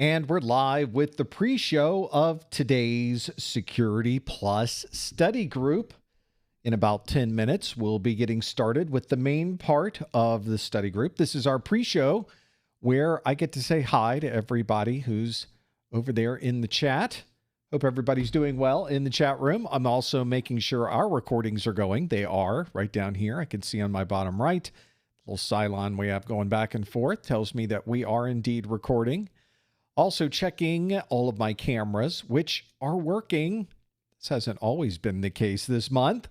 And we're live with the pre-show of today's Security Plus study group. In about 10 minutes, we'll be getting started with the main part of the study group. This is our pre-show where I get to say hi to everybody who's over there in the chat. Hope everybody's doing well in the chat room. I'm also making sure our recordings are going. They are right down here. I can see on my bottom right, little Cylon we have going back and forth tells me that we are indeed recording. Also checking all of my cameras, which are working. This hasn't always been the case this month.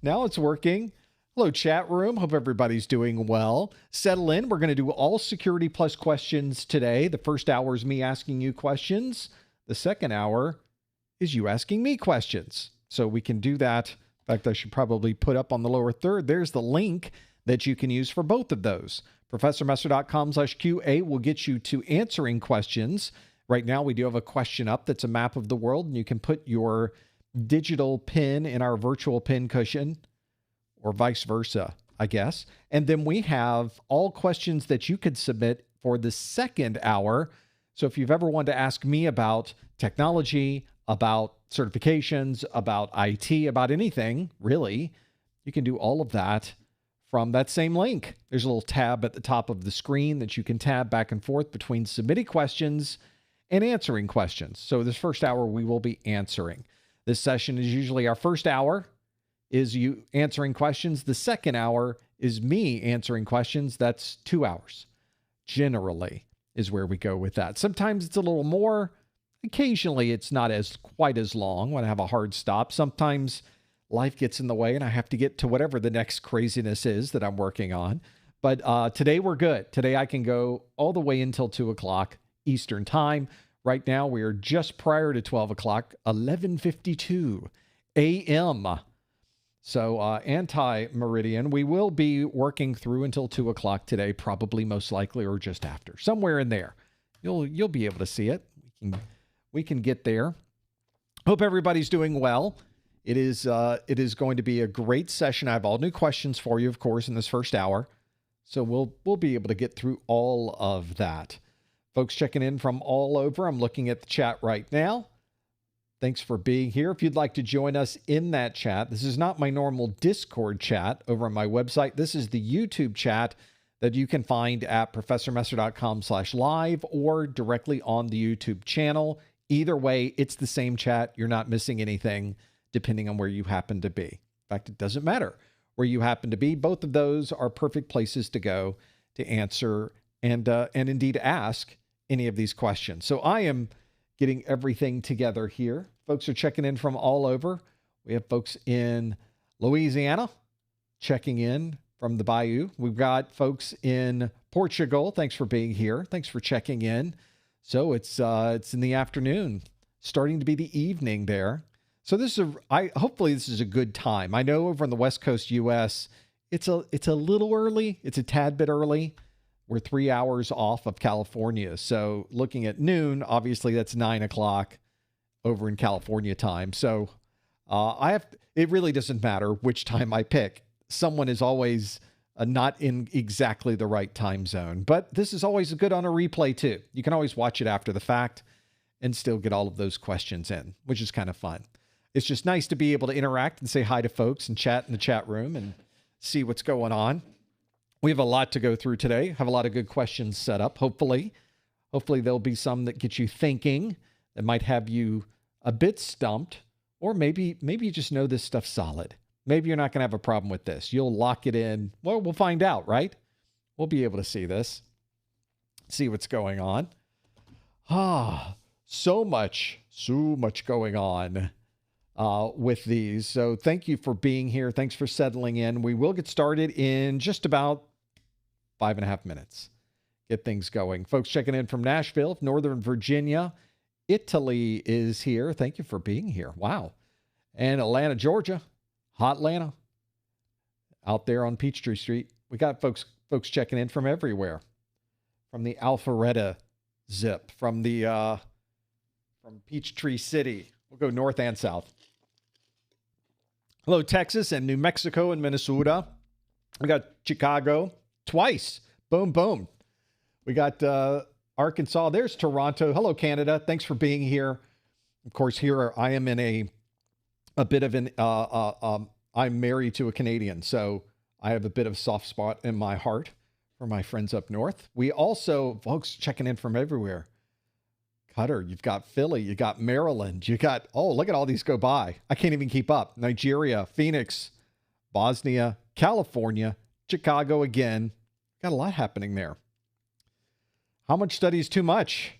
Now it's working. Hello, chat room. Hope everybody's doing well. Settle in. We're going to do all Security Plus questions today. The first hour is me asking you questions. The second hour is you asking me questions. So we can do that. In fact, I should probably put up on the lower third. There's the link that you can use for both of those. ProfessorMesser.com/QA will get you to answering questions. Right now, we do have a question up that's a map of the world, and you can put your digital pin in our virtual pin cushion, or vice versa, I guess. And then we have all questions that you could submit for the second hour. So if you've ever wanted to ask me about technology, about certifications, about IT, about anything, really, you can do all of that from that same link. There's a little tab at the top of the screen that you can tab back and forth between submitting questions and answering questions. So this first hour, we will be answering. This session is usually our first hour is you answering questions. The second hour is me answering questions. That's 2 hours. Generally is where we go with that. Sometimes it's a little more. Occasionally it's not quite as long when I have a hard stop. Sometimes life gets in the way and I have to get to whatever the next craziness is that I'm working on. But today we're good. Today I can go all the way until 2 o'clock Eastern time. Right now we are just prior to 12 o'clock, 11:52 a.m. So anti-meridian. We will be working through until 2 o'clock today, probably most likely, or just after. Somewhere in there. You'll be able to see it. We can get there. Hope everybody's doing well. It is going to be a great session. I have all new questions for you, of course, in this first hour. So we'll be able to get through all of that. Folks checking in from all over. I'm looking at the chat right now. Thanks for being here. If you'd like to join us in that chat, this is not my normal Discord chat over on my website. This is the YouTube chat that you can find at ProfessorMesser.com/live or directly on the YouTube channel. Either way, it's the same chat. You're not missing anything, depending on where you happen to be. In fact, it doesn't matter where you happen to be. Both of those are perfect places to go to answer and indeed ask any of these questions. So I am getting everything together here. Folks are checking in from all over. We have folks in Louisiana checking in from the Bayou. We've got folks in Portugal. Thanks for being here. Thanks for checking in. So it's in the afternoon, starting to be the evening there. So hopefully this is a good time. I know over in the West Coast U.S., it's a little early. It's a tad bit early. We're 3 hours off of California. So looking at noon, obviously that's 9 o'clock over in California time. So it really doesn't matter which time I pick. Someone is always not in exactly the right time zone. But this is always good on a replay too. You can always watch it after the fact and still get all of those questions in, which is kind of fun. It's just nice to be able to interact and say hi to folks and chat in the chat room and see what's going on. We have a lot to go through today. Have a lot of good questions set up, hopefully. Hopefully there'll be some that get you thinking, that might have you a bit stumped, or maybe you just know this stuff's solid. Maybe you're not going to have a problem with this. You'll lock it in. Well, we'll find out, right? We'll be able to see this, see what's going on. So much going on with these. So thank you for being here. Thanks for settling in. We will get started in just about 5.5 minutes. Get things going. Folks checking in from Nashville, Northern Virginia. Italy is here. Thank you for being here. Wow. And Atlanta, Georgia. Hot Atlanta. Out there on Peachtree Street. We got folks checking in from everywhere. From the Alpharetta zip. From Peachtree City. We'll go north and south. Hello, Texas and New Mexico and Minnesota. We got Chicago twice. Boom, boom. We got Arkansas. There's Toronto. Hello, Canada. Thanks for being here. Of course, here I am in a bit of an, I'm married to a Canadian, so I have a bit of a soft spot in my heart for my friends up north. We also, folks checking in from everywhere. Cutter, you've got Philly, you got Maryland, you got, oh, look at all these go by. I can't even keep up. Nigeria, Phoenix, Bosnia, California, Chicago again. Got a lot happening there. How much study is too much?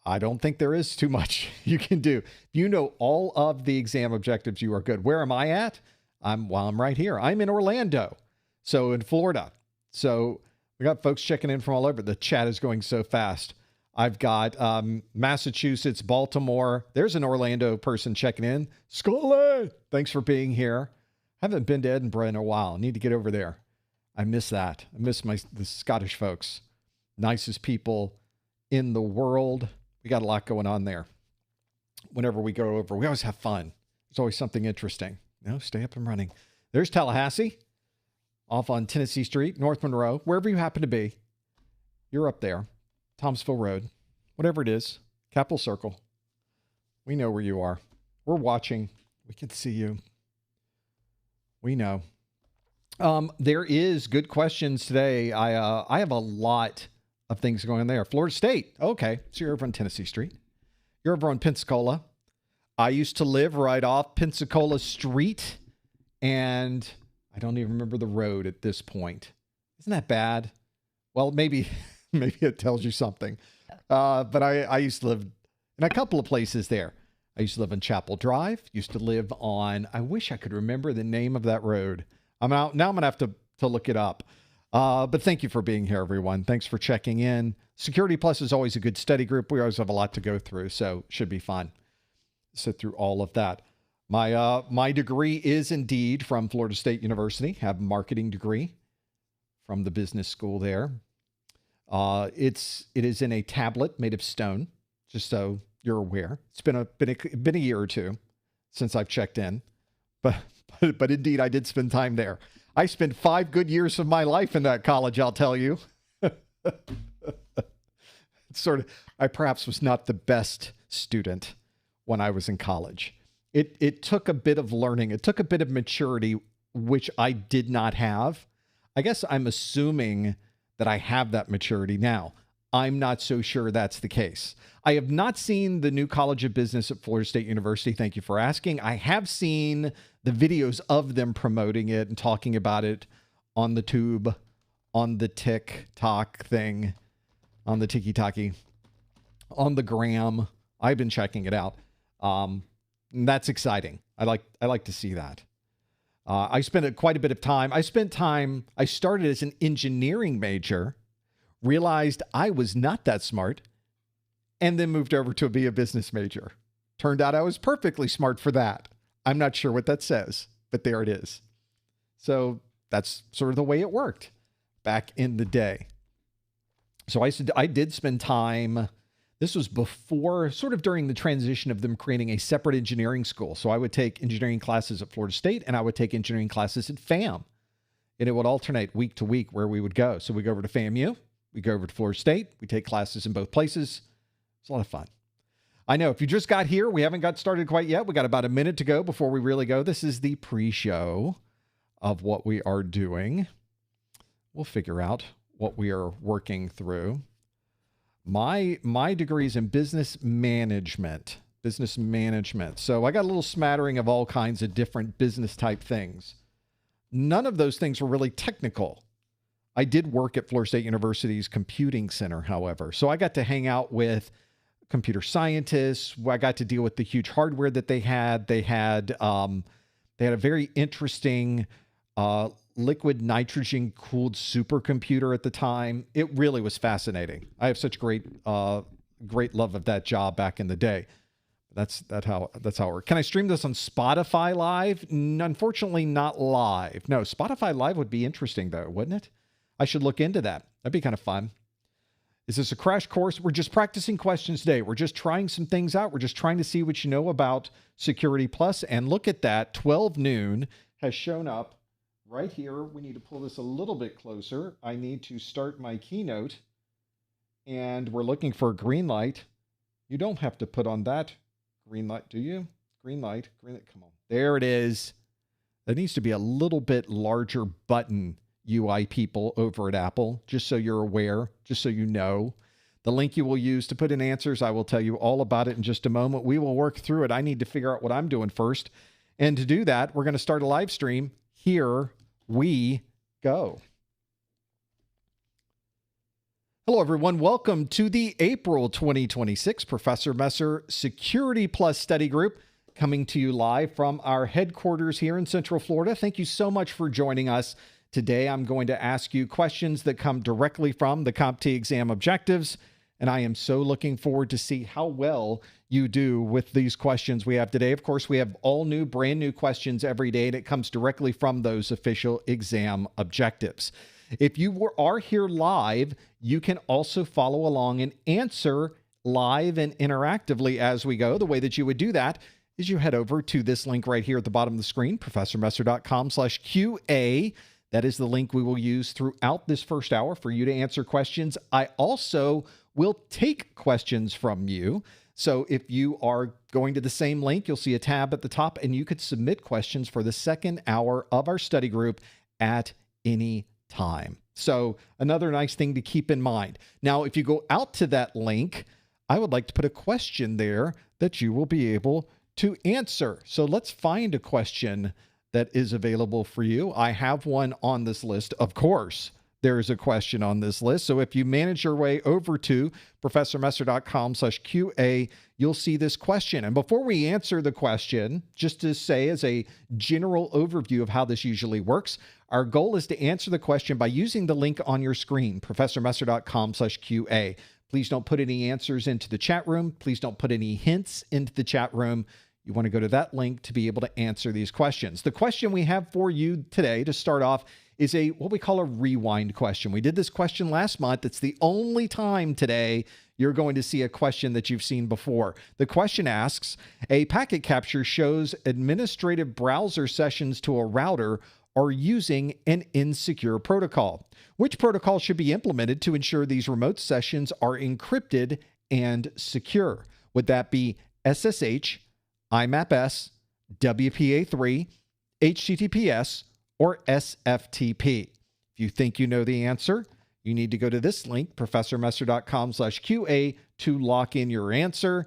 I don't think there is too much you can do. You know all of the exam objectives, you are good. Where am I at? I'm right here. I'm in Orlando, so in Florida. So we got folks checking in from all over. The chat is going so fast. I've got Massachusetts, Baltimore. There's an Orlando person checking in. Scully, thanks for being here. Haven't been to Edinburgh in a while. Need to get over there. I miss that. I miss the Scottish folks. Nicest people in the world. We got a lot going on there. Whenever we go over, we always have fun. There's always something interesting. Stay up and running. There's Tallahassee, off on Tennessee Street, North Monroe, wherever you happen to be. You're up there. Thomasville Road, whatever it is, Capitol Circle. We know where you are. We're watching. We can see you. We know. There is good questions today. I have a lot of things going on there. Florida State. Okay. So you're over on Tennessee Street. You're over on Pensacola. I used to live right off Pensacola Street, and I don't even remember the road at this point. Isn't that bad? Well, maybe it tells you something. But I used to live in a couple of places there. I used to live on Chapel Drive. Used to live on, I wish I could remember the name of that road. I'm out. Now I'm going to have to look it up. But thank you for being here, everyone. Thanks for checking in. Security Plus is always a good study group. We always have a lot to go through, so should be fun. Sit through all of that. My degree is indeed from Florida State University. Have a marketing degree from the business school there. It is in a tablet made of stone, just so you're aware. It's been a year or two since I've checked in, but indeed I did spend time there. I spent 5 good years of my life in that college, I'll tell you. I perhaps was not the best student when I was in college. It took a bit of learning. It took a bit of maturity, which I did not have. I guess I'm assuming that I have that maturity now. I'm not so sure that's the case. I have not seen the new College of Business at Florida State University. Thank you for asking. I have seen the videos of them promoting it and talking about it on the tube, on the TikTok thing, on the Tiki-Taki, on the gram. I've been checking it out. That's exciting. I like to see that. I spent quite a bit of time. I started as an engineering major, realized I was not that smart, and then moved over to be a business major. Turned out I was perfectly smart for that. I'm not sure what that says, but there it is. So that's sort of the way it worked back in the day. So I did spend time. This was before, sort of during the transition of them creating a separate engineering school. So I would take engineering classes at Florida State, and I would take engineering classes at FAM. And it would alternate week to week where we would go. So we go over to FAMU, we go over to Florida State, we take classes in both places. It's a lot of fun. I know if you just got here, we haven't got started quite yet. We got about a minute to go before we really go. This is the pre-show of what we are doing. We'll figure out what we are working through. My degree is in business management. So I got a little smattering of all kinds of different business type things. None of those things were really technical. I did work at Florida State University's computing center, however. So I got to hang out with computer scientists. I got to deal with the huge hardware that they had. They had a very interesting liquid nitrogen cooled supercomputer at the time. It really was fascinating. I have such great love of that job back in the day. That's how it works. Can I stream this on Spotify Live? Unfortunately, not live. No, Spotify Live would be interesting though, wouldn't it? I should look into that. That'd be kind of fun. Is this a crash course? We're just practicing questions today. We're just trying some things out. We're just trying to see what you know about Security Plus. And look at that, 12 noon has shown up right here. We need to pull this a little bit closer. I need to start my keynote and we're looking for a green light, you don't have to put on that green light, do you? Green light, come on. There it is. There needs to be a little bit larger button, UI people over at Apple, just so you're aware, just so you know. The link you will use to put in answers, I will tell you all about it in just a moment. We will work through it. I need to figure out what I'm doing first. And to do that, we're going to start a live stream. Here we go. Hello, everyone. Welcome to the April 2026 Professor Messer Security Plus Study Group, coming to you live from our headquarters here in Central Florida. Thank you so much for joining us. Today, I'm going to ask you questions that come directly from the CompTIA exam objectives, and I am so looking forward to see how well you do with these questions we have today. Of course, we have all new, brand new questions every day, and it comes directly from those official exam objectives. If you are here live, you can also follow along and answer live and interactively as we go. The way that you would do that is you head over to this link right here at the bottom of the screen, professormesser.com/QA. That is the link we will use throughout this first hour for you to answer questions. I also will take questions from you. So if you are going to the same link, you'll see a tab at the top, and you could submit questions for the second hour of our study group at any time. So another nice thing to keep in mind. Now, if you go out to that link, I would like to put a question there that you will be able to answer. So let's find a question that is available for you. I have one on this list. Of course, there is a question on this list. So if you manage your way over to professormesser.com/QA, you'll see this question. And before we answer the question, just to say as a general overview of how this usually works, our goal is to answer the question by using the link on your screen, professormesser.com/QA. Please don't put any answers into the chat room. Please don't put any hints into the chat room. You want to go to that link to be able to answer these questions. The question we have for you today to start off is what we call a rewind question. We did this question last month. It's the only time today you're going to see a question that you've seen before. The question asks, a packet capture shows administrative browser sessions to a router are using an insecure protocol. Which protocol should be implemented to ensure these remote sessions are encrypted and secure? Would that be SSH, IMAP-S, WPA3, HTTPS, or SFTP? If you think you know the answer, you need to go to this link, professormesser.com/QA, to lock in your answer.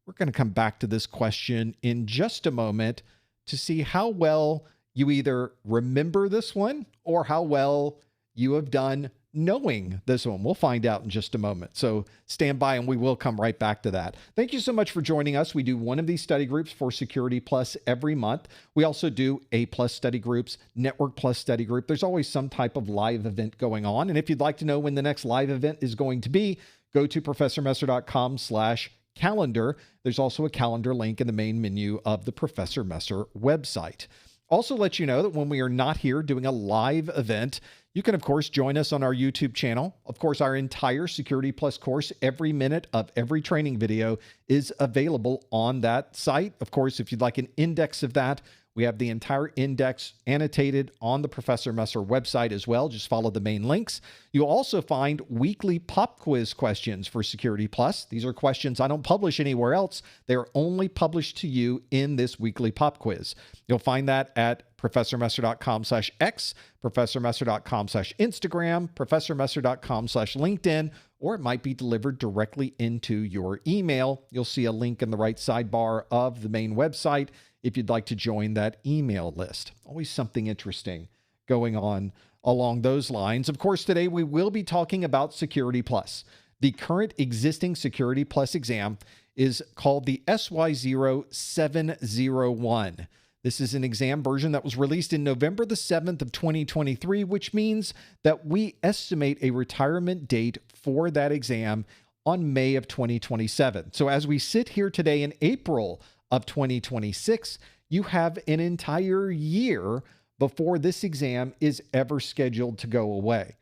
We're going to come back to this question in just a moment to see how well you either remember this one or how well you have done knowing this one. We'll find out in just a moment. So stand by and we will come right back to that. Thank you so much for joining us. We do one of these study groups for Security Plus every month. We also do A+ study groups, Network Plus study group. There's always some type of live event going on. And if you'd like to know when the next live event is going to be, go to professormesser.com/calendar. There's also a calendar link in the main menu of the Professor Messer website. Also let you know that when we are not here doing a live event, you can, of course, join us on our YouTube channel. Of course, our entire Security Plus course, every minute of every training video is available on that site. Of course, if you'd like an index of that, we have the entire index annotated on the Professor Messer website as well. Just follow the main links. You'll also find weekly pop quiz questions for Security Plus. These are questions I don't publish anywhere else. They're only published to you in this weekly pop quiz. You'll find that at professormesser.com/X, professormesser.com/Instagram, professormesser.com/LinkedIn, or it might be delivered directly into your email. You'll see a link in the right sidebar of the main website if you'd like to join that email list. Always something interesting going on along those lines. Of course, today we will be talking about Security Plus. The current existing Security Plus exam is called the SY0-701. This is an exam version that was released in November the 7th of 2023, which means that we estimate a retirement date for that exam on May of 2027. So as we sit here today in April of 2026, you have an entire year before this exam is ever scheduled to go away.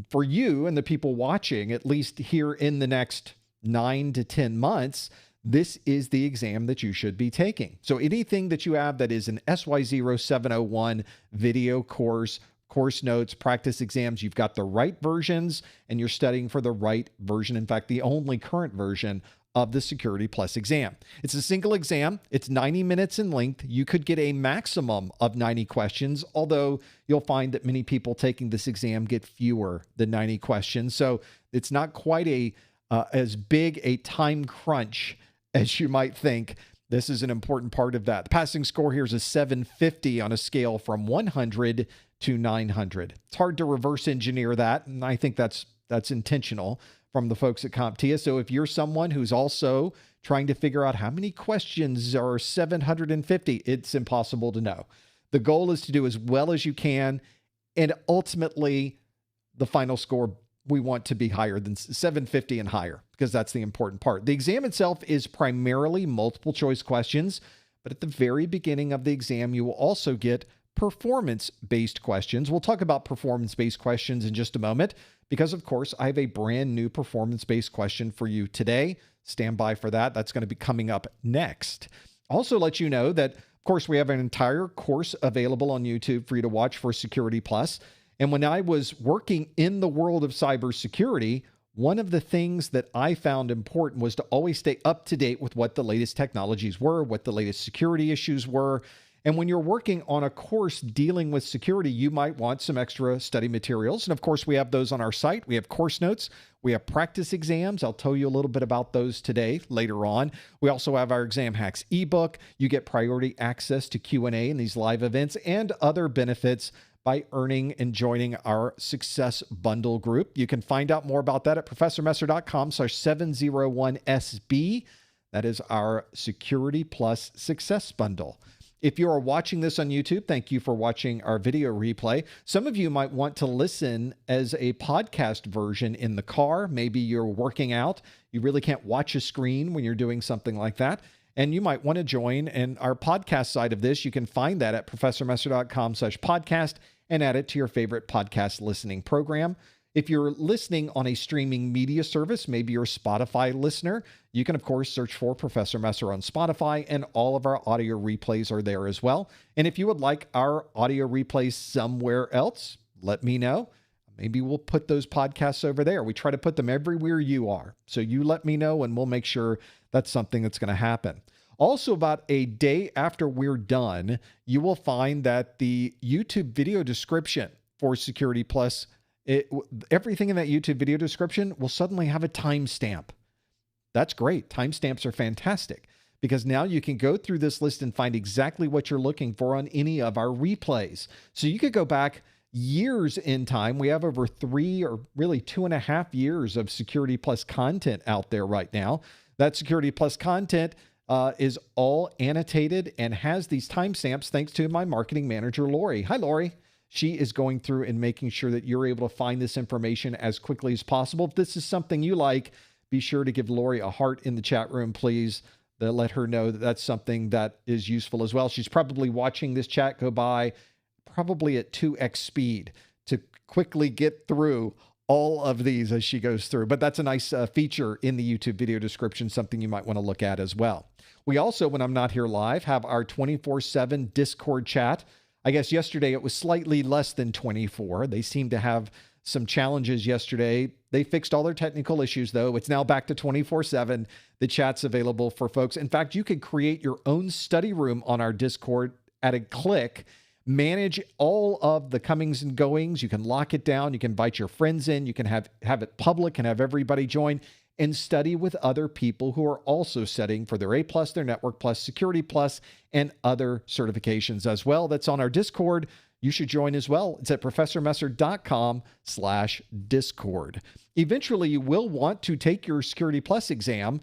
For you and the people watching, at least here in the next 9 to 10 months, this is the exam that you should be taking. So anything that you have that is an SY0-701 video course course notes, practice exams. You've got the right versions and you're studying for the right version. In fact, the only current version of the Security Plus exam. It's a single exam. It's 90 minutes in length. You could get a maximum of 90 questions, although you'll find that many people taking this exam get fewer than 90 questions. So it's not quite as big a time crunch as you might think. This is an important part of that. The passing score here is a 750 on a scale from 100 to 900. It's hard to reverse engineer that, and I think that's intentional from the folks at CompTIA. So if you're someone who's also trying to figure out how many questions are 750, it's impossible to know. The goal is to do as well as you can, and ultimately the final score we want to be higher than 750 and higher, because that's the important part. The exam itself is primarily multiple choice questions, but at the very beginning of the exam, you will also get performance-based questions. We'll talk about performance-based questions in just a moment, because of course, I have a brand new performance-based question for you today. Stand by for that. That's going to be coming up next. Also let you know that, of course, we have an entire course available on YouTube for you to watch for Security Plus. And when I was working in the world of cybersecurity, one of the things that I found important was to always stay up to date with what the latest technologies were, what the latest security issues were. And when you're working on a course dealing with security, you might want some extra study materials. And of course, we have those on our site. We have course notes. We have practice exams. I'll tell you a little bit about those today, later on. We also have our Exam Hacks ebook. You get priority access to Q&A in these live events and other benefits by earning and joining our Success Bundle group. You can find out more about that at professormesser.com/701SB. That is our Security Plus Success Bundle. If you are watching this on YouTube, thank you for watching our video replay. Some of you might want to listen as a podcast version in the car. Maybe you're working out. You really can't watch a screen when you're doing something like that. And you might want to join in our podcast side of this. You can find that at professormesser.com/podcast and add it to your favorite podcast listening program. If you're listening on a streaming media service, maybe you're a Spotify listener, you can, of course, search for Professor Messer on Spotify, and all of our audio replays are there as well. And if you would like our audio replays somewhere else, let me know. Maybe we'll put those podcasts over there. We try to put them everywhere you are. So you let me know, and we'll make sure that's something that's going to happen. Also, about a day after we're done, you will find that the YouTube video description for Security Plus, everything in that YouTube video description will suddenly have a timestamp. That's great. Timestamps are fantastic, because now you can go through this list and find exactly what you're looking for on any of our replays. So you could go back years in time. We have over 3 or really 2.5 years of Security Plus content out there right now. That Security Plus content is all annotated and has these timestamps thanks to my marketing manager, Lori. Hi, Lori. She is going through and making sure that you're able to find this information as quickly as possible. If this is something you like, be sure to give Lori a heart in the chat room, please. Let her know that that's something that is useful as well. She's probably watching this chat go by probably at 2x speed to quickly get through all of these as she goes through. But that's a nice feature in the YouTube video description, something you might want to look at as well. We also, when I'm not here live, have our 24/7 Discord chat. I guess yesterday it was slightly less than 24. They seemed to have some challenges yesterday. They fixed all their technical issues, though. It's now back to 24/7. The chat's available for folks. In fact, you can create your own study room on our Discord at a click, manage all of the comings and goings. You can lock it down. You can invite your friends in. You can have it public and have everybody join and study with other people who are also studying for their A+, their Network Plus, Security Plus, and other certifications as well. That's on our Discord. You should join as well. It's at professormesser.com/discord. Eventually, you will want to take your Security Plus exam.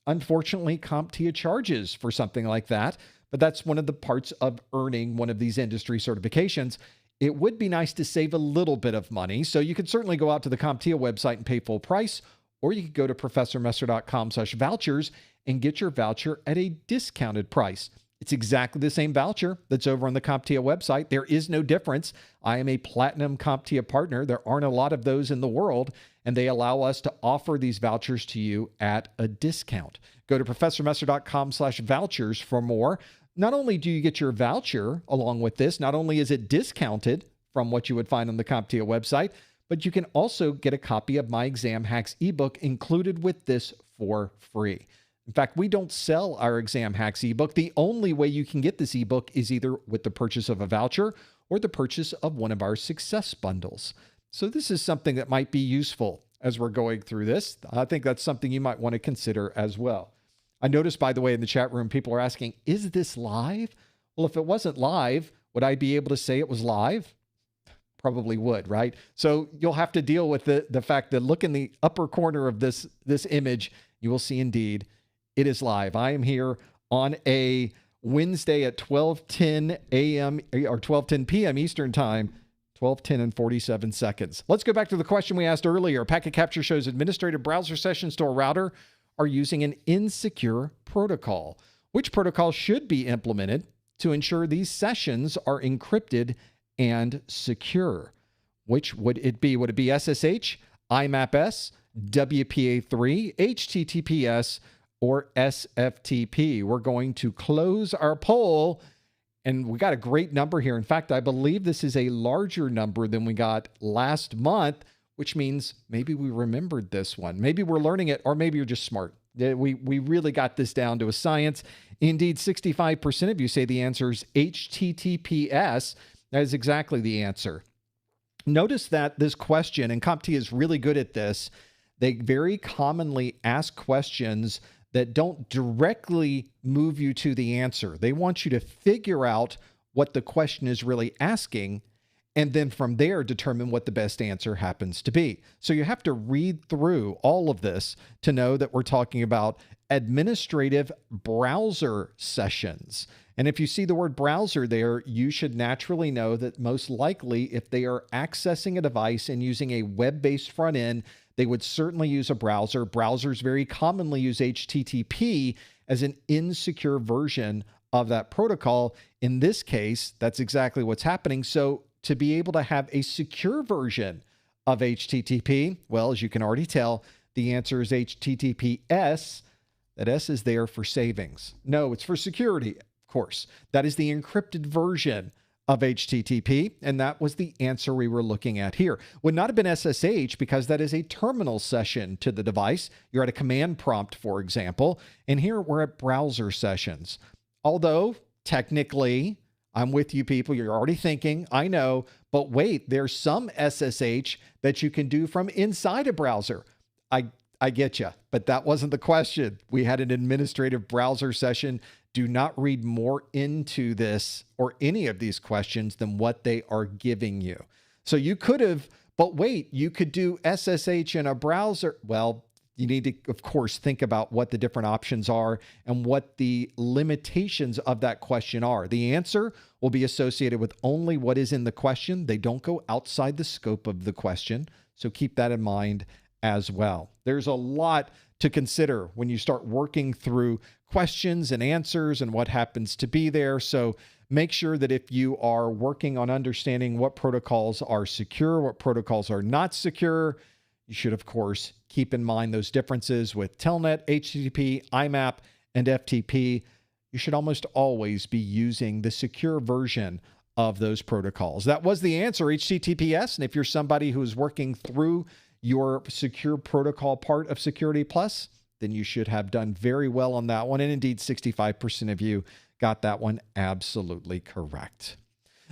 Unfortunately, CompTIA charges for something like that, but that's one of the parts of earning one of these industry certifications. It would be nice to save a little bit of money, so you could certainly go out to the CompTIA website and pay full price, or you could go to professormesser.com/vouchers and get your voucher at a discounted price. It's exactly the same voucher that's over on the CompTIA website. There is no difference. I am a platinum CompTIA partner. There aren't a lot of those in the world, and they allow us to offer these vouchers to you at a discount. Go to professormesser.com/vouchers for more. Not only do you get your voucher along with this, not only is it discounted from what you would find on the CompTIA website, but you can also get a copy of my Exam Hacks ebook included with this for free. In fact, we don't sell our Exam Hacks ebook. The only way you can get this ebook is either with the purchase of a voucher or the purchase of one of our success bundles. So this is something that might be useful as we're going through this. I think that's something you might want to consider as well. I noticed, by the way, in the chat room, people are asking, is this live? Well, if it wasn't live, would I be able to say it was live? Probably would, right? So you'll have to deal with the fact that look in the upper corner of this image, you will see indeed it is live. I am here on a Wednesday at 12:10 a.m. or 12:10 p.m. Eastern Time, 12:10 and 47 seconds. Let's go back to the question we asked earlier. Packet capture shows administrative browser sessions to a router are using an insecure protocol. Which protocol should be implemented to ensure these sessions are encrypted and secure? Which would it be? Would it be SSH, IMAP-S, WPA3, HTTPS, or SFTP? We're going to close our poll, and we got a great number here. In fact, I believe this is a larger number than we got last month, which means maybe we remembered this one. Maybe we're learning it, or maybe you're just smart. We really got this down to a science. Indeed, 65% of you say the answer is HTTPS. That is exactly the answer. Notice that this question, and CompTIA is really good at this, they very commonly ask questions that don't directly move you to the answer. They want you to figure out what the question is really asking, and then from there determine what the best answer happens to be. So you have to read through all of this to know that we're talking about administrative browser sessions. And if you see the word browser there, you should naturally know that most likely if they are accessing a device and using a web-based front end, they would certainly use a browser. Browsers very commonly use HTTP as an insecure version of that protocol. In this case, that's exactly what's happening. So to be able to have a secure version of HTTP, well, as you can already tell, the answer is HTTPS. That S is there for savings. No, it's for security, of course. That is the encrypted version of HTTP, and that was the answer we were looking at here. Would not have been SSH because that is a terminal session to the device. You're at a command prompt, for example, and here we're at browser sessions. Although, technically, I'm with you people, you're already thinking, I know, but wait, there's some SSH that you can do from inside a browser. I get you, but that wasn't the question. We had an administrative browser session. Do not read more into this or any of these questions than what they are giving you. So you could have, but wait, you could do SSH in a browser. Well, you need to, of course, think about what the different options are and what the limitations of that question are. The answer will be associated with only what is in the question. They don't go outside the scope of the question. So keep that in mind as well. There's a lot to consider when you start working through questions and answers and what happens to be there. So make sure that if you are working on understanding what protocols are secure, what protocols are not secure, you should, of course, keep in mind those differences with Telnet, HTTP, IMAP, and FTP. You should almost always be using the secure version of those protocols. That was the answer, HTTPS. And if you're somebody who is working through your secure protocol part of Security Plus, then you should have done very well on that one. And indeed, 65% of you got that one absolutely correct.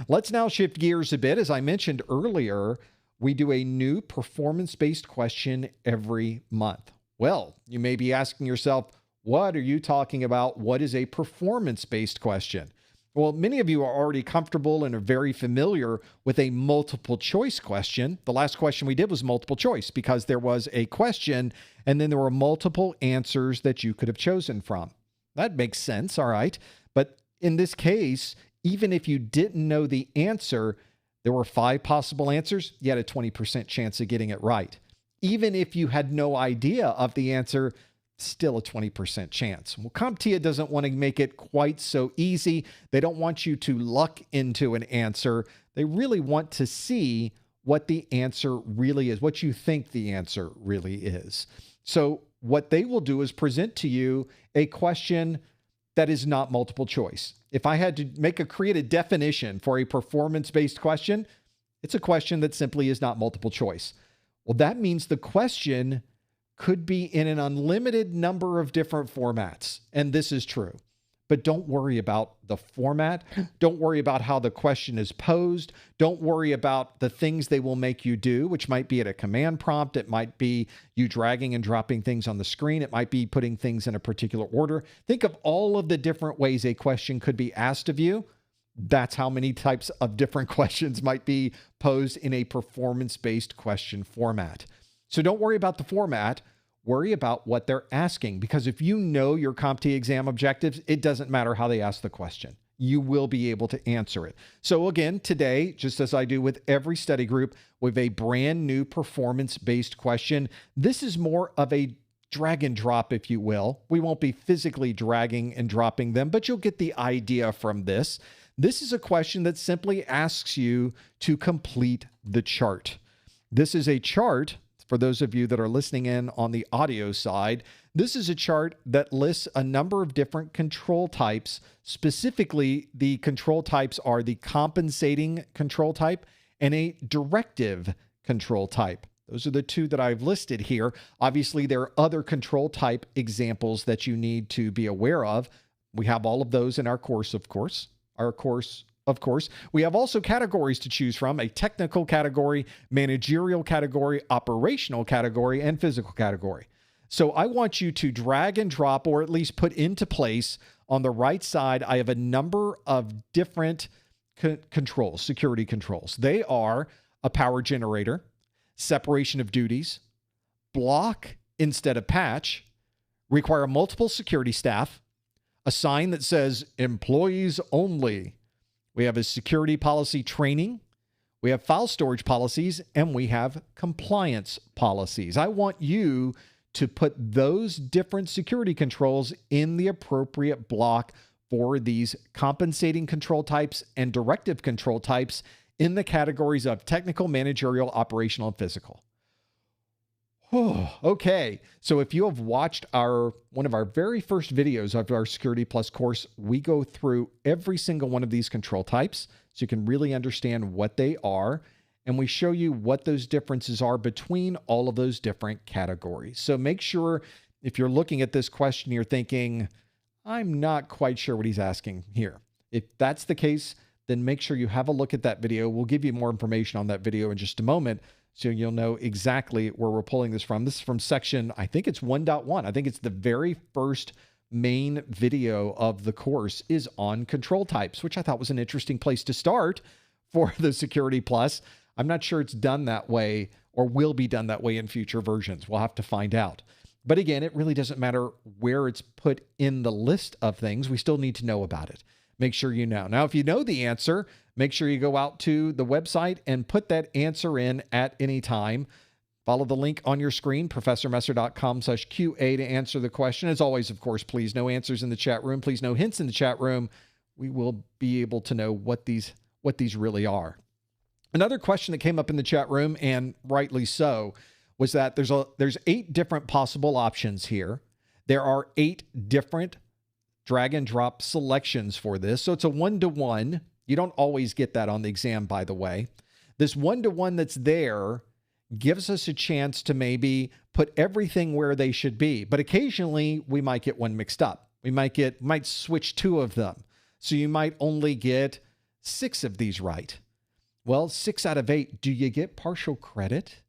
Let's now shift gears a bit. As I mentioned earlier, we do a new performance-based question every month. Well, you may be asking yourself, what are you talking about? What is a performance-based question? Well, many of you are already comfortable and are very familiar with a multiple choice question. The last question we did was multiple choice because there was a question and then there were multiple answers that you could have chosen from. That makes sense, all right. But in this case, even if you didn't know the answer, there were 5 possible answers, you had a 20% chance of getting it right. Even if you had no idea of the answer, still a 20% chance. Well, CompTIA doesn't want to make it quite so easy. They don't want you to luck into an answer. They really want to see what the answer really is, what you think the answer really is. So what they will do is present to you a question that is not multiple choice. If I had to create a definition for a performance-based question, It's a question that simply is not multiple choice. Well, that means the question could be in an unlimited number of different formats, and this is true. But don't worry about the format. Don't worry about how the question is posed. Don't worry about the things they will make you do, which might be at a command prompt. It might be you dragging and dropping things on the screen. It might be putting things in a particular order. Think of all of the different ways a question could be asked of you. That's how many types of different questions might be posed in a performance-based question format. So don't worry about the format. Worry about what they're asking, because if you know your CompTIA exam objectives, it doesn't matter how they ask the question. You will be able to answer it. So again, today, just as I do with every study group, with a brand new performance-based question, this is more of a drag and drop, if you will. We won't be physically dragging and dropping them, but you'll get the idea from this. This is a question that simply asks you to complete the chart. This is a chart. For those of you that are listening in on the audio side, this is a chart that lists a number of different control types. Specifically, the control types are the compensating control type and a directive control type. Those are the two that I've listed here. Obviously, there are other control type examples that you need to be aware of. We have all of those in our course, of course. We have also categories to choose from: a technical category, managerial category, operational category, and physical category. So I want you to drag and drop, or at least put into place on the right side. I have a number of different controls, security controls. They are a power generator, separation of duties, block instead of patch, require multiple security staff, a sign that says employees only. We have a security policy training, we have file storage policies, and we have compliance policies. I want you to put those different security controls in the appropriate block for these compensating control types and directive control types in the categories of technical, managerial, operational, and physical. Okay, so if you have watched one of our very first videos of our Security Plus course, we go through every single one of these control types so you can really understand what they are, and we show you what those differences are between all of those different categories. So make sure if you're looking at this question, you're thinking, I'm not quite sure what he's asking here. If that's the case, then make sure you have a look at that video. We'll give you more information on that video in just a moment, so you'll know exactly where we're pulling this from. This is from section, I think it's 1.1. I think it's the very first main video of the course is on control types, which I thought was an interesting place to start for the Security Plus. I'm not sure it's done that way or will be done that way in future versions. We'll have to find out. But again, it really doesn't matter where it's put in the list of things. We still need to know about it. Make sure you know. Now, if you know the answer, make sure you go out to the website and put that answer in at any time. Follow the link on your screen, professormesser.com/QA, to answer the question. As always, of course, please no answers in the chat room. Please no hints in the chat room. We will be able to know what these really are. Another question that came up in the chat room, and rightly so, was that there's 8 different possible options here. There are 8 different drag and drop selections for this. So it's a 1-to-1. You don't always get that on the exam, by the way. This 1-to-1 that's there gives us a chance to maybe put everything where they should be. But occasionally we might get one mixed up. We might switch 2 of them. So you might only get 6 of these right. Well, 6 out of 8, do you get partial credit?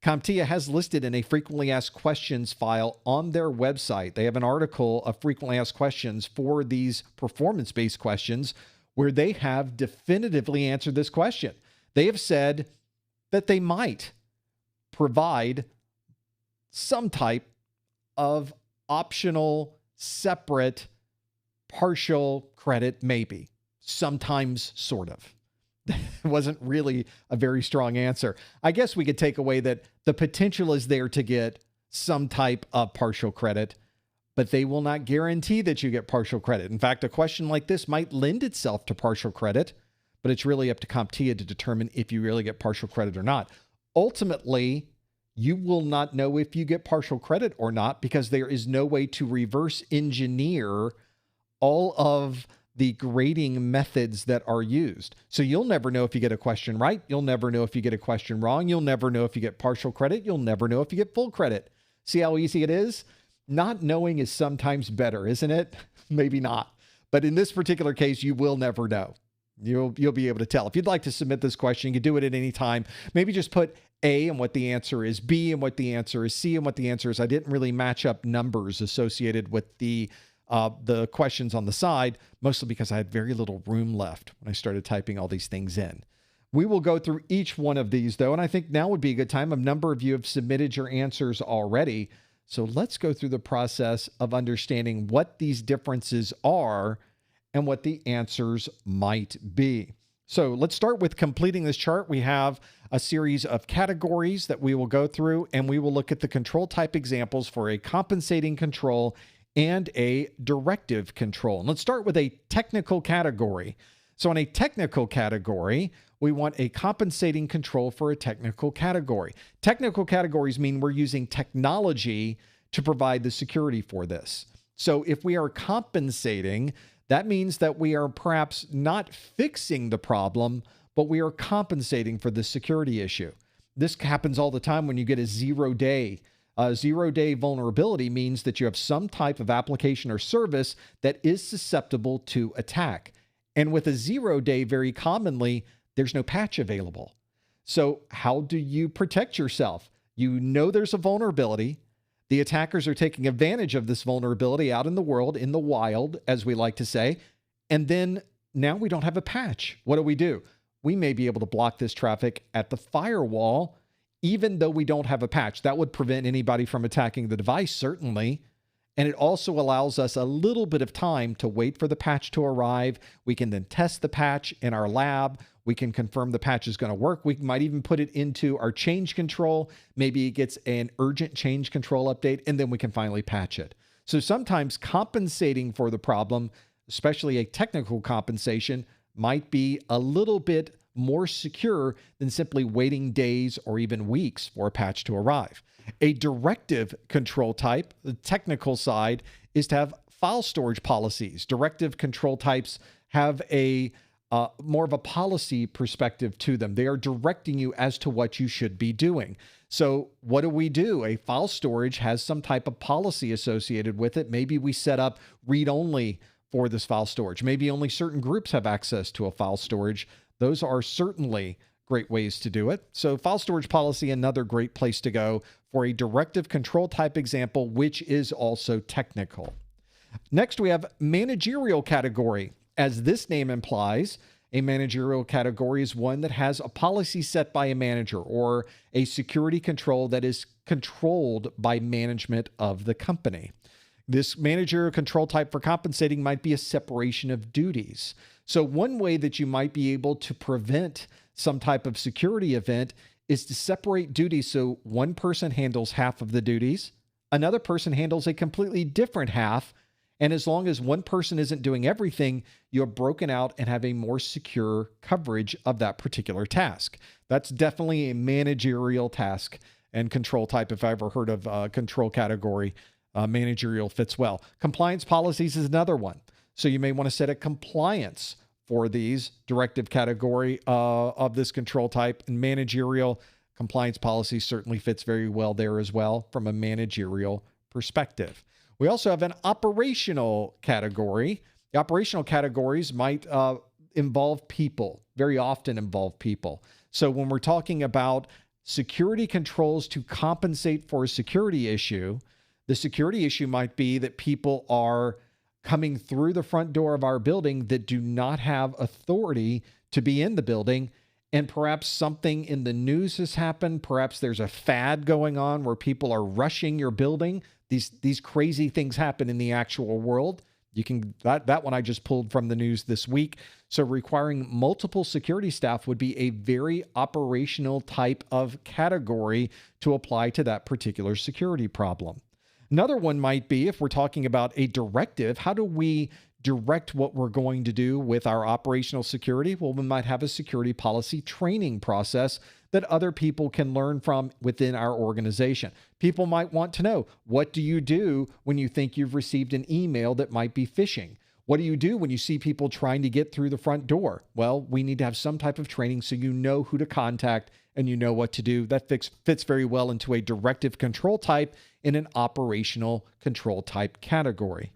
CompTIA has listed in a frequently asked questions file on their website. They have an article of frequently asked questions for these performance-based questions where they have definitively answered this question. They have said that they might provide some type of optional, separate, partial credit, maybe. Sometimes, sort of. It wasn't really a very strong answer. I guess we could take away that the potential is there to get some type of partial credit, but they will not guarantee that you get partial credit. In fact, a question like this might lend itself to partial credit, but it's really up to CompTIA to determine if you really get partial credit or not. Ultimately, you will not know if you get partial credit or not, because there is no way to reverse engineer all of the grading methods that are used. So you'll never know if you get a question right. You'll never know if you get a question wrong. You'll never know if you get partial credit. You'll never know if you get full credit. See how easy it is? Not knowing is sometimes better, isn't it? Maybe not. But in this particular case, you will never know. You'll be able to tell. If you'd like to submit this question, you can do it at any time. Maybe just put A and what the answer is, B and what the answer is, C and what the answer is. I didn't really match up numbers associated with the questions on the side, mostly because I had very little room left when I started typing all these things in. We will go through each one of these, though, and I think now would be a good time. A number of you have submitted your answers already. So let's go through the process of understanding what these differences are and what the answers might be. So let's start with completing this chart. We have a series of categories that we will go through, and we will look at the control type examples for a compensating control and a directive control. And let's start with a technical category. So in a technical category, we want a compensating control for a technical category. Technical categories mean we're using technology to provide the security for this. So if we are compensating, that means that we are perhaps not fixing the problem, but we are compensating for the security issue. This happens all the time when you get a zero-day. A zero-day vulnerability means that you have some type of application or service that is susceptible to attack. And with a 0-day, very commonly, there's no patch available. So how do you protect yourself? You know there's a vulnerability. The attackers are taking advantage of this vulnerability out in the world, in the wild, as we like to say. And then now we don't have a patch. What do? We may be able to block this traffic at the firewall, even though we don't have a patch. That would prevent anybody from attacking the device, certainly. And it also allows us a little bit of time to wait for the patch to arrive. We can then test the patch in our lab. We can confirm the patch is going to work. We might even put it into our change control. Maybe it gets an urgent change control update, and then we can finally patch it. So sometimes compensating for the problem, especially a technical compensation, might be a little bit more secure than simply waiting days or even weeks for a patch to arrive. A directive control type, the technical side, is to have file storage policies. Directive control types have a more of a policy perspective to them. They are directing you as to what you should be doing. So what do? A file storage has some type of policy associated with it. Maybe we set up read-only for this file storage. Maybe only certain groups have access to a file storage. Those are certainly great ways to do it. So file storage policy, another great place to go for a directive control type example, which is also technical. Next, we have managerial category. As this name implies, a managerial category is one that has a policy set by a manager or a security control that is controlled by management of the company. This managerial control type for compensating might be a separation of duties. So one way that you might be able to prevent some type of security event is to separate duties so one person handles half of the duties, another person handles a completely different half, and as long as one person isn't doing everything, you're broken out and have a more secure coverage of that particular task. That's definitely a managerial task and control type. If I ever heard of a control category, managerial fits well. Compliance policies is another one. So you may want to set a compliance for these directive category of this control type, and managerial compliance policy certainly fits very well there as well from a managerial perspective. We also have an operational category. The operational categories might involve people, very often involve people. So when we're talking about security controls to compensate for a security issue, the security issue might be that people are coming through the front door of our building that do not have authority to be in the building. And perhaps something in the news has happened. Perhaps there's a fad going on where people are rushing your building. These crazy things happen in the actual world. You can that one I just pulled from the news this week. So requiring multiple security staff would be a very operational type of category to apply to that particular security problem. Another one might be, if we're talking about a directive, how do we direct what we're going to do with our operational security? Well, we might have a security policy training process that other people can learn from within our organization. People might want to know, what do you do when you think you've received an email that might be phishing? What do you do when you see people trying to get through the front door? Well, we need to have some type of training so you know who to contact and you know what to do. That fits very well into a directive control type in an operational control type category.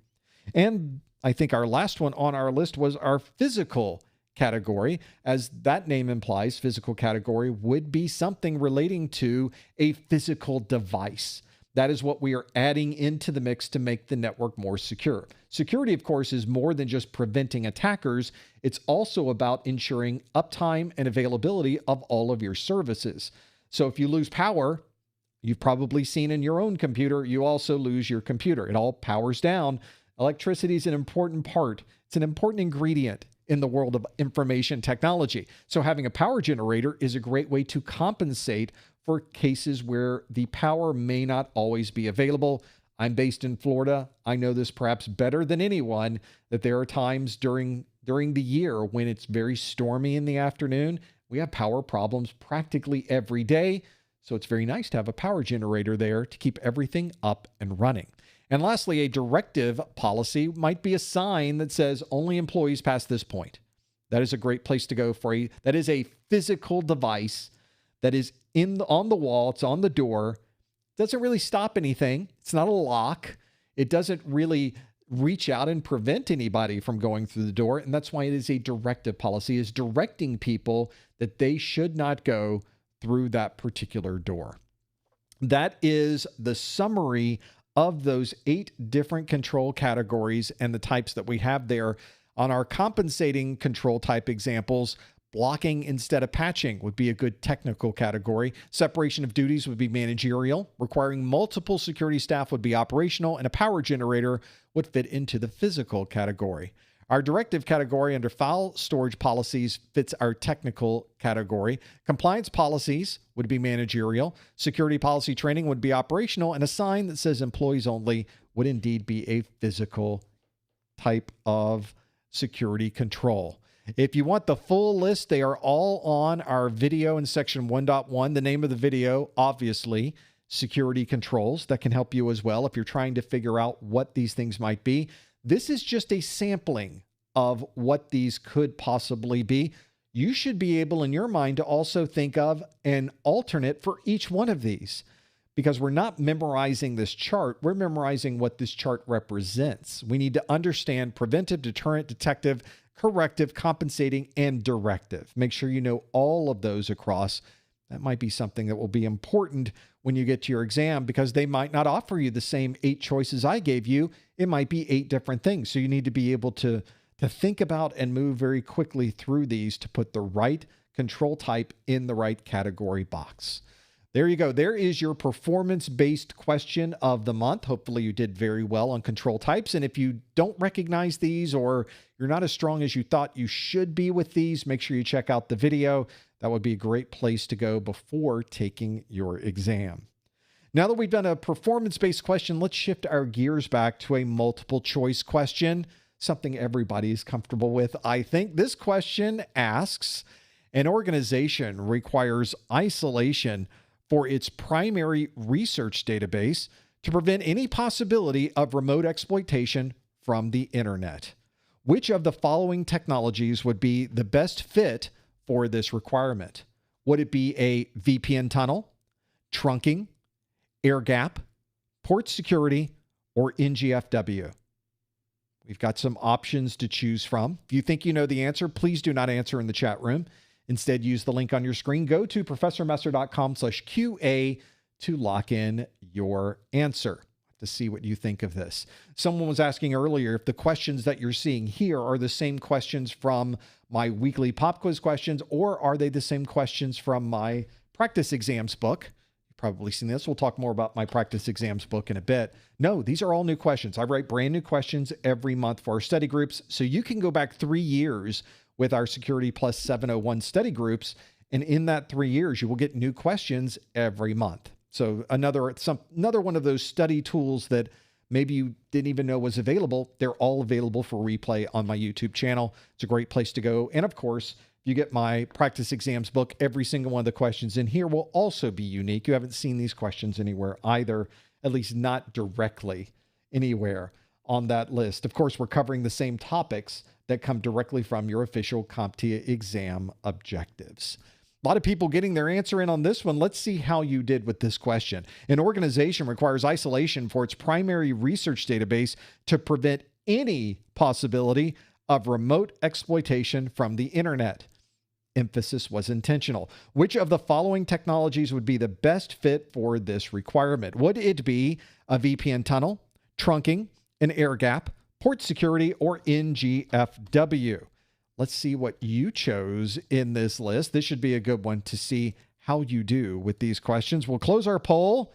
And I think our last one on our list was our physical category. As that name implies, physical category would be something relating to a physical device. That is what we are adding into the mix to make the network more secure. Security, of course, is more than just preventing attackers. It's also about ensuring uptime and availability of all of your services. So if you lose power, you've probably seen in your own computer, you also lose your computer. It all powers down. Electricity is an important part. It's an important ingredient in the world of information technology. So having a power generator is a great way to compensate for cases where the power may not always be available. I'm based in Florida. I know this perhaps better than anyone, that there are times during the year when it's very stormy in the afternoon. We have power problems practically every day. So it's very nice to have a power generator there to keep everything up and running. And lastly, a directive policy might be a sign that says only employees past this point. That is a great place to go for that is a physical device that is on the wall. It's on the door. Doesn't really stop anything. It's not a lock. It doesn't really reach out and prevent anybody from going through the door. And that's why it is a directive policy, is directing people that they should not go through that particular door. That is the summary of those 8 different control categories and the types that we have there. On our compensating control type examples, blocking instead of patching would be a good technical category. Separation of duties would be managerial. Requiring multiple security staff would be operational, and a power generator would fit into the physical category. Our directive category under file storage policies fits our technical category. Compliance policies would be managerial. Security policy training would be operational, and a sign that says employees only would indeed be a physical type of security control. If you want the full list, they are all on our video in section 1.1. The name of the video, obviously, security controls. That can help you as well if you're trying to figure out what these things might be. This is just a sampling of what these could possibly be. You should be able in your mind to also think of an alternate for each one of these, because we're not memorizing this chart. We're memorizing what this chart represents. We need to understand preventive, deterrent, detective, corrective, compensating, and directive. Make sure you know all of those across. That might be something that will be important when you get to your exam, because they might not offer you the same 8 choices I gave you. It might be 8 different things. So you need to be able to think about and move very quickly through these to put the right control type in the right category box. There you go. There is your performance-based question of the month. Hopefully you did very well on control types. And if you don't recognize these, or you're not as strong as you thought you should be with these, make sure you check out the video. That would be a great place to go before taking your exam. Now that we've done a performance-based question, let's shift our gears back to a multiple choice question, something everybody is comfortable with. I think this question asks, an organization requires isolation for its primary research database to prevent any possibility of remote exploitation from the internet. Which of the following technologies would be the best fit for this requirement? Would it be a VPN tunnel, trunking, air gap, port security, or NGFW? We've got some options to choose from. If you think you know the answer, please do not answer in the chat room. Instead, use the link on your screen. Go to professormesser.com/QA to lock in your answer to see what you think of this. Someone was asking earlier if the questions that you're seeing here are the same questions from my weekly pop quiz questions, or are they the same questions from my practice exams book? You've probably seen this. We'll talk more about my practice exams book in a bit. No, these are all new questions. I write brand new questions every month for our study groups, so you can go back 3 years with our Security Plus 701 study groups. And in that 3 years, you will get new questions every month. So another one of those study tools that maybe you didn't even know was available. They're all available for replay on my YouTube channel. It's a great place to go. And of course, if you get my practice exams book, every single one of the questions in here will also be unique. You haven't seen these questions anywhere either, at least not directly anywhere on that list. Of course, we're covering the same topics that come directly from your official CompTIA exam objectives. A lot of people getting their answer in on this one. Let's see how you did with this question. An organization requires isolation for its primary research database to prevent any possibility of remote exploitation from the internet. Emphasis was intentional. Which of the following technologies would be the best fit for this requirement? Would it be a VPN tunnel, trunking, an air gap, port security, or NGFW? Let's see what you chose in this list. This should be a good one to see how you do with these questions. We'll close our poll,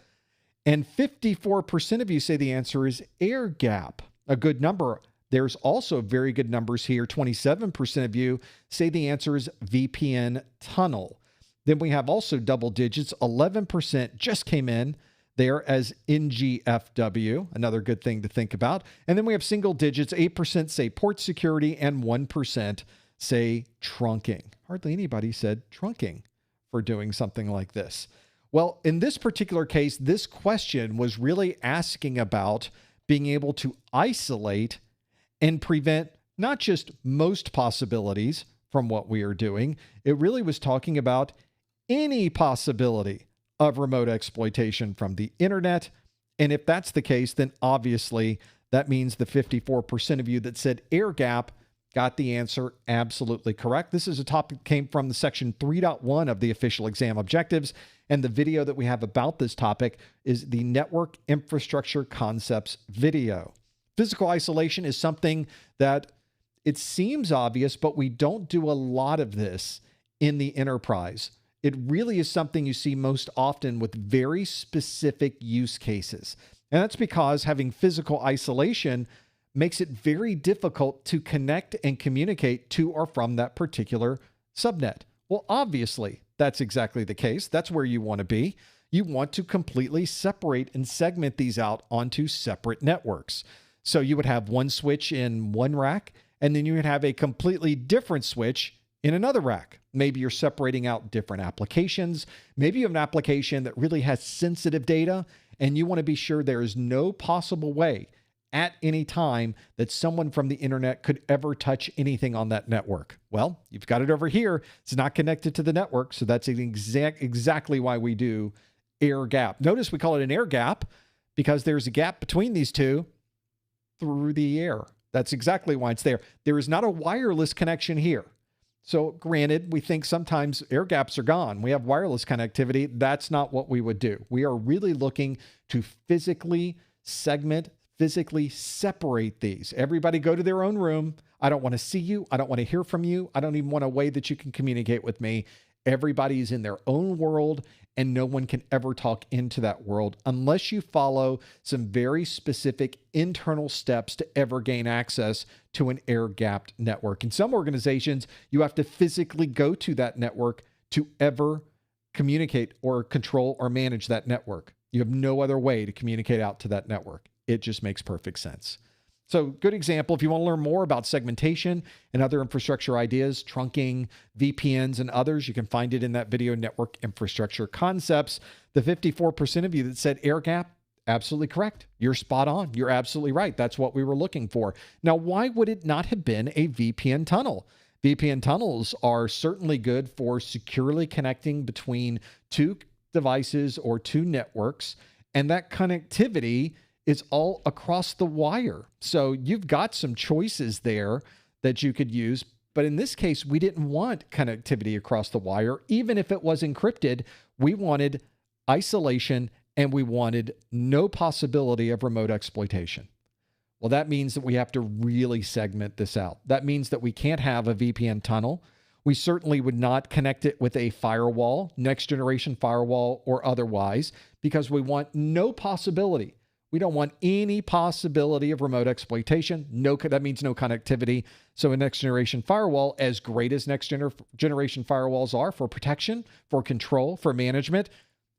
and 54% of you say the answer is air gap. A good number. There's also very good numbers here. 27% of you say the answer is VPN tunnel. Then we have also double digits. 11% just came in there as NGFW, another good thing to think about. And then we have single digits. 8% say port security and 1% say trunking. Hardly anybody said trunking for doing something like this. Well, in this particular case, this question was really asking about being able to isolate and prevent not just most possibilities from what we are doing. It really was talking about any possibility of remote exploitation from the internet. And if that's the case, then obviously that means the 54% of you that said air gap got the answer absolutely correct. This is a topic that came from the section 3.1 of the official exam objectives. And the video that we have about this topic is the network infrastructure concepts video. Physical isolation is something that it seems obvious, but we don't do a lot of this in the enterprise. It really is something you see most often with very specific use cases. And that's because having physical isolation makes it very difficult to connect and communicate to or from that particular subnet. Well, obviously, that's exactly the case. That's where you want to be. You want to completely separate and segment these out onto separate networks. So you would have one switch in one rack, and then you would have a completely different switch in another rack. Maybe you're separating out different applications. Maybe you have an application that really has sensitive data, and you want to be sure there is no possible way at any time that someone from the internet could ever touch anything on that network. Well, you've got it over here. It's not connected to the network, so that's exactly why we do air gap. Notice we call it an air gap because there's a gap between these two through the air. That's exactly why it's there. There is not a wireless connection here. So granted, we think sometimes air gaps are gone. We have wireless connectivity. That's not what we would do. We are really looking to physically segment, physically separate these. Everybody go to their own room. I don't want to see you. I don't want to hear from you. I don't even want a way that you can communicate with me. Everybody is in their own world, and no one can ever talk into that world unless you follow some very specific internal steps to ever gain access to an air-gapped network. In some organizations, you have to physically go to that network to ever communicate or control or manage that network. You have no other way to communicate out to that network. It just makes perfect sense. So good example, if you want to learn more about segmentation and other infrastructure ideas, trunking, VPNs, and others, you can find it in that video, Network Infrastructure Concepts. The 54% of you that said air gap, absolutely correct. You're spot on. You're absolutely right. That's what we were looking for. Now, why would it not have been a VPN tunnel? VPN tunnels are certainly good for securely connecting between two devices or two networks, and that connectivity is all across the wire. So you've got some choices there that you could use. But in this case, we didn't want connectivity across the wire. Even if it was encrypted, we wanted isolation and we wanted no possibility of remote exploitation. Well, that means that we have to really segment this out. That means that we can't have a VPN tunnel. We certainly would not connect it with a firewall, next generation firewall or otherwise, because we want no possibility. We don't want any possibility of remote exploitation. That means no connectivity. So a next generation firewall, as great as next generation firewalls are for protection, for control, for management,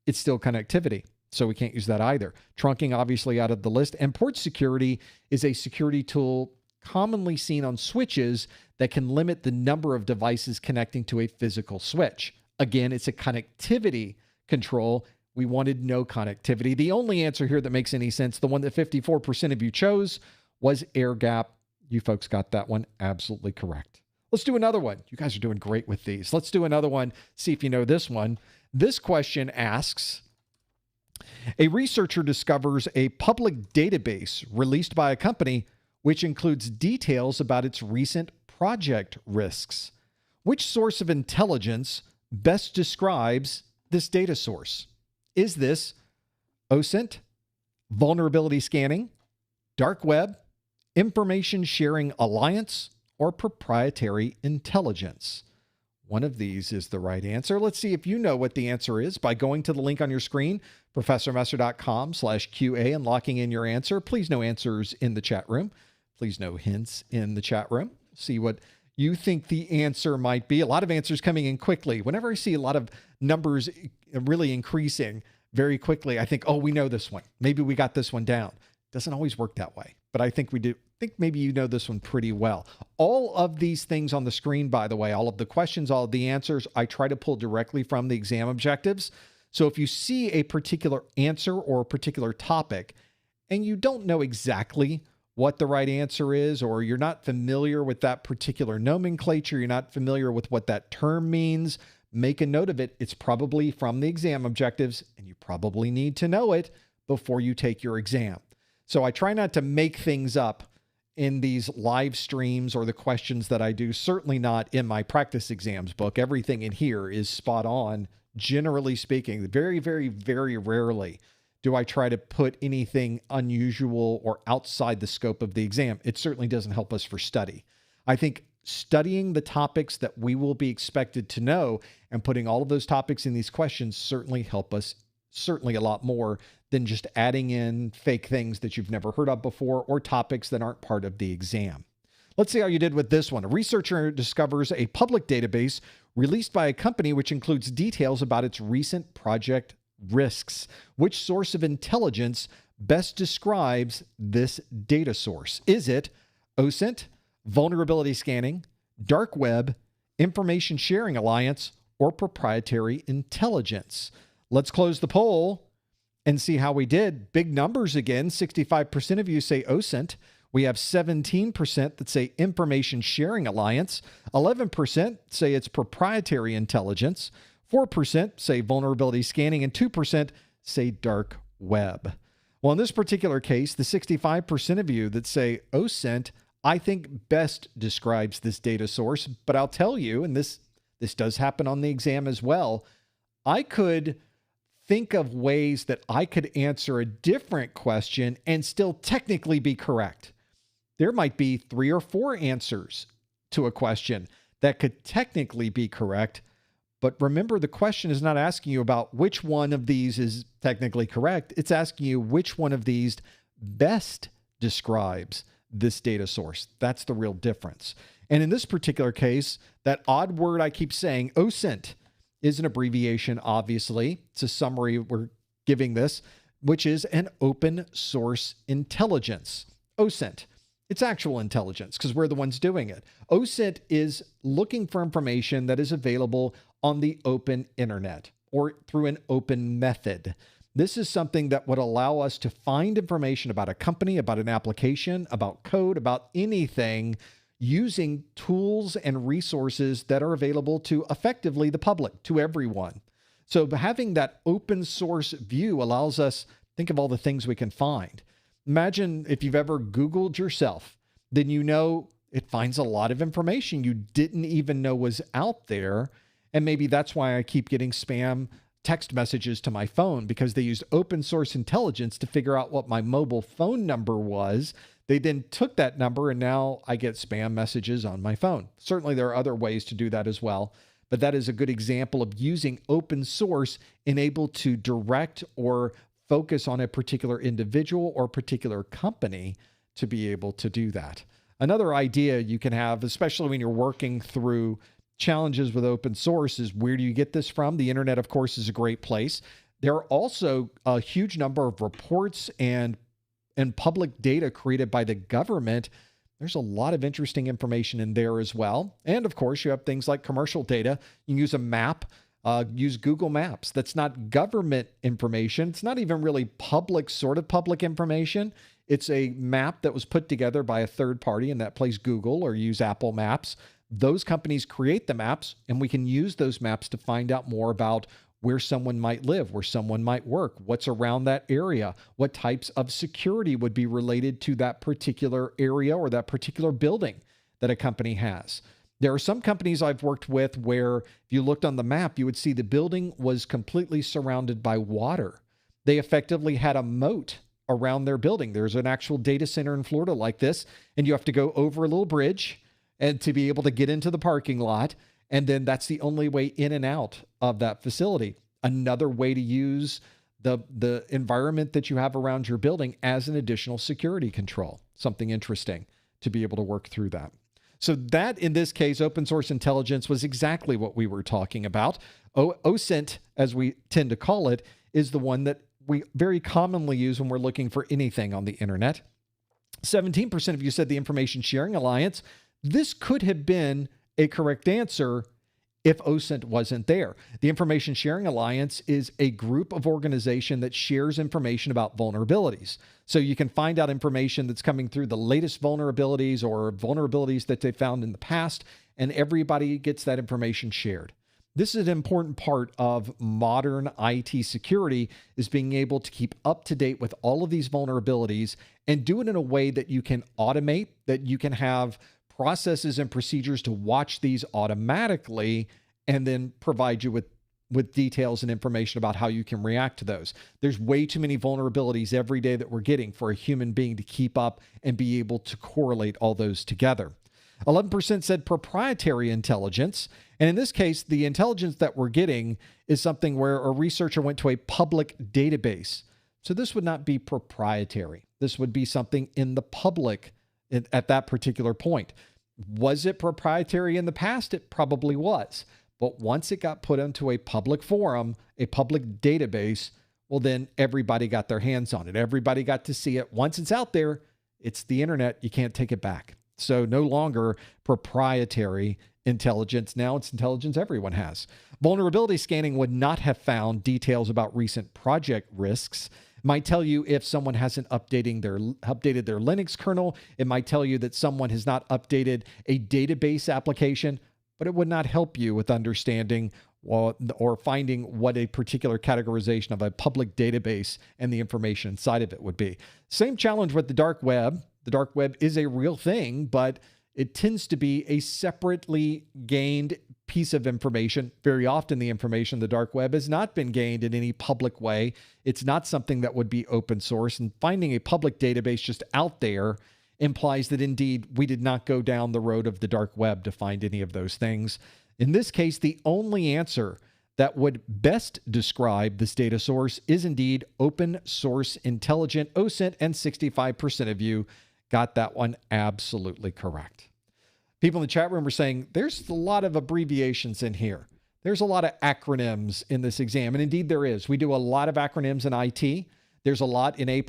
it's still connectivity. So we can't use that either. Trunking obviously out of the list. And port security is a security tool commonly seen on switches that can limit the number of devices connecting to a physical switch. Again, it's a connectivity control. We wanted no connectivity. The only answer here that makes any sense, the one that 54% of you chose, was air gap. You folks got that one absolutely correct. Let's do another one. You guys are doing great with these. Let's do another one. See if you know this one. This question asks, a researcher discovers a public database released by a company which includes details about its recent project risks. Which source of intelligence best describes this data source? Is this OSINT, vulnerability scanning, dark web, information sharing alliance, or proprietary intelligence? One of these is the right answer. Let's see if you know what the answer is by going to the link on your screen, professormesser.com/QA, and locking in your answer. Please no answers in the chat room. Please no hints in the chat room. See what you think the answer might be. A lot of answers coming in quickly. Whenever I see a lot of numbers really increasing very quickly, I think, oh, we know this one. Maybe we got this one down. Doesn't always work that way, but I think we do. I think maybe you know this one pretty well. All of these things on the screen, by the way, all of the questions, all of the answers, I try to pull directly from the exam objectives. So if you see a particular answer or a particular topic and you don't know exactly what the right answer is, or you're not familiar with that particular nomenclature, you're not familiar with what that term means, make a note of it. It's probably from the exam objectives, and you probably need to know it before you take your exam. So I try not to make things up in these live streams or the questions that I do, certainly not in my practice exams book. Everything in here is spot on, generally speaking. Very, very, very rarely do I try to put anything unusual or outside the scope of the exam. It certainly doesn't help us for study. I think studying the topics that we will be expected to know and putting all of those topics in these questions certainly help us, certainly a lot more than just adding in fake things that you've never heard of before or topics that aren't part of the exam. Let's see how you did with this one. A researcher discovers a public database released by a company which includes details about its recent project risks. Which source of intelligence best describes this data source? Is it OSINT, vulnerability scanning, dark web, information sharing alliance, or proprietary intelligence? Let's close the poll and see how we did. Big numbers again. 65% of you say OSINT. We have 17% that say information sharing alliance. 11% say it's proprietary intelligence. 4% say vulnerability scanning, and 2% say dark web. Well, in this particular case, the 65% of you that say OSINT, I think best describes this data source. But I'll tell you, and this does happen on the exam as well, I could think of ways that I could answer a different question and still technically be correct. There might be 3 or 4 answers to a question that could technically be correct. But remember, the question is not asking you about which one of these is technically correct. It's asking you which one of these best describes this data source. That's the real difference. And in this particular case, that odd word I keep saying, OSINT, is an abbreviation, obviously. It's a summary we're giving this, which is an open source intelligence. OSINT. It's actual intelligence because we're the ones doing it. OSINT is looking for information that is available on the open internet or through an open method. This is something that would allow us to find information about a company, about an application, about code, about anything using tools and resources that are available to effectively the public, to everyone. So having that open source view allows us, think of all the things we can find. Imagine if you've ever Googled yourself, then you know it finds a lot of information you didn't even know was out there. And maybe that's why I keep getting spam text messages to my phone, because they used open source intelligence to figure out what my mobile phone number was. They then took that number and now I get spam messages on my phone. Certainly there are other ways to do that as well, but that is a good example of using open source and able to direct or focus on a particular individual or particular company to be able to do that. Another idea you can have, especially when you're working through challenges with open source, is where do you get this from? The internet, of course, is a great place. There are also a huge number of reports and public data created by the government. There's a lot of interesting information in there as well. And of course, you have things like commercial data. You can use a map, use Google Maps. That's not government information. It's not even really public, sort of public information. It's a map that was put together by a third party, in that place Google or use Apple Maps. Those companies create the maps, and we can use those maps to find out more about where someone might live, where someone might work, what's around that area, what types of security would be related to that particular area or that particular building that a company has. There are some companies I've worked with where if you looked on the map, you would see the building was completely surrounded by water. They effectively had a moat around their building. There's an actual data center in Florida like this, and you have to go over a little bridge and to be able to get into the parking lot. And then that's the only way in and out of that facility. Another way to use the environment that you have around your building as an additional security control. Something interesting to be able to work through that. So that, in this case, open source intelligence was exactly what we were talking about. OSINT, as we tend to call it, is the one that we very commonly use when we're looking for anything on the internet. 17% of you said the Information Sharing Alliance. This could have been a correct answer if OSINT wasn't there. The Information Sharing Alliance is a group of organization that shares information about vulnerabilities. So you can find out information that's coming through the latest vulnerabilities or vulnerabilities that they found in the past, and everybody gets that information shared. This is an important part of modern IT security, is being able to keep up to date with all of these vulnerabilities and do it in a way that you can automate, that you can have processes and procedures to watch these automatically and then provide you with details and information about how you can react to those. There's way too many vulnerabilities every day that we're getting for a human being to keep up and be able to correlate all those together. 11% said proprietary intelligence. And in this case, the intelligence that we're getting is something where a researcher went to a public database. So this would not be proprietary. This would be something in the public at that particular point. Was it proprietary in the past? It probably was. But once it got put into a public forum, a public database, well, then everybody got their hands on it. Everybody got to see it. Once it's out there, it's the internet. You can't take it back. So no longer proprietary intelligence. Now it's intelligence everyone has. Vulnerability scanning would not have found details about recent project risks. It might tell you if someone hasn't updated their Linux kernel. It might tell you that someone has not updated a database application, but it would not help you with understanding or finding what a particular categorization of a public database and the information inside of it would be. Same challenge with the dark web. The dark web is a real thing, but it tends to be a separately gained piece of information. Very often the information in the dark web has not been gained in any public way. It's not something that would be open source, and finding a public database just out there implies that indeed we did not go down the road of the dark web to find any of those things. In this case, the only answer that would best describe this data source is indeed open source intelligent OSINT, and 65% of you got that one absolutely correct. People in the chat room were saying there's a lot of abbreviations in here. There's a lot of acronyms in this exam, and indeed there is. We do a lot of acronyms in IT. There's a lot in A+.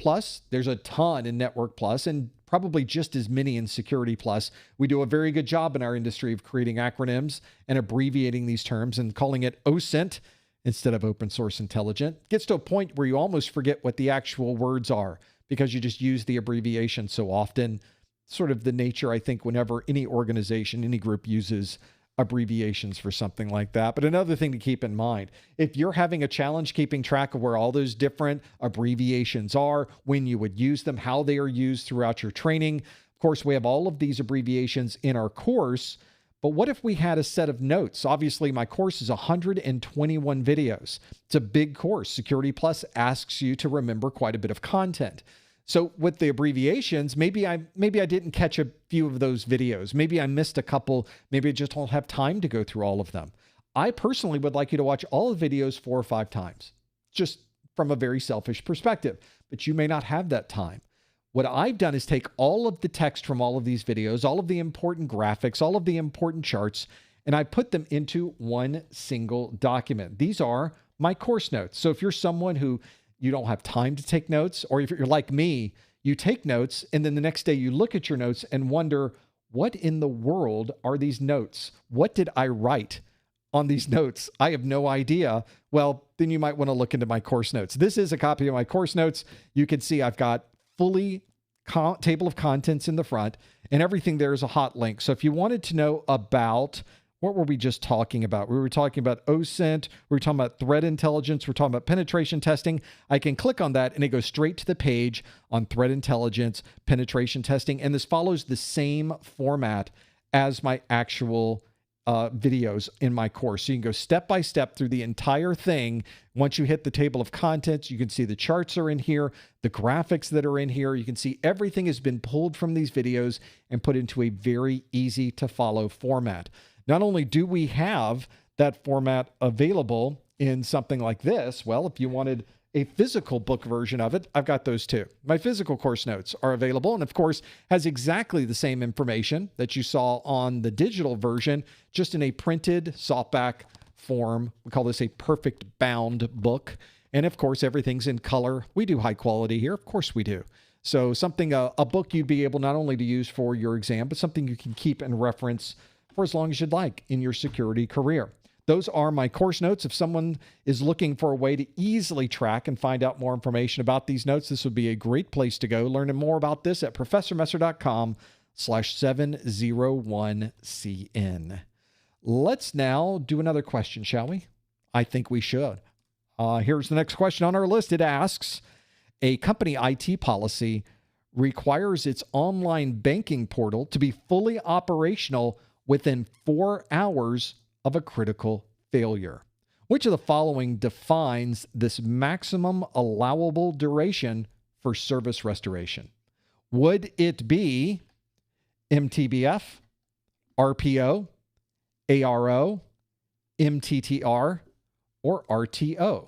There's a ton in Network Plus, and probably just as many in Security Plus. We do a very good job in our industry of creating acronyms and abbreviating these terms and calling it OSINT instead of open source intelligent. It gets to a point where you almost forget what the actual words are because you just use the abbreviation so often. Sort of the nature, I think, whenever any organization, any group uses abbreviations for something like that. But another thing to keep in mind, if you're having a challenge keeping track of where all those different abbreviations are, when you would use them, how they are used throughout your training. Of course, we have all of these abbreviations in our course, but what if we had a set of notes? Obviously, my course is 121 videos. It's a big course. Security Plus asks you to remember quite a bit of content. So with the abbreviations, maybe I didn't catch a few of those videos. Maybe I missed a couple. Maybe I just don't have time to go through all of them. I personally would like you to watch all the videos 4 or 5 times, just from a very selfish perspective, but you may not have that time. What I've done is take all of the text from all of these videos, all of the important graphics, all of the important charts, and I put them into one single document. These are my course notes. So if you're someone who you don't have time to take notes, or if you're like me, you take notes and then the next day you look at your notes and wonder, what in the world are these notes? What did I write on these notes? I have no idea. Well, then you might want to look into my course notes. This is a copy of my course notes. You can see I've got fully table of contents in the front, and everything there is a hot link. So if you wanted to know about, what were we just talking about? We were talking about OSINT, we were talking about threat intelligence, we're talking about penetration testing. I can click on that and it goes straight to the page on threat intelligence, penetration testing, and this follows the same format as my actual videos in my course. So you can go step by step through the entire thing. Once you hit the table of contents, you can see the charts are in here, the graphics that are in here. You can see everything has been pulled from these videos and put into a very easy to follow format. Not only do we have that format available in something like this, well, if you wanted a physical book version of it, I've got those too. My physical course notes are available, and of course has exactly the same information that you saw on the digital version, just in a printed softback form. We call this a perfect bound book. And of course, everything's in color. We do high quality here. Of course we do. So something, a book you'd be able not only to use for your exam, but something you can keep and reference for as long as you'd like in your security career. Those are my course notes. If someone is looking for a way to easily track and find out more information about these notes, this would be a great place to go. Learning more about this at professormesser.com/701cn. Let's now do another question, shall we? I think we should. Here's the next question on our list. It asks, a company IT policy requires its online banking portal to be fully operational within 4 hours of a critical failure. Which of the following defines this maximum allowable duration for service restoration? Would it be MTBF, RPO, ARO, MTTR, or RTO?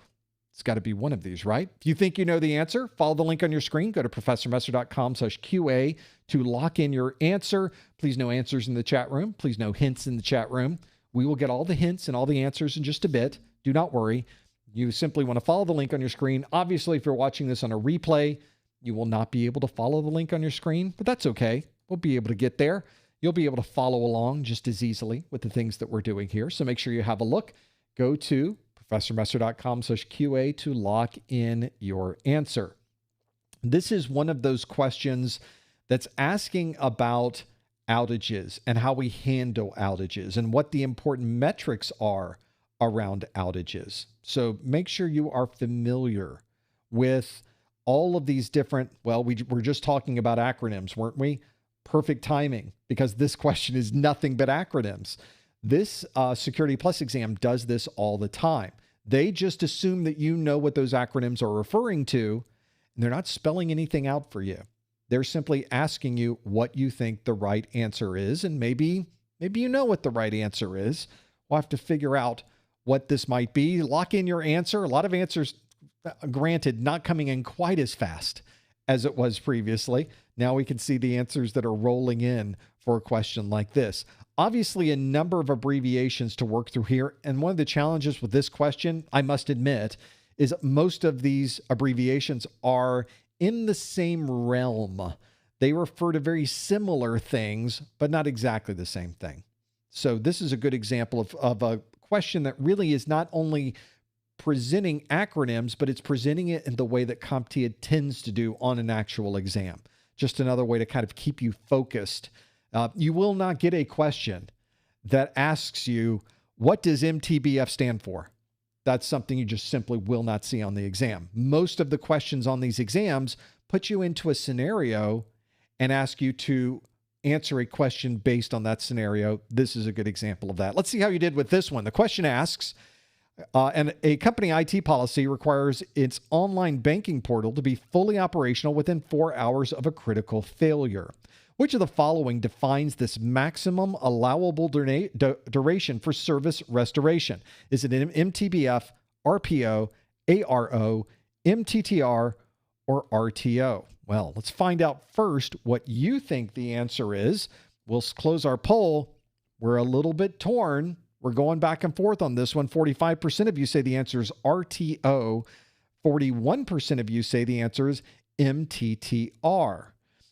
It's got to be one of these, right? If you think you know the answer, follow the link on your screen. Go to professormesser.com/QA to lock in your answer. Please no answers in the chat room. Please no hints in the chat room. We will get all the hints and all the answers in just a bit. Do not worry. You simply want to follow the link on your screen. Obviously, if you're watching this on a replay, you will not be able to follow the link on your screen, but that's okay. We'll be able to get there. You'll be able to follow along just as easily with the things that we're doing here. So make sure you have a look. Go to professormesser.com/QA to lock in your answer. This is one of those questions that's asking about outages and how we handle outages and what the important metrics are around outages. So make sure you are familiar with all of these different, well, we're just talking about acronyms, weren't we? Perfect timing, because this question is nothing but acronyms. This Security Plus exam does this all the time. They just assume that you know what those acronyms are referring to, and they're not spelling anything out for you. They're simply asking you what you think the right answer is, and maybe you know what the right answer is. We'll have to figure out what this might be. Lock in your answer. A lot of answers, granted, not coming in quite as fast as it was previously. Now we can see the answers that are rolling in for a question like this. Obviously, a number of abbreviations to work through here, and one of the challenges with this question, I must admit, is most of these abbreviations are in the same realm. They refer to very similar things, but not exactly the same thing. So this is a good example of a question that really is not only presenting acronyms, but it's presenting it in the way that CompTIA tends to do on an actual exam. Just another way to kind of keep you focused. You will not get a question that asks you, what does MTBF stand for? That's something you just simply will not see on the exam. Most of the questions on these exams put you into a scenario and ask you to answer a question based on that scenario. This is a good example of that. Let's see how you did with this one. The question asks, and a company IT policy requires its online banking portal to be fully operational within 4 hours of a critical failure. Which of the following defines this maximum allowable duration for service restoration? Is it an MTBF, RPO, ARO, MTTR, or RTO? Well, let's find out first what you think the answer is. We'll close our poll. We're a little bit torn. We're going back and forth on this one. 45% of you say the answer is RTO. 41% of you say the answer is MTTR.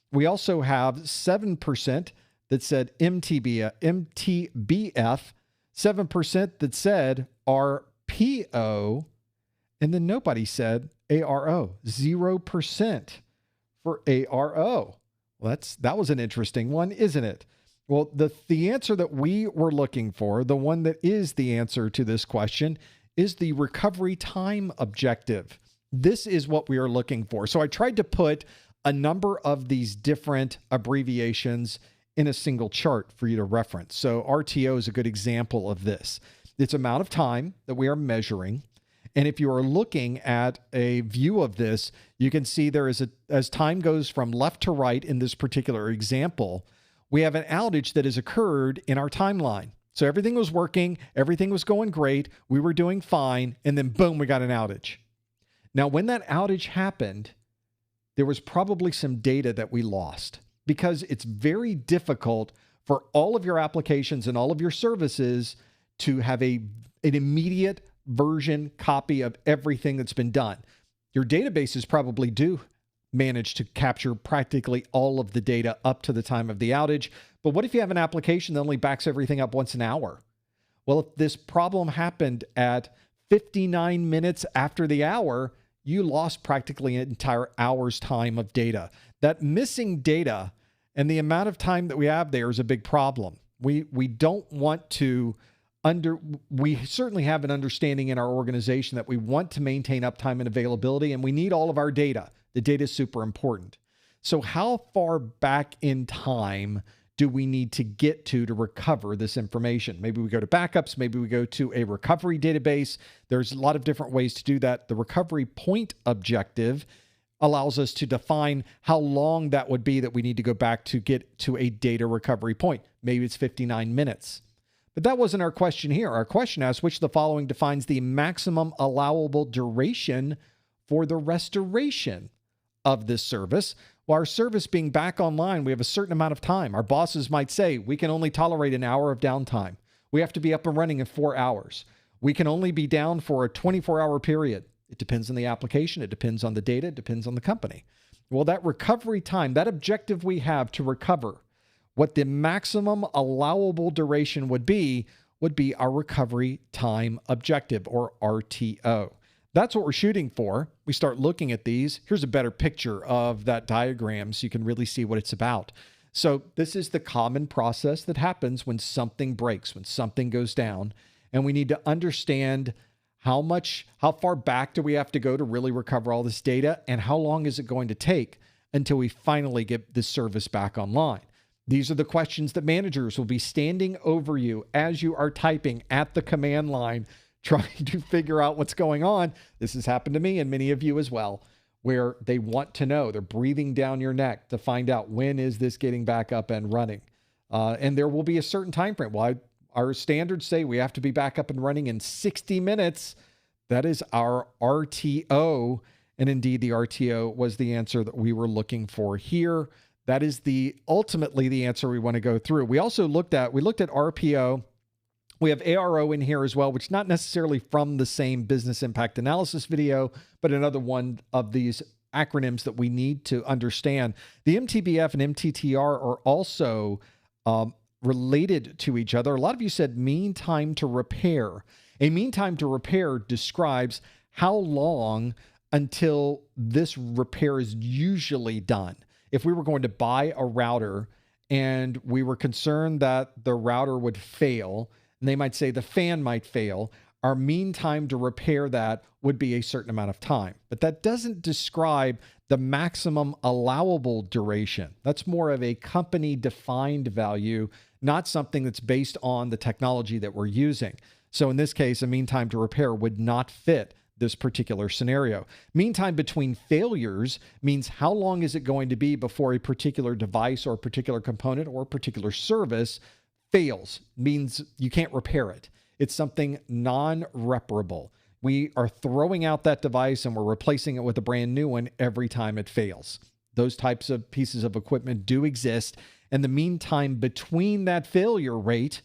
We also have 7% that said MTBF, 7% that said RPO, and then nobody said ARO, 0% for ARO? Well, that was an interesting one, isn't it? Well, the answer that we were looking for, the one that is the answer to this question, is the recovery time objective. This is what we are looking for. So I tried to put a number of these different abbreviations in a single chart for you to reference. So RTO is a good example of this. It's amount of time that we are measuring. And if you are looking at a view of this, you can see there is as time goes from left to right in this particular example, we have an outage that has occurred in our timeline. So everything was working, everything was going great, we were doing fine, and then boom, we got an outage. Now, when that outage happened, there was probably some data that we lost because it's very difficult for all of your applications and all of your services to have an immediate version copy of everything that's been done. Your databases probably do manage to capture practically all of the data up to the time of the outage. But what if you have an application that only backs everything up once an hour? Well, if this problem happened at 59 minutes after the hour, you lost practically an entire hour's time of data. That missing data and the amount of time that we have there is a big problem. We don't want to we certainly have an understanding in our organization that we want to maintain uptime and availability, and we need all of our data. The data is super important. So how far back in time do we need to get to recover this information? Maybe we go to backups, maybe we go to a recovery database. There's a lot of different ways to do that. The recovery point objective allows us to define how long that would be that we need to go back to get to a data recovery point. Maybe it's 59 minutes. But that wasn't our question here. Our question asks, which of the following defines the maximum allowable duration for the restoration of this service? Well, our service being back online, we have a certain amount of time. Our bosses might say, we can only tolerate an hour of downtime. We have to be up and running in 4 hours. We can only be down for a 24-hour period. It depends on the application. It depends on the data. It depends on the company. Well, that recovery time, that objective we have to recover, what the maximum allowable duration would be our recovery time objective, or RTO. That's what we're shooting for. We start looking at these. Here's a better picture of that diagram so you can really see what it's about. So this is the common process that happens when something breaks, when something goes down, and we need to understand how far back do we have to go to really recover all this data, and how long is it going to take until we finally get this service back online. These are the questions that managers will be standing over you as you are typing at the command line, trying to figure out what's going on. This has happened to me and many of you as well, where they want to know. They're breathing down your neck to find out, when is this getting back up and running? And there will be a certain time frame. Well, our standards say we have to be back up and running in 60 minutes. That is our RTO. And indeed, the RTO was the answer that we were looking for here. That is ultimately the answer we want to go through. We also looked at RPO. We have ARO in here as well, which is not necessarily from the same business impact analysis video, but another one of these acronyms that we need to understand. The MTBF and MTTR are also related to each other. A lot of you said mean time to repair. A mean time to repair describes how long until this repair is usually done. If we were going to buy a router and we were concerned that the router would fail, and they might say the fan might fail, our mean time to repair that would be a certain amount of time. But that doesn't describe the maximum allowable duration. That's more of a company-defined value, not something that's based on the technology that we're using. So in this case, a mean time to repair would not fit this particular scenario. Mean time between failures means how long is it going to be before a particular device or a particular component or a particular service fails. Means you can't repair it. It's something non-reparable. We are throwing out that device and we're replacing it with a brand new one every time it fails. Those types of pieces of equipment do exist, and the mean time between that failure rate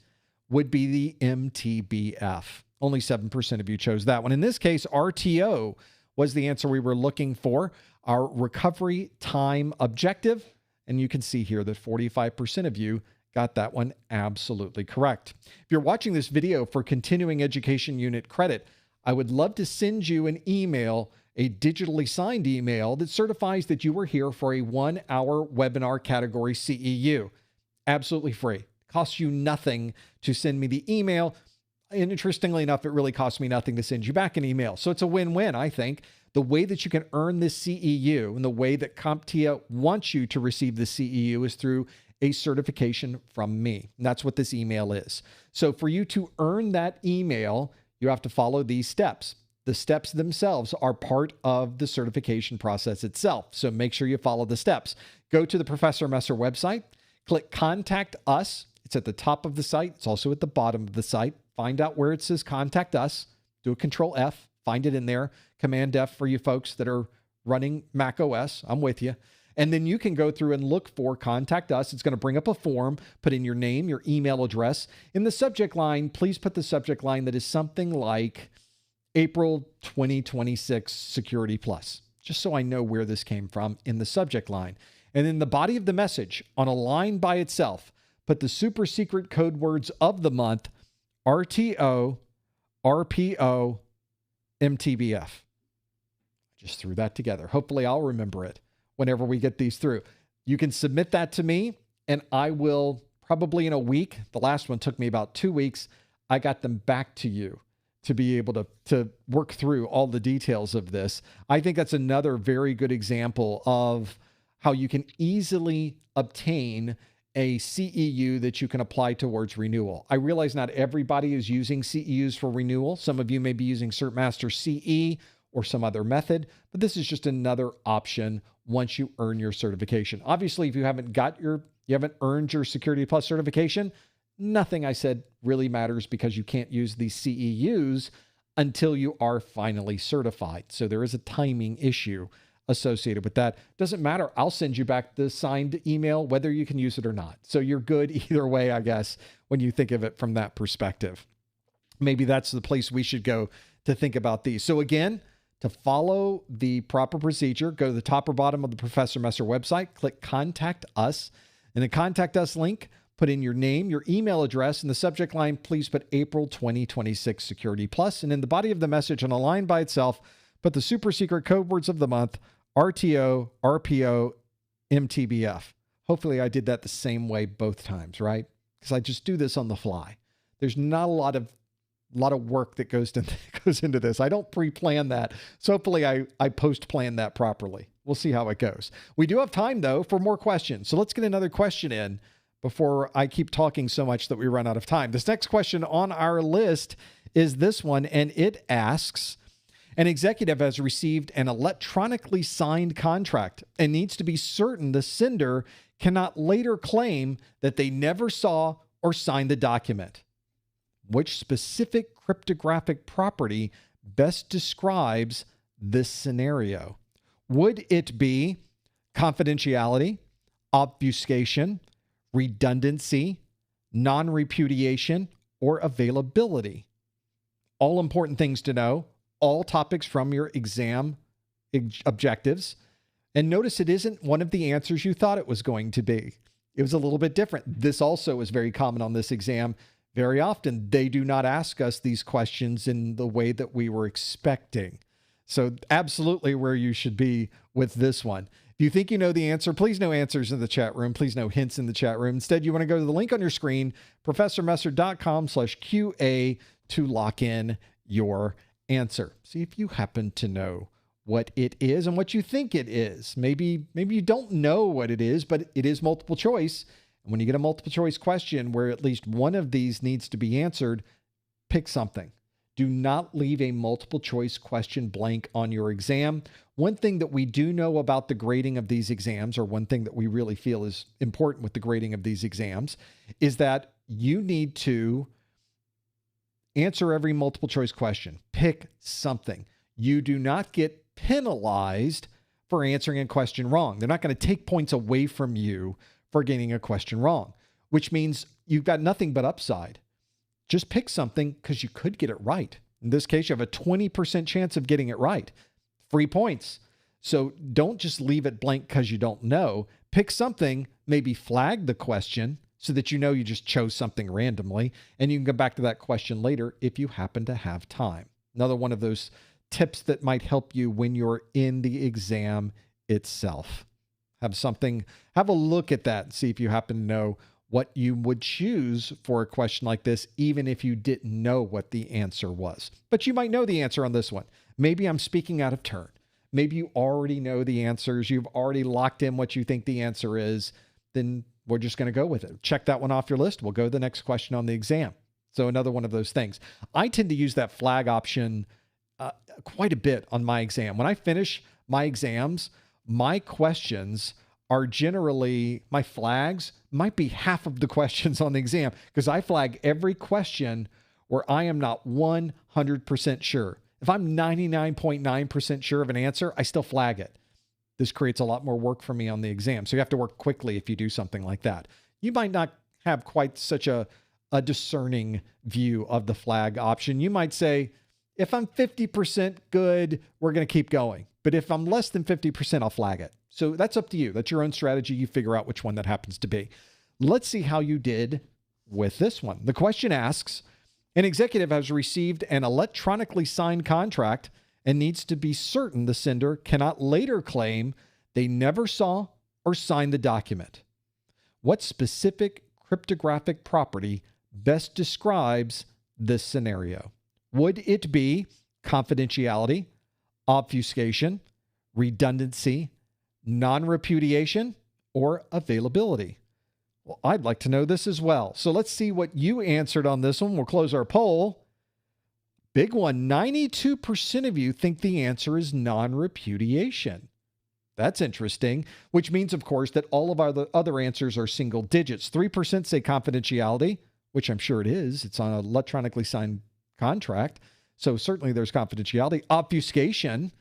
would be the MTBF. Only 7% of you chose that one. In this case, RTO was the answer we were looking for, our recovery time objective. And you can see here that 45% of you got that one absolutely correct. If you're watching this video for continuing education unit credit, I would love to send you an email a digitally signed email that certifies that you were here for a 1-hour webinar category CEU. Absolutely free. Costs you nothing to send me the email. And interestingly enough, it really costs me nothing to send you back an email. So it's a win-win, I think. The way that you can earn this CEU and the way that CompTIA wants you to receive the CEU is through a certification from me. And that's what this email is. So for you to earn that email, you have to follow these steps. The steps themselves are part of the certification process itself. So make sure you follow the steps. Go to the Professor Messer website, click Contact Us. It's at the top of the site. It's also at the bottom of the site. Find out where it says Contact Us. Do a Control F. Find it in there. Command F for you folks that are running Mac OS. I'm with you. And then you can go through and look for Contact Us. It's going to bring up a form. Put in your name, your email address. In the subject line, please put the subject line that is something like April 2026 Security Plus, just so I know where this came from in the subject line. And in the body of the message, on a line by itself, put the super secret code words of the month, RTO, RPO, MTBF. Just threw that together. Hopefully I'll remember it whenever we get these through. You can submit that to me, and I will probably in a week. The last one took me about 2 weeks. I got them back to you to be able to work through all the details of this. I think that's another very good example of how you can easily obtain a CEU that you can apply towards renewal. I realize not everybody is using CEUs for renewal. Some of you may be using CertMaster CE or some other method, but this is just another option once you earn your certification. Obviously, if you haven't earned your Security Plus certification, nothing I said really matters because you can't use these CEUs until you are finally certified. So there is a timing issue associated with that. Doesn't matter. I'll send you back the signed email, whether you can use it or not. So you're good either way, I guess, when you think of it from that perspective. Maybe that's the place we should go to think about these. So again, to follow the proper procedure, go to the top or bottom of the Professor Messer website, click Contact Us. In the Contact Us link, put in your name, your email address. In the subject line, please put April 2026 Security Plus. And in the body of the message on a line by itself, put the super secret code words of the month, RTO, RPO, MTBF. Hopefully I did that the same way both times, right? Because I just do this on the fly. There's not a lot of work that goes into this. I don't pre-plan that. So hopefully I post-plan that properly. We'll see how it goes. We do have time, though, for more questions. So let's get another question in before I keep talking so much that we run out of time. This next question on our list is this one, and it asks, an executive has received an electronically signed contract and needs to be certain the sender cannot later claim that they never saw or signed the document. Which specific cryptographic property best describes this scenario? Would it be confidentiality, obfuscation, redundancy, non-repudiation, or availability? All important things to know. All topics from your exam objectives. And notice it isn't one of the answers you thought it was going to be. It was a little bit different. This also is very common on this exam. Very often, they do not ask us these questions in the way that we were expecting. So absolutely where you should be with this one. If you think you know the answer, please no answers in the chat room. Please no hints in the chat room. Instead, you want to go to the link on your screen, professormesser.com/QA, to lock in your answer. See if you happen to know what it is and what you think it is. Maybe you don't know what it is, but it is multiple choice. And when you get a multiple choice question where at least one of these needs to be answered, pick something. Do not leave a multiple choice question blank on your exam. One thing that we do know about the grading of these exams, or one thing that we really feel is important with the grading of these exams, is that you need to answer every multiple choice question. Pick something. You do not get penalized for answering a question wrong. They're not going to take points away from you for getting a question wrong, which means you've got nothing but upside. Just pick something because you could get it right. In this case, you have a 20% chance of getting it right. Free points. So don't just leave it blank because you don't know. Pick something, maybe flag the question so that you know you just chose something randomly, and you can go back to that question later if you happen to have time. Another one of those tips that might help you when you're in the exam itself. Have a look at that and see if you happen to know what you would choose for a question like this, even if you didn't know what the answer was. But you might know the answer on this one. Maybe I'm speaking out of turn. Maybe you already know the answers. You've already locked in what you think the answer is. Then we're just going to go with it. Check that one off your list. We'll go to the next question on the exam. So another one of those things. I tend to use that flag option quite a bit on my exam. When I finish my exams, my questions are generally, my flags might be half of the questions on the exam because I flag every question where I am not 100% sure. If I'm 99.9% sure of an answer, I still flag it. This creates a lot more work for me on the exam. So you have to work quickly if you do something like that. You might not have quite such a discerning view of the flag option. You might say, if I'm 50% good, we're going to keep going. But if I'm less than 50%, I'll flag it. So that's up to you. That's your own strategy. You figure out which one that happens to be. Let's see how you did with this one. The question asks, an executive has received an electronically signed contract and needs to be certain the sender cannot later claim they never saw or signed the document. What specific cryptographic property best describes this scenario? Would it be confidentiality, obfuscation, redundancy, non-repudiation, or availability? Well, I'd like to know this as well. So let's see what you answered on this one. We'll close our poll. Big one, 92% of you think the answer is non-repudiation. That's interesting, which means, of course, that all of our other answers are single digits. 3% say confidentiality, which I'm sure it is. It's on an electronically signed contract. So certainly there's confidentiality. Obfuscation.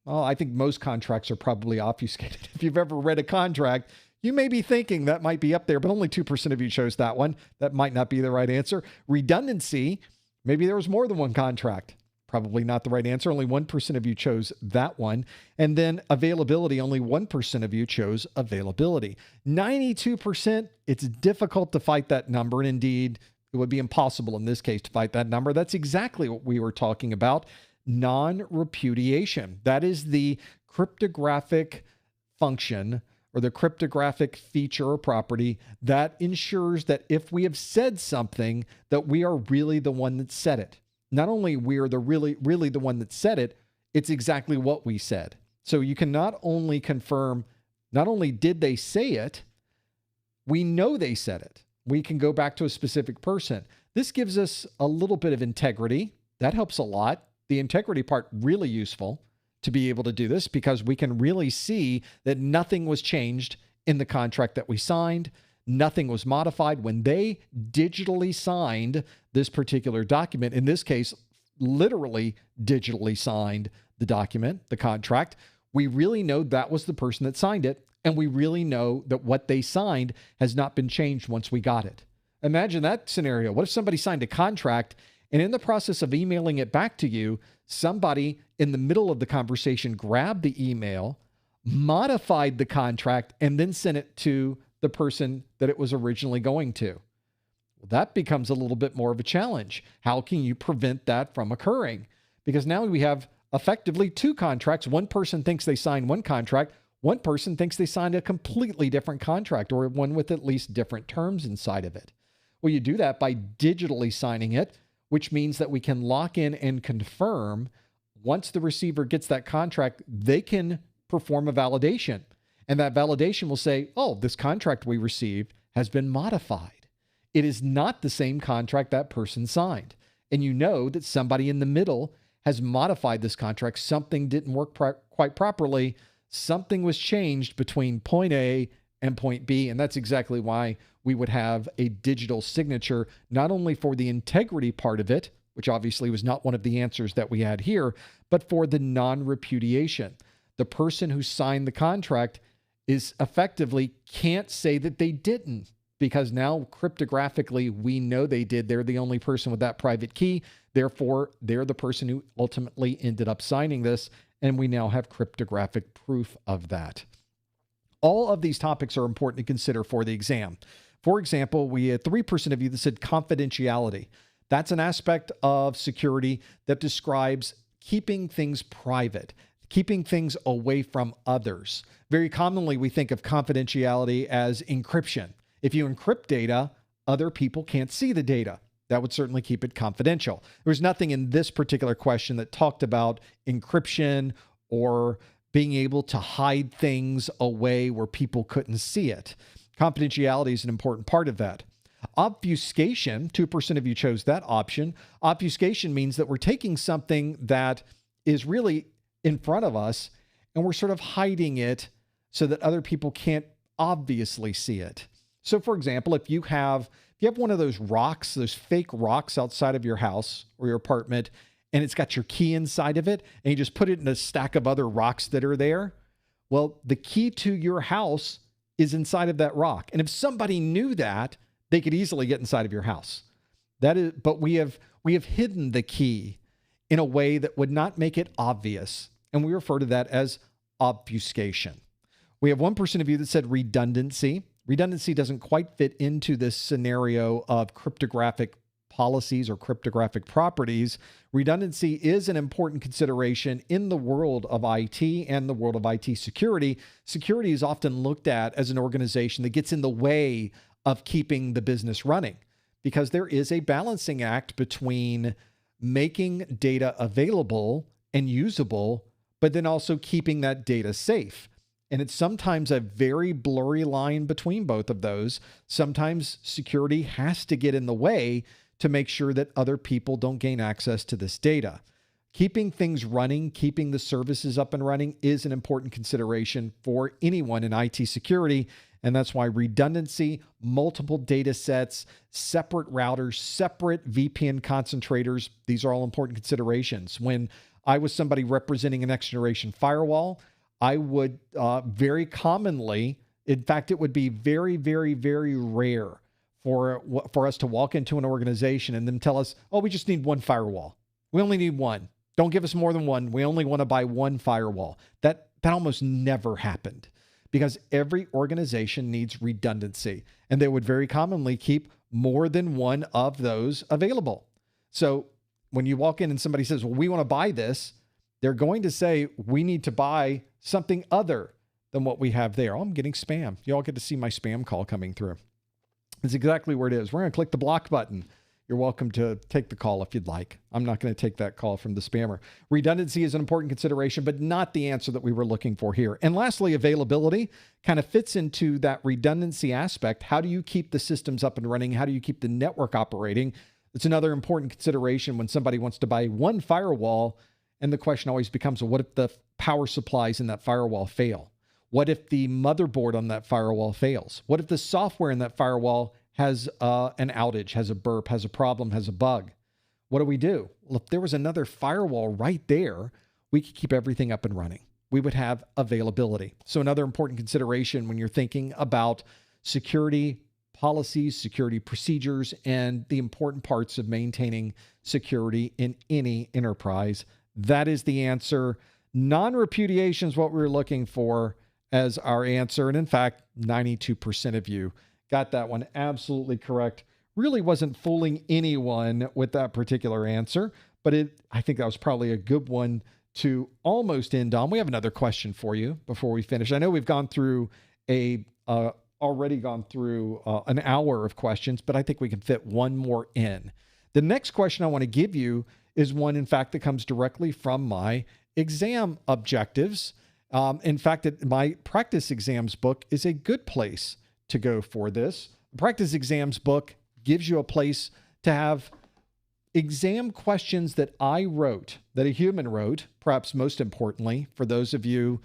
Well, I think most contracts are probably obfuscated. If you've ever read a contract, you may be thinking that might be up there, but only 2% of you chose that one. That might not be the right answer. Redundancy. Maybe there was more than one contract. Probably not the right answer. Only 1% of you chose that one. And then availability, only 1% of you chose availability. 92%, it's difficult to fight that number. And indeed, it would be impossible in this case to fight that number. That's exactly what we were talking about. Non-repudiation. That is the cryptographic function or the cryptographic feature or property that ensures that if we have said something, that we are really the one that said it. Not only we are really the one that said it, it's exactly what we said. So you can not only confirm, not only did they say it, we know they said it. We can go back to a specific person. This gives us a little bit of integrity. That helps a lot. The integrity part, really useful to be able to do this because we can really see that nothing was changed in the contract that we signed. Nothing was modified when they digitally signed this particular document. In this case, literally digitally signed the document, the contract. We really know that was the person that signed it. And we really know that what they signed has not been changed once we got it. Imagine that scenario. What if somebody signed a contract and in the process of emailing it back to you, somebody in the middle of the conversation grabbed the email, modified the contract, and then sent it to the person that it was originally going to? Well, that becomes a little bit more of a challenge. How can you prevent that from occurring? Because now we have effectively two contracts. One person thinks they signed one contract. One person thinks they signed a completely different contract or one with at least different terms inside of it. Well, you do that by digitally signing it, which means that we can lock in and confirm once the receiver gets that contract, they can perform a validation. And that validation will say, oh, this contract we received has been modified. It is not the same contract that person signed. And you know that somebody in the middle has modified this contract. Something didn't work quite properly. Something was changed between point A and point B. And that's exactly why we would have a digital signature, not only for the integrity part of it, which obviously was not one of the answers that we had here, but for the non-repudiation. The person who signed the contract is effectively can't say that they didn't, because now cryptographically we know they did. They're the only person with that private key. Therefore, they're the person who ultimately ended up signing this, and we now have cryptographic proof of that. All of these topics are important to consider for the exam. For example, we had 3% of you that said confidentiality. That's an aspect of security that describes keeping things private, keeping things away from others. Very commonly, we think of confidentiality as encryption. If you encrypt data, other people can't see the data. That would certainly keep it confidential. There's nothing in this particular question that talked about encryption or being able to hide things away where people couldn't see it. Confidentiality is an important part of that. Obfuscation, 2% of you chose that option. Obfuscation means that we're taking something that is really in front of us and we're sort of hiding it so that other people can't obviously see it. So for example, if you have one of those rocks, those fake rocks outside of your house or your apartment, and it's got your key inside of it, and you just put it in a stack of other rocks that are there, well, the key to your house is inside of that rock. And if somebody knew that, they could easily get inside of your house. But we have hidden the key in a way that would not make it obvious. And we refer to that as obfuscation. We have 1% of you that said redundancy. Redundancy doesn't quite fit into this scenario of cryptographic policies or cryptographic properties. Redundancy is an important consideration in the world of IT and the world of IT security. Security is often looked at as an organization that gets in the way of keeping the business running, because there is a balancing act between making data available and usable, but then also keeping that data safe. And it's sometimes a very blurry line between both of those. Sometimes security has to get in the way to make sure that other people don't gain access to this data. Keeping things running, keeping the services up and running is an important consideration for anyone in IT security. And that's why redundancy, multiple data sets, separate routers, separate VPN concentrators, these are all important considerations. When I was somebody representing a next generation firewall, I would very commonly, in fact, it would be very, very, very rare for us to walk into an organization and then tell us, oh, we just need one firewall. We only need one. Don't give us more than one. We only want to buy one firewall. That almost never happened, because every organization needs redundancy, and they would very commonly keep more than one of those available. So when you walk in and somebody says, well, we want to buy this, they're going to say, we need to buy something other than what we have there. Oh, I'm getting spam. You all get to see my spam call coming through. It's exactly where it is. We're going to click the block button. You're welcome to take the call if you'd like. I'm not going to take that call from the spammer. Redundancy is an important consideration, but not the answer that we were looking for here. And lastly, availability kind of fits into that redundancy aspect. How do you keep the systems up and running? How do you keep the network operating? It's another important consideration when somebody wants to buy one firewall, and the question always becomes, well, what if the power supplies in that firewall fail? What if the motherboard on that firewall fails? What if the software in that firewall has an outage, has a burp, has a problem, has a bug? What do we do? Well, if there was another firewall right there, we could keep everything up and running. We would have availability. So another important consideration when you're thinking about security policies, security procedures, and the important parts of maintaining security in any enterprise. That is the answer. Non-repudiation is what we were looking for as our answer. And in fact, 92% of you got that one absolutely correct. Really wasn't fooling anyone with that particular answer, but I think that was probably a good one to almost end on. We have another question for you before we finish. I know we've gone through already gone through an hour of questions, but I think we can fit one more in. The next question I want to give you is one, in fact, that comes directly from my exam objectives. In fact, my practice exams book is a good place to go for this. The practice exams book gives you a place to have exam questions that I wrote, that a human wrote, perhaps most importantly. For those of you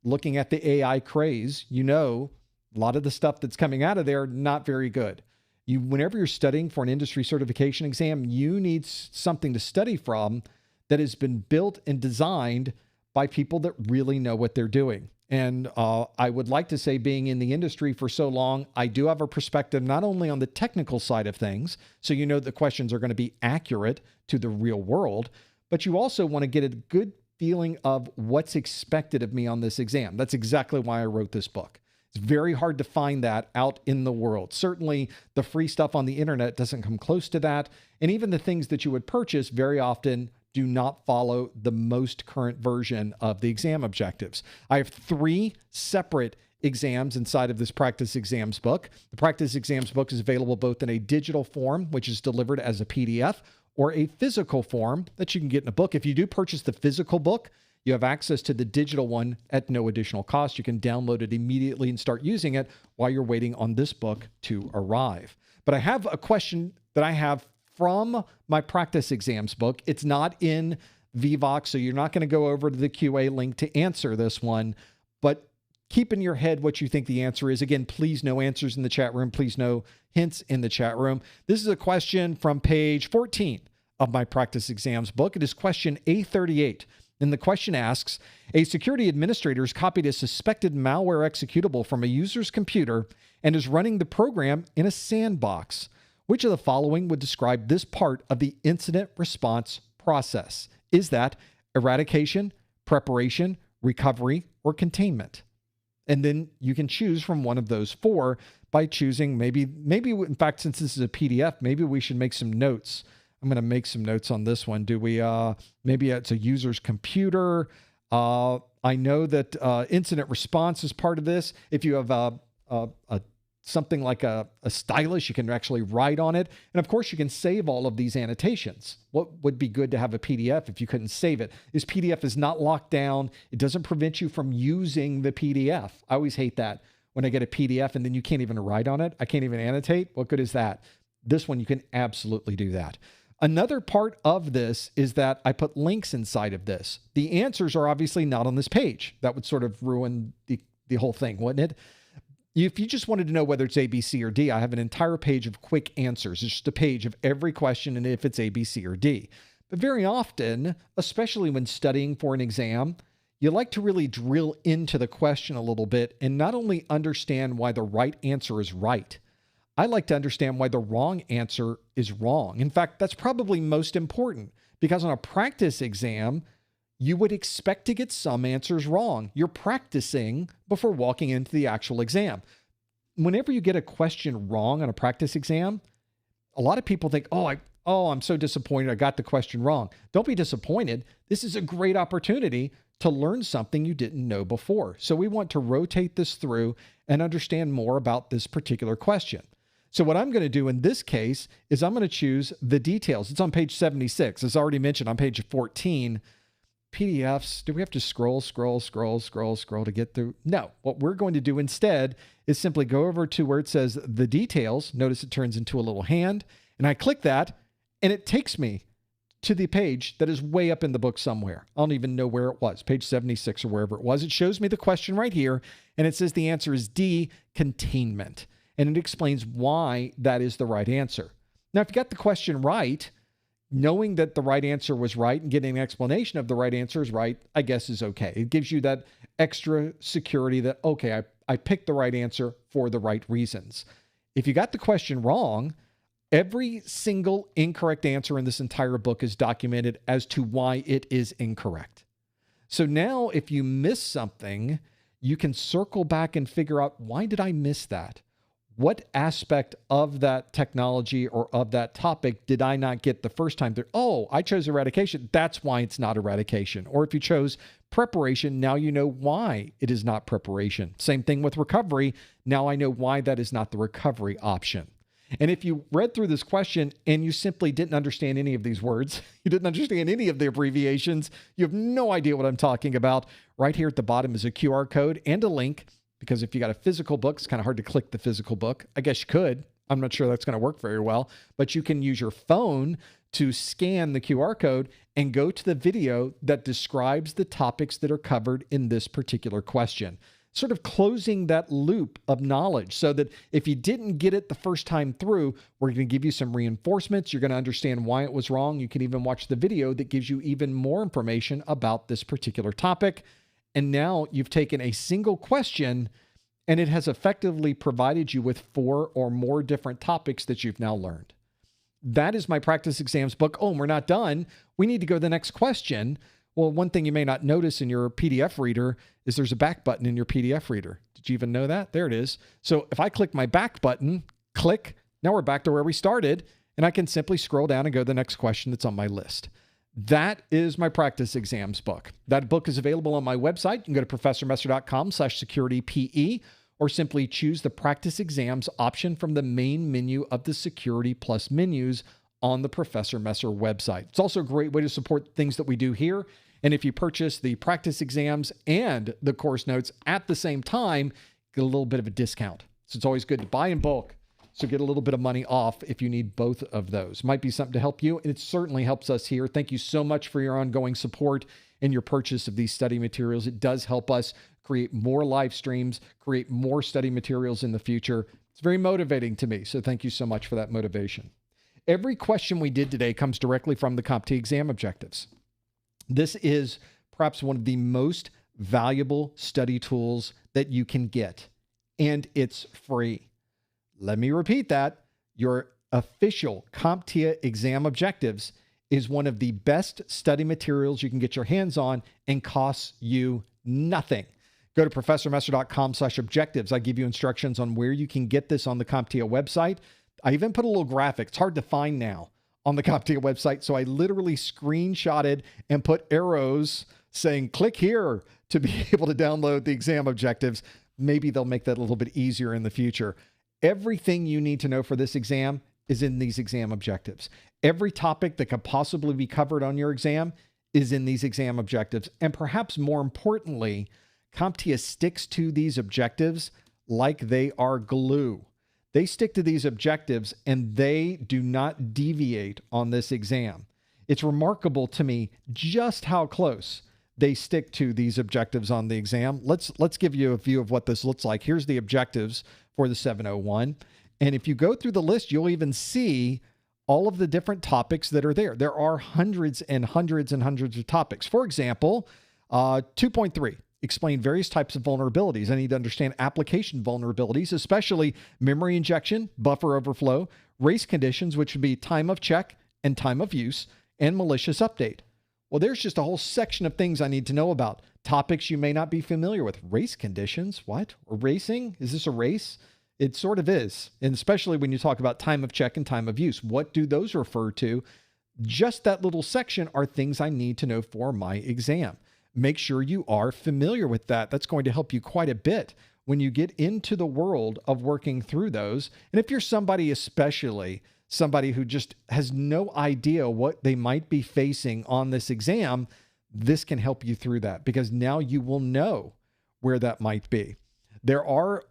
looking at the AI craze, you know a lot of the stuff that's coming out of there, not very good. Whenever you're studying for an industry certification exam, you need something to study from that has been built and designed by people that really know what they're doing. And I would like to say, being in the industry for so long, I do have a perspective not only on the technical side of things, so you know the questions are going to be accurate to the real world, but you also want to get a good feeling of what's expected of me on this exam. That's exactly why I wrote this book. It's very hard to find that out in the world. Certainly, the free stuff on the internet doesn't come close to that. And even the things that you would purchase very often do not follow the most current version of the exam objectives. I have 3 separate exams inside of this practice exams book. The practice exams book is available both in a digital form, which is delivered as a PDF, or a physical form that you can get in a book. If you do purchase the physical book, you have access to the digital one at no additional cost. You can download it immediately and start using it while you're waiting on this book to arrive. But I have a question that I have from my practice exams book. It's not in Vevox, so you're not going to go over to the QA link to answer this one, but keep in your head what you think the answer is. Again, please no answers in the chat room. Please no hints in the chat room. This is a question from page 14 of my practice exams book. It is question A38. And the question asks, a security administrator has copied a suspected malware executable from a user's computer and is running the program in a sandbox. Which of the following would describe this part of the incident response process? Is that eradication, preparation, recovery, or containment? And then you can choose from one of those 4 by choosing maybe in fact, since this is a PDF, maybe we should make some notes. I'm going to make some notes on this one. Do we, maybe it's a user's computer. I know that incident response is part of this. If you have something like a stylus, you can actually write on it. And of course, you can save all of these annotations. What would be good to have a PDF if you couldn't save it? This PDF is not locked down. It doesn't prevent you from using the PDF. I always hate that when I get a PDF and then you can't even write on it. I can't even annotate. What good is that? This one, you can absolutely do that. Another part of this is that I put links inside of this. The answers are obviously not on this page. That would sort of ruin the whole thing, wouldn't it? If you just wanted to know whether it's A, B, C, or D, I have an entire page of quick answers. It's just a page of every question and if it's A, B, C, or D. But very often, especially when studying for an exam, you like to really drill into the question a little bit and not only understand why the right answer is right. I like to understand why the wrong answer is wrong. In fact, that's probably most important because on a practice exam, you would expect to get some answers wrong. You're practicing before walking into the actual exam. Whenever you get a question wrong on a practice exam, a lot of people think, I'm so disappointed I got the question wrong. Don't be disappointed. This is a great opportunity to learn something you didn't know before. So we want to rotate this through and understand more about this particular question. So what I'm going to do in this case is I'm going to choose the details. It's on page 76. As already mentioned, on page 14, PDFs, do we have to scroll to get through? No. What we're going to do instead is simply go over to where it says the details. Notice it turns into a little hand, and I click that, and it takes me to the page that is way up in the book somewhere. I don't even know where it was, page 76 or wherever it was. It shows me the question right here, and it says the answer is D, containment, and it explains why that is the right answer. Now, if you got the question right, knowing that the right answer was right and getting an explanation of the right answer is right, I guess is okay. It gives you that extra security that, okay, I picked the right answer for the right reasons. If you got the question wrong, every single incorrect answer in this entire book is documented as to why it is incorrect. So now if you miss something, you can circle back and figure out, why did I miss that? What aspect of that technology or of that topic did I not get the first time through? Oh, I chose eradication. That's why it's not eradication. Or if you chose preparation, now you know why it is not preparation. Same thing with recovery. Now I know why that is not the recovery option. And if you read through this question and you simply didn't understand any of these words, you didn't understand any of the abbreviations, you have no idea what I'm talking about, right here at the bottom is a QR code and a link. Because if you got a physical book, it's kind of hard to click the physical book. I guess you could. I'm not sure that's going to work very well, but you can use your phone to scan the QR code and go to the video that describes the topics that are covered in this particular question. Sort of closing that loop of knowledge so that if you didn't get it the first time through, we're going to give you some reinforcements. You're going to understand why it was wrong. You can even watch the video that gives you even more information about this particular topic. And now you've taken a single question and it has effectively provided you with 4 or more different topics that you've now learned. That is my practice exams book. Oh, and we're not done. We need to go to the next question. Well, one thing you may not notice in your PDF reader is there's a back button in your PDF reader. Did you even know that? There it is. So if I click my back button, click, now we're back to where we started, and I can simply scroll down and go to the next question that's on my list. That is my practice exams book. That book is available on my website. You can go to professormesser.com/securitype, or simply choose the practice exams option from the main menu of the Security Plus menus on the Professor Messer website. It's also a great way to support things that we do here. And if you purchase the practice exams and the course notes at the same time, get a little bit of a discount. So it's always good to buy in bulk, so get a little bit of money off if you need both of those. Might be something to help you, and it certainly helps us here. Thank you so much for your ongoing support and your purchase of these study materials. It does help us create more live streams, create more study materials in the future. It's very motivating to me, so thank you so much for that motivation. Every question we did today comes directly from the CompTIA exam objectives. This is perhaps one of the most valuable study tools that you can get, and it's free. Let me repeat that. Your official CompTIA exam objectives is one of the best study materials you can get your hands on and costs you nothing. Go to professormesser.com/objectives. I give you instructions on where you can get this on the CompTIA website. I even put a little graphic. It's hard to find now on the CompTIA website. So I literally screenshotted and put arrows saying, click here to be able to download the exam objectives. Maybe they'll make that a little bit easier in the future. Everything you need to know for this exam is in these exam objectives. Every topic that could possibly be covered on your exam is in these exam objectives. And perhaps more importantly, CompTIA sticks to these objectives like they are glue. They stick to these objectives and they do not deviate on this exam. It's remarkable to me just how close they stick to these objectives on the exam. Let's give you a view of what this looks like. Here's the objectives for the 701. And if you go through the list, you'll even see all of the different topics that are there. There are hundreds and hundreds and hundreds of topics. For example, 2.3. Explain various types of vulnerabilities. I need to understand application vulnerabilities, especially memory injection, buffer overflow, race conditions, which would be time of check and time of use, and malicious update. Well, there's just a whole section of things I need to know about. Topics you may not be familiar with. Race conditions, what? Or racing? Is this a race? It sort of is. And especially when you talk about time of check and time of use. What do those refer to? Just that little section are things I need to know for my exam. Make sure you are familiar with that. That's going to help you quite a bit when you get into the world of working through those. And if you're somebody, especially somebody who just has no idea what they might be facing on this exam, this can help you through that because now you will know where that might be. There are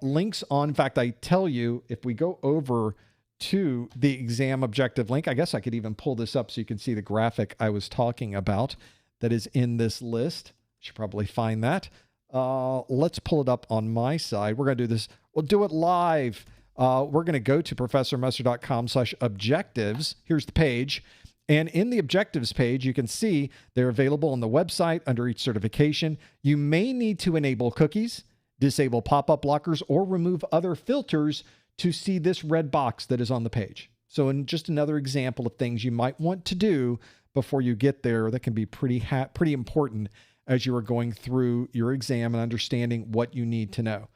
links on, in fact, I tell you, if we go over to the exam objective link, I guess I could even pull this up so you can see the graphic I was talking about that is in this list. Should probably find that. Let's pull it up on my side. We're going to do this. We'll do it live. We're going to go to professormesser.com/objectives. Here's the page. And in the objectives page, you can see they're available on the website under each certification. You may need to enable cookies, disable pop-up blockers, or remove other filters to see this red box that is on the page. So in just another example of things you might want to do before you get there that can be pretty important as you are going through your exam and understanding what you need to know.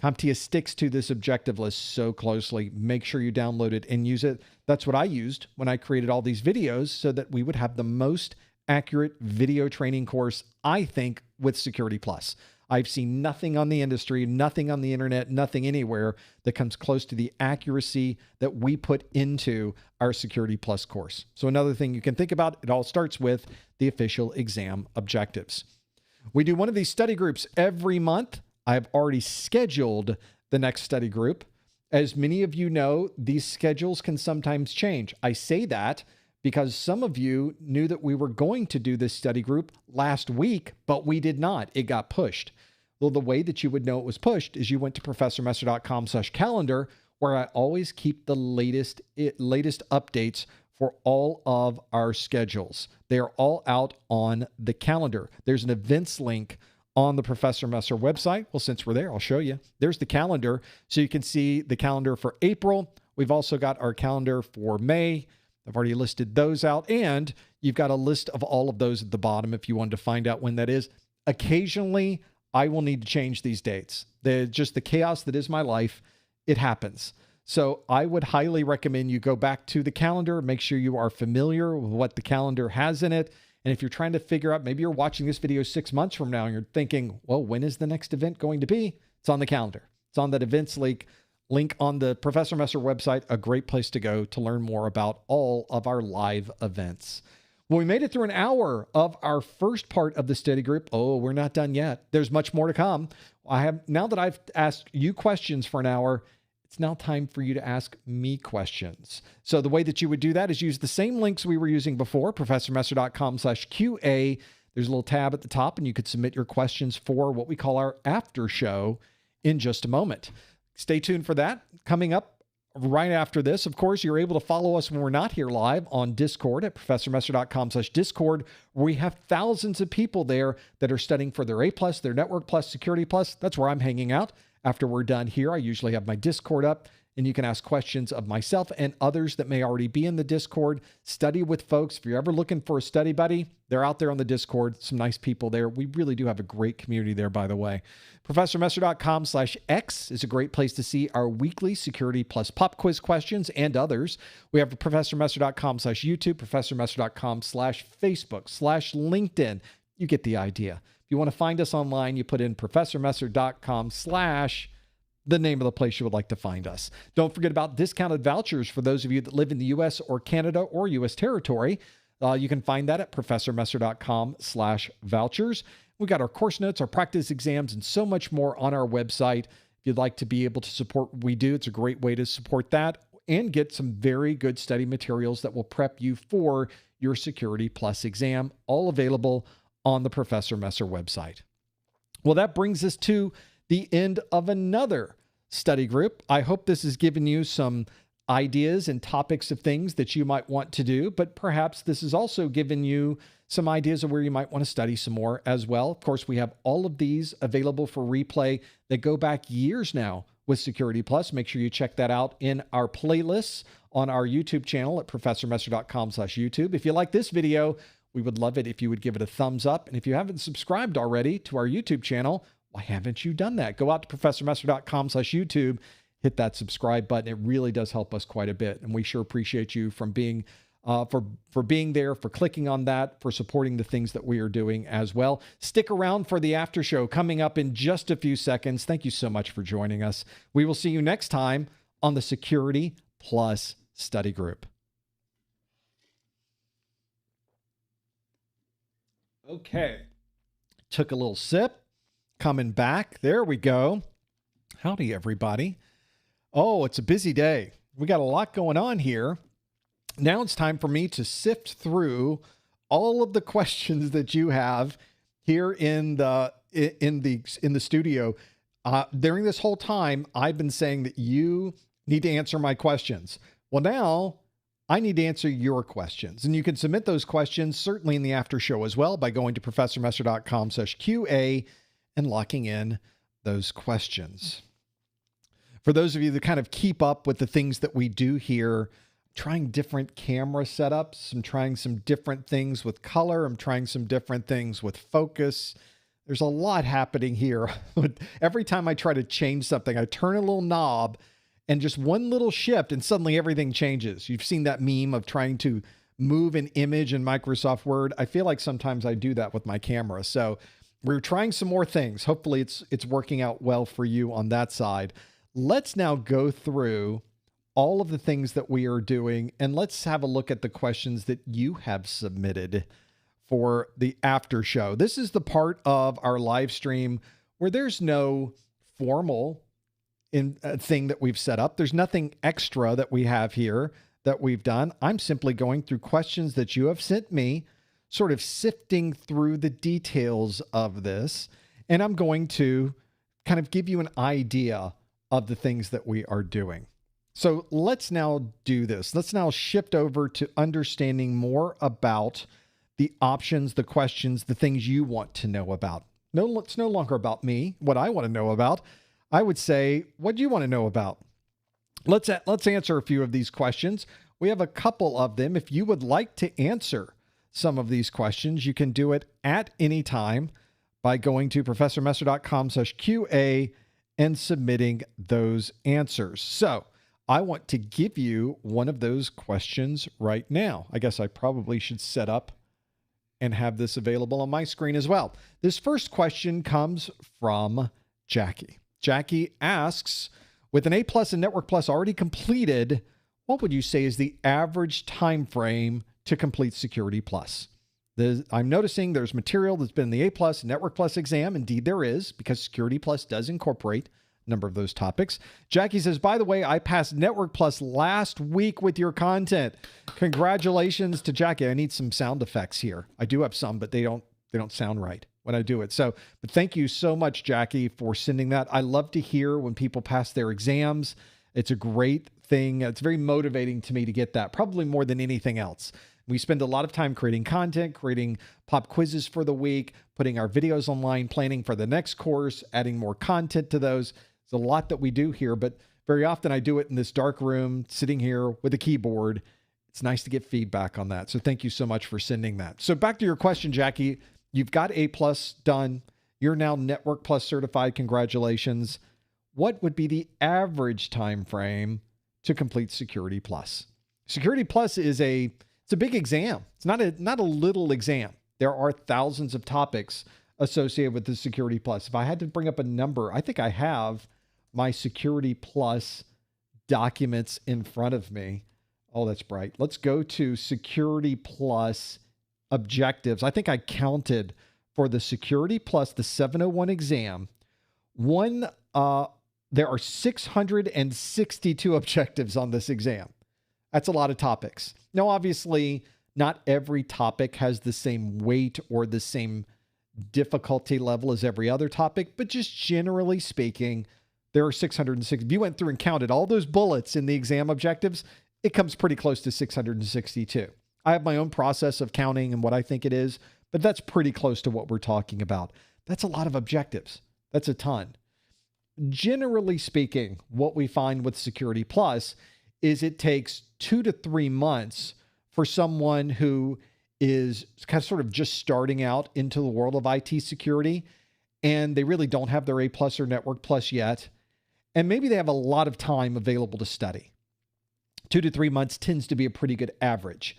CompTIA sticks to this objective list so closely. Make sure you download it and use it. That's what I used when I created all these videos so that we would have the most accurate video training course, I think, with Security Plus. I've seen nothing on the industry, nothing on the internet, nothing anywhere that comes close to the accuracy that we put into our Security Plus course. So another thing you can think about, it all starts with the official exam objectives. We do one of these study groups every month. I've already scheduled the next study group. As many of you know, these schedules can sometimes change. I say that because some of you knew that we were going to do this study group last week, but we did not. It got pushed. Well, the way that you would know it was pushed is you went to professormesser.com/calendar, where I always keep the latest updates for all of our schedules. They are all out on the calendar. There's an events link on the Professor Messer website. Well, since we're there, I'll show you. There's the calendar. So you can see the calendar for April. We've also got our calendar for May. I've already listed those out. And you've got a list of all of those at the bottom if you wanted to find out when that is. Occasionally, I will need to change these dates. Just the chaos that is my life, it happens. So I would highly recommend you go back to the calendar, make sure you are familiar with what the calendar has in it. And if you're trying to figure out, maybe you're watching this video 6 months from now and you're thinking, well, when is the next event going to be? It's on the calendar. It's on that events link on the Professor Messer website, a great place to go to learn more about all of our live events. Well, we made it through an hour of our first part of the study group. Oh, we're not done yet. There's much more to come. Now that I've asked you questions for an hour, it's now time for you to ask me questions. So the way that you would do that is use the same links we were using before, professormesser.com/QA. There's a little tab at the top, and you could submit your questions for what we call our after show in just a moment. Stay tuned for that. Coming up right after this, of course, you're able to follow us when we're not here live on Discord at professormesser.com/Discord, where we have thousands of people there that are studying for their A+, their Network Plus, Security Plus. That's where I'm hanging out. After we're done here, I usually have my Discord up, and you can ask questions of myself and others that may already be in the Discord. Study with folks. If you're ever looking for a study buddy, they're out there on the Discord. Some nice people there. We really do have a great community there, by the way. ProfessorMesser.com/X is a great place to see our weekly Security Plus pop quiz questions and others. We have ProfessorMesser.com/YouTube, ProfessorMesser.com/Facebook/LinkedIn. You get the idea. If you want to find us online, you put in ProfessorMesser.com/ the name of the place you would like to find us. Don't forget about discounted vouchers for those of you that live in the U.S. or Canada or U.S. territory. You can find that at ProfessorMesser.com/vouchers. We got our course notes, our practice exams, and so much more on our website. If you'd like to be able to support what we do, it's a great way to support that and get some very good study materials that will prep you for your Security Plus exam, all available on the Professor Messer website. Well, that brings us to the end of another study group. I hope this has given you some ideas and topics of things that you might want to do, but perhaps this has also given you some ideas of where you might want to study some more as well. Of course, we have all of these available for replay that go back years now with Security Plus. Make sure you check that out in our playlists on our YouTube channel at professormesser.com/YouTube. If you like this video, we would love it if you would give it a thumbs up. And if you haven't subscribed already to our YouTube channel, why haven't you done that? Go out to professormesser.com/YouTube, hit that subscribe button. It really does help us quite a bit. And we sure appreciate you from being for being there, for clicking on that, for supporting the things that we are doing as well. Stick around for the after show coming up in just a few seconds. Thank you so much for joining us. We will see you next time on the Security Plus Study Group. Okay. Took a little sip. Coming back. There we go. Howdy, everybody. Oh, it's a busy day. We got a lot going on here. Now it's time for me to sift through all of the questions that you have here in the studio. During this whole time, I've been saying that you need to answer my questions. Well, now I need to answer your questions, and you can submit those questions certainly in the after show as well by going to professormesser.com/QA and locking in those questions. For those of you that kind of keep up with the things that we do here, trying different camera setups. I'm trying some different things with color. I'm trying some different things with focus. There's a lot happening here. Every time I try to change something, I turn a little knob and just one little shift and suddenly everything changes. You've seen that meme of trying to move an image in Microsoft Word. I feel like sometimes I do that with my camera. So we're trying some more things. Hopefully it's working out well for you on that side. Let's now go through all of the things that we are doing, and let's have a look at the questions that you have submitted for the after show. This is the part of our live stream where there's no formal thing that we've set up. There's nothing extra that we have here that we've done. I'm simply going through questions that you have sent me, sort of sifting through the details of this, and I'm going to kind of give you an idea of the things that we are doing. So let's now do this. Let's now shift over to understanding more about the options, the questions, the things you want to know about. No, it's no longer about me, what I want to know about. I would say, what do you want to know about? Let's answer a few of these questions. We have a couple of them. If you would like to answer some of these questions, you can do it at any time by going to professormesser.com/QA and submitting those answers. So I want to give you one of those questions right now. I guess I probably should set up and have this available on my screen as well. This first question comes from Jackie. Jackie asks, with an A+ and Network Plus already completed, what would you say is the average time frame to complete Security Plus? I'm noticing there's material that's been in the A+ and Network Plus exam. Indeed, there is, because Security Plus does incorporate a number of those topics. Jackie says, by the way, I passed Network Plus last week with your content. Congratulations to Jackie. I need some sound effects here. I do have some, but they don't sound right when I do it. So, but thank you so much, Jackie, for sending that. I love to hear when people pass their exams. It's a great thing. It's very motivating to me to get that, probably more than anything else. We spend a lot of time creating content, creating pop quizzes for the week, putting our videos online, planning for the next course, adding more content to those. There's a lot that we do here, but very often I do it in this dark room, sitting here with a keyboard. It's nice to get feedback on that. So thank you so much for sending that. So back to your question, Jackie, you've got A+ done. You're now Network Plus certified. Congratulations. What would be the average time frame to complete Security Plus? Security Plus is it's a big exam. It's not a little exam. There are thousands of topics associated with the Security Plus. If I had to bring up a number, I think I have my Security Plus documents in front of me. Oh, that's bright. Let's go to Security Plus Objectives. I think I counted for the Security Plus, the 701 exam. There are 662 objectives on this exam. That's a lot of topics. Now, obviously, not every topic has the same weight or the same difficulty level as every other topic, but just generally speaking, there are 660. If you went through and counted all those bullets in the exam objectives, it comes pretty close to 662. I have my own process of counting and what I think it is, but that's pretty close to what we're talking about. That's a lot of objectives. That's a ton. Generally speaking, what we find with Security Plus is it takes 2 to 3 months for someone who is kind of sort of just starting out into the world of IT security, and they really don't have their A+ or Network Plus yet, and maybe they have a lot of time available to study. 2 to 3 months tends to be a pretty good average.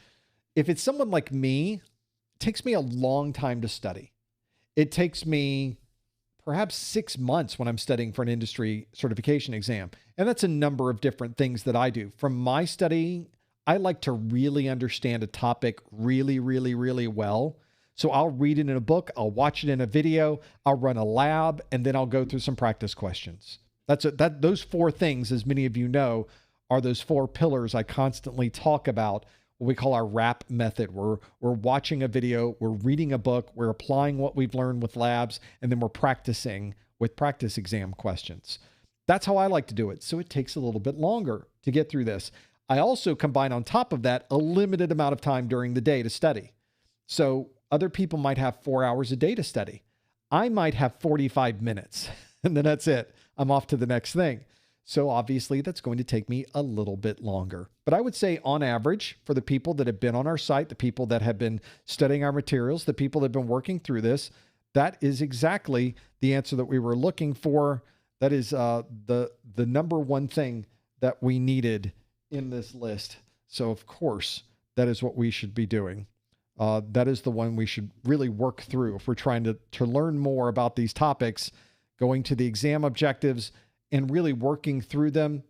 If it's someone like me, it takes me a long time to study. It takes me perhaps 6 months when I'm studying for an industry certification exam. And that's a number of different things that I do. From my study, I like to really understand a topic really, really, really well. So I'll read it in a book, I'll watch it in a video, I'll run a lab, and then I'll go through some practice questions. Those 4 things, as many of you know, are those 4 pillars I constantly talk about, what we call our WRAP method. We're watching a video, we're reading a book, we're applying what we've learned with labs, and then we're practicing with practice exam questions. That's how I like to do it. So it takes a little bit longer to get through this. I also combine on top of that a limited amount of time during the day to study. So other people might have 4 hours a day to study. I might have 45 minutes and then that's it. I'm off to the next thing. So obviously that's going to take me a little bit longer. But I would say on average, for the people that have been on our site, the people that have been studying our materials, the people that have been working through this, that is exactly the answer that we were looking for. That is the number one thing that we needed in this list. So of course, that is what we should be doing. That is the one we should really work through if we're trying to learn more about these topics, going to the exam objectives and really working through them.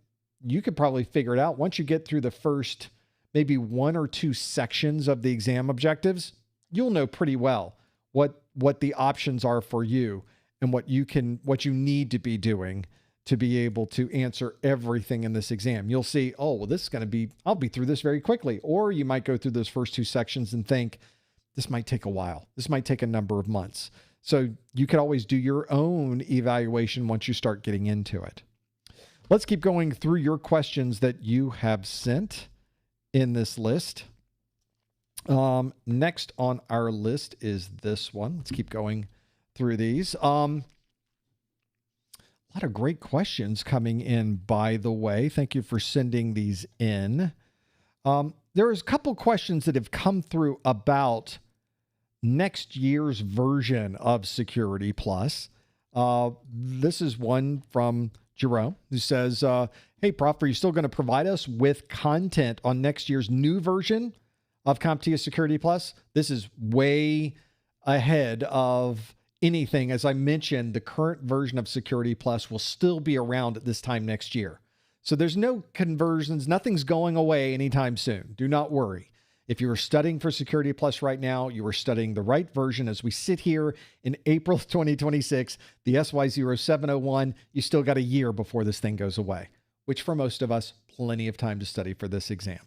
You could probably figure it out once you get through the first maybe 1 or 2 sections of the exam objectives. You'll know pretty well what the options are for you and what you need to be doing to be able to answer everything in this exam. You'll see, oh, well, this is going to be, I'll be through this very quickly. Or you might go through those first 2 sections and think, this might take a while. This might take a number of months. So you could always do your own evaluation once you start getting into it. Let's keep going through your questions that you have sent in this list. Next on our list is this one. Let's keep going through these. A lot of great questions coming in, by the way. Thank you for sending these in. There's a couple questions that have come through about next year's version of Security Plus. This is one from Jerome who says, Hey, Prof, are you still going to provide us with content on next year's new version of CompTIA Security Plus? This is way ahead of anything. As I mentioned, the current version of Security Plus will still be around at this time next year. So there's no conversions. Nothing's going away anytime soon. Do not worry. If you are studying for Security Plus right now, you are studying the right version. As we sit here in April 2026, the SY0-701, you still got a year before this thing goes away, which for most of us, plenty of time to study for this exam.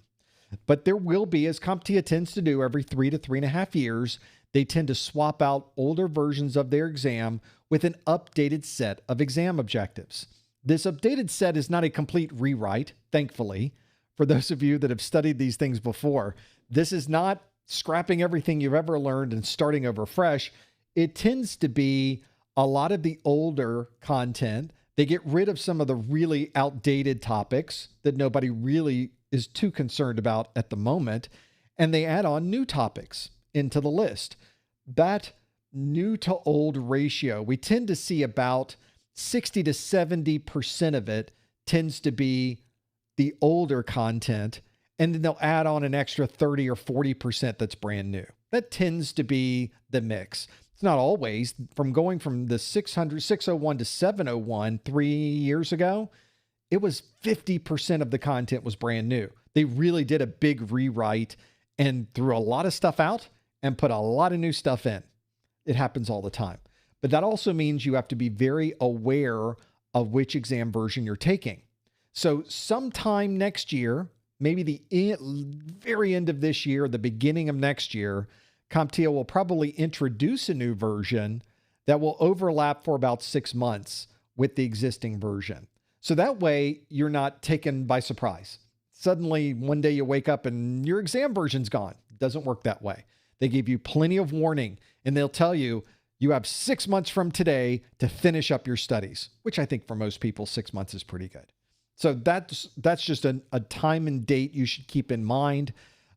But there will be, as CompTIA tends to do every 3 to 3.5 years, they tend to swap out older versions of their exam with an updated set of exam objectives. This updated set is not a complete rewrite, thankfully. For those of you that have studied these things before, this is not scrapping everything you've ever learned and starting over fresh. It tends to be a lot of the older content. They get rid of some of the really outdated topics that nobody really is too concerned about at the moment, and they add on new topics into the list. That new to old ratio, we tend to see about 60 to 70% of it tends to be the older content, and then they'll add on an extra 30 or 40% that's brand new. That tends to be the mix. It's not always. From going from the 601 to 701 3 years ago, it was 50% of the content was brand new. They really did a big rewrite and threw a lot of stuff out and put a lot of new stuff in. It happens all the time. But that also means you have to be very aware of which exam version you're taking. So sometime next year, maybe the very end of this year, the beginning of next year, CompTIA will probably introduce a new version that will overlap for about 6 months with the existing version. So that way you're not taken by surprise. Suddenly one day you wake up and your exam version's gone. It doesn't work that way. They give you plenty of warning, and they'll tell you you have 6 months from today to finish up your studies, which I think for most people, 6 months is pretty good. So that's just a time and date you should keep in mind.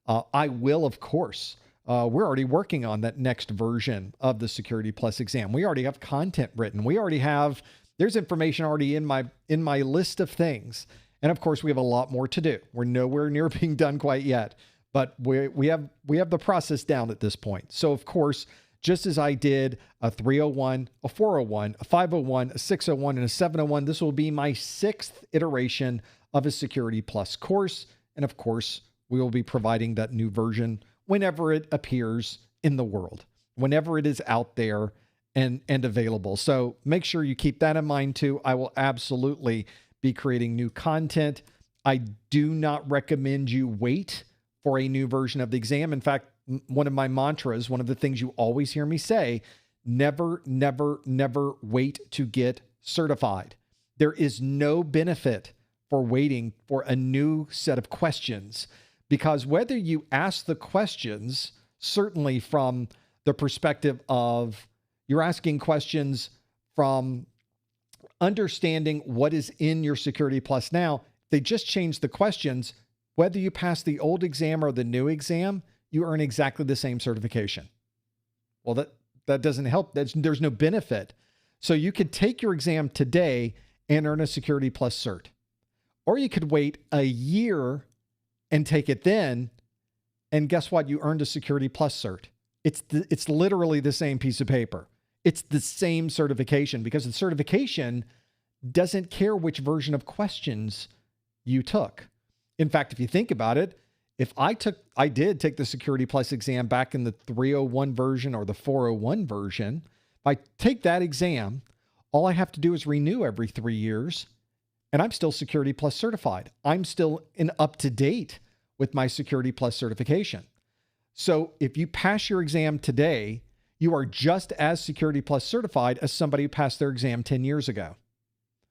I will, of course, we're already working on that next version of the Security Plus exam. We already have content written. We already have, there's information already in my list of things. And of course, we have a lot more to do. We're nowhere near being done quite yet, but we have the process down at this point. So of course, just as I did a 301, a 401, a 501, a 601, and a 701, this will be my 6th iteration of a Security Plus course. And of course, we will be providing that new version whenever it appears in the world, whenever it is out there and available. So make sure you keep that in mind too. I will absolutely be creating new content. I do not recommend you wait for a new version of the exam. In fact, one of my mantras, one of the things you always hear me say, never, never, never wait to get certified. There is no benefit for waiting for a new set of questions, because whether you ask the questions, certainly from the perspective of you're asking questions from understanding what is in your Security Plus now, they just change the questions. Whether you pass the old exam or the new exam, you earn exactly the same certification. Well, that doesn't help. There's no benefit. So you could take your exam today and earn a Security Plus cert. Or you could wait a year and take it then, and guess what? You earned a Security Plus cert. It's literally the same piece of paper. It's the same certification, because the certification doesn't care which version of questions you took. In fact, if you think about it, if I did take the Security Plus exam back in the 301 version or the 401 version, if I take that exam, all I have to do is renew every 3 years, and I'm still Security Plus certified. I'm still up to date with my Security Plus certification. So if you pass your exam today, you are just as Security Plus certified as somebody who passed their exam 10 years ago.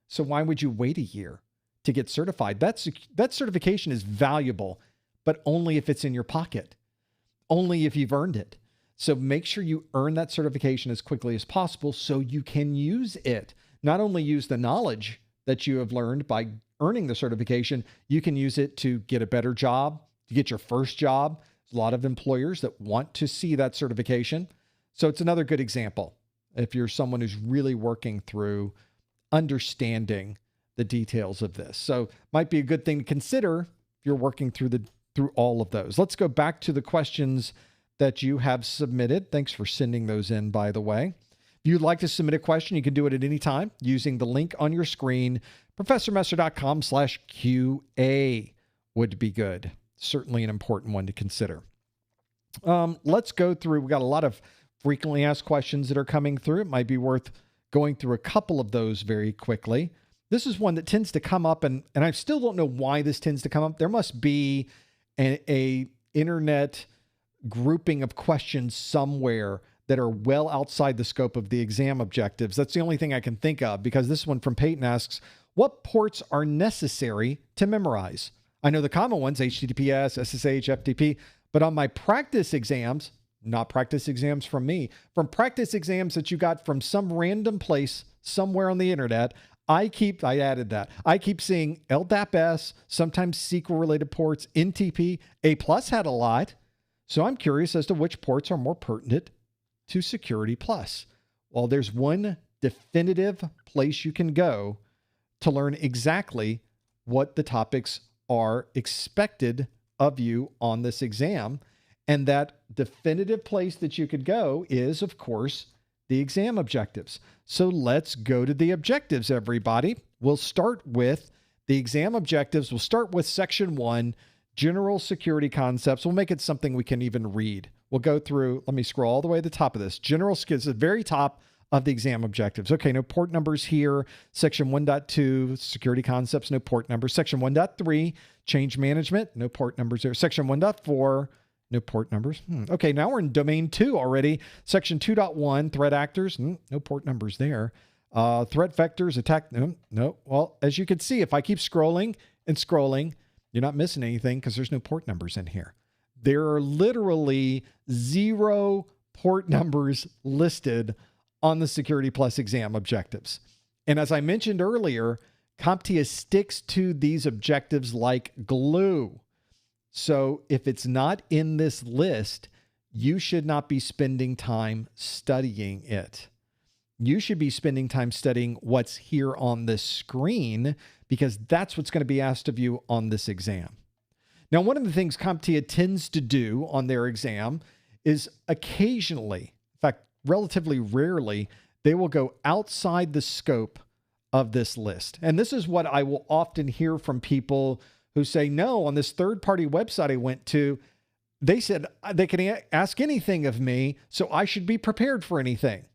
So why would you wait a year to get certified? That certification is valuable, but only if it's in your pocket, only if you've earned it. So make sure you earn that certification as quickly as possible so you can use it. Not only use the knowledge that you have learned by earning the certification, you can use it to get a better job, to get your first job. There's a lot of employers that want to see that certification. So it's another good example if you're someone who's really working through understanding the details of this. So might be a good thing to consider if you're working through all of those. Let's go back to the questions that you have submitted. Thanks for sending those in, by the way. If you'd like to submit a question, you can do it at any time using the link on your screen. ProfessorMesser.com/QA would be good. Certainly an important one to consider. Let's go through. We got a lot of frequently asked questions that are coming through. It might be worth going through a couple of those very quickly. This is one that tends to come up, and I still don't know why this tends to come up. There must be a internet grouping of questions somewhere that are well outside the scope of the exam objectives. That's the only thing I can think of, because this one from Peyton asks, what ports are necessary to memorize? I know the common ones, HTTPS, SSH, FTP, but on my practice exams, not practice exams from me, from practice exams that you got from some random place somewhere on the internet, I added that. I keep seeing LDAP-S, sometimes SQL-related ports, NTP. A+ had a lot. So I'm curious as to which ports are more pertinent to Security+. Well, there's one definitive place you can go to learn exactly what the topics are expected of you on this exam. And that definitive place that you could go is, of course, the exam objectives. So let's go to the objectives, everybody. We'll start with the exam objectives. We'll start with section 1, general security concepts. We'll make it something we can even read. We'll go through, let me scroll all the way to the top of this. General skills, the very top of the exam objectives. Okay, no port numbers here. Section 1.2, security concepts, no port numbers. Section 1.3, change management, no port numbers there. Section 1.4, no port numbers. Okay, now we're in domain 2 already. Section 2.1, threat actors, no port numbers there. Threat vectors, attack, no. Well, as you can see, if I keep scrolling and scrolling, you're not missing anything because there's no port numbers in here. There are literally 0 port numbers listed on the Security Plus exam objectives. And as I mentioned earlier, CompTIA sticks to these objectives like glue. So if it's not in this list, you should not be spending time studying it. You should be spending time studying what's here on this screen, because that's what's going to be asked of you on this exam. Now, one of the things CompTIA tends to do on their exam is occasionally, in fact, relatively rarely, they will go outside the scope of this list. And this is what I will often hear from people who say, no, on this third-party website I went to, they said they can ask anything of me, so I should be prepared for anything.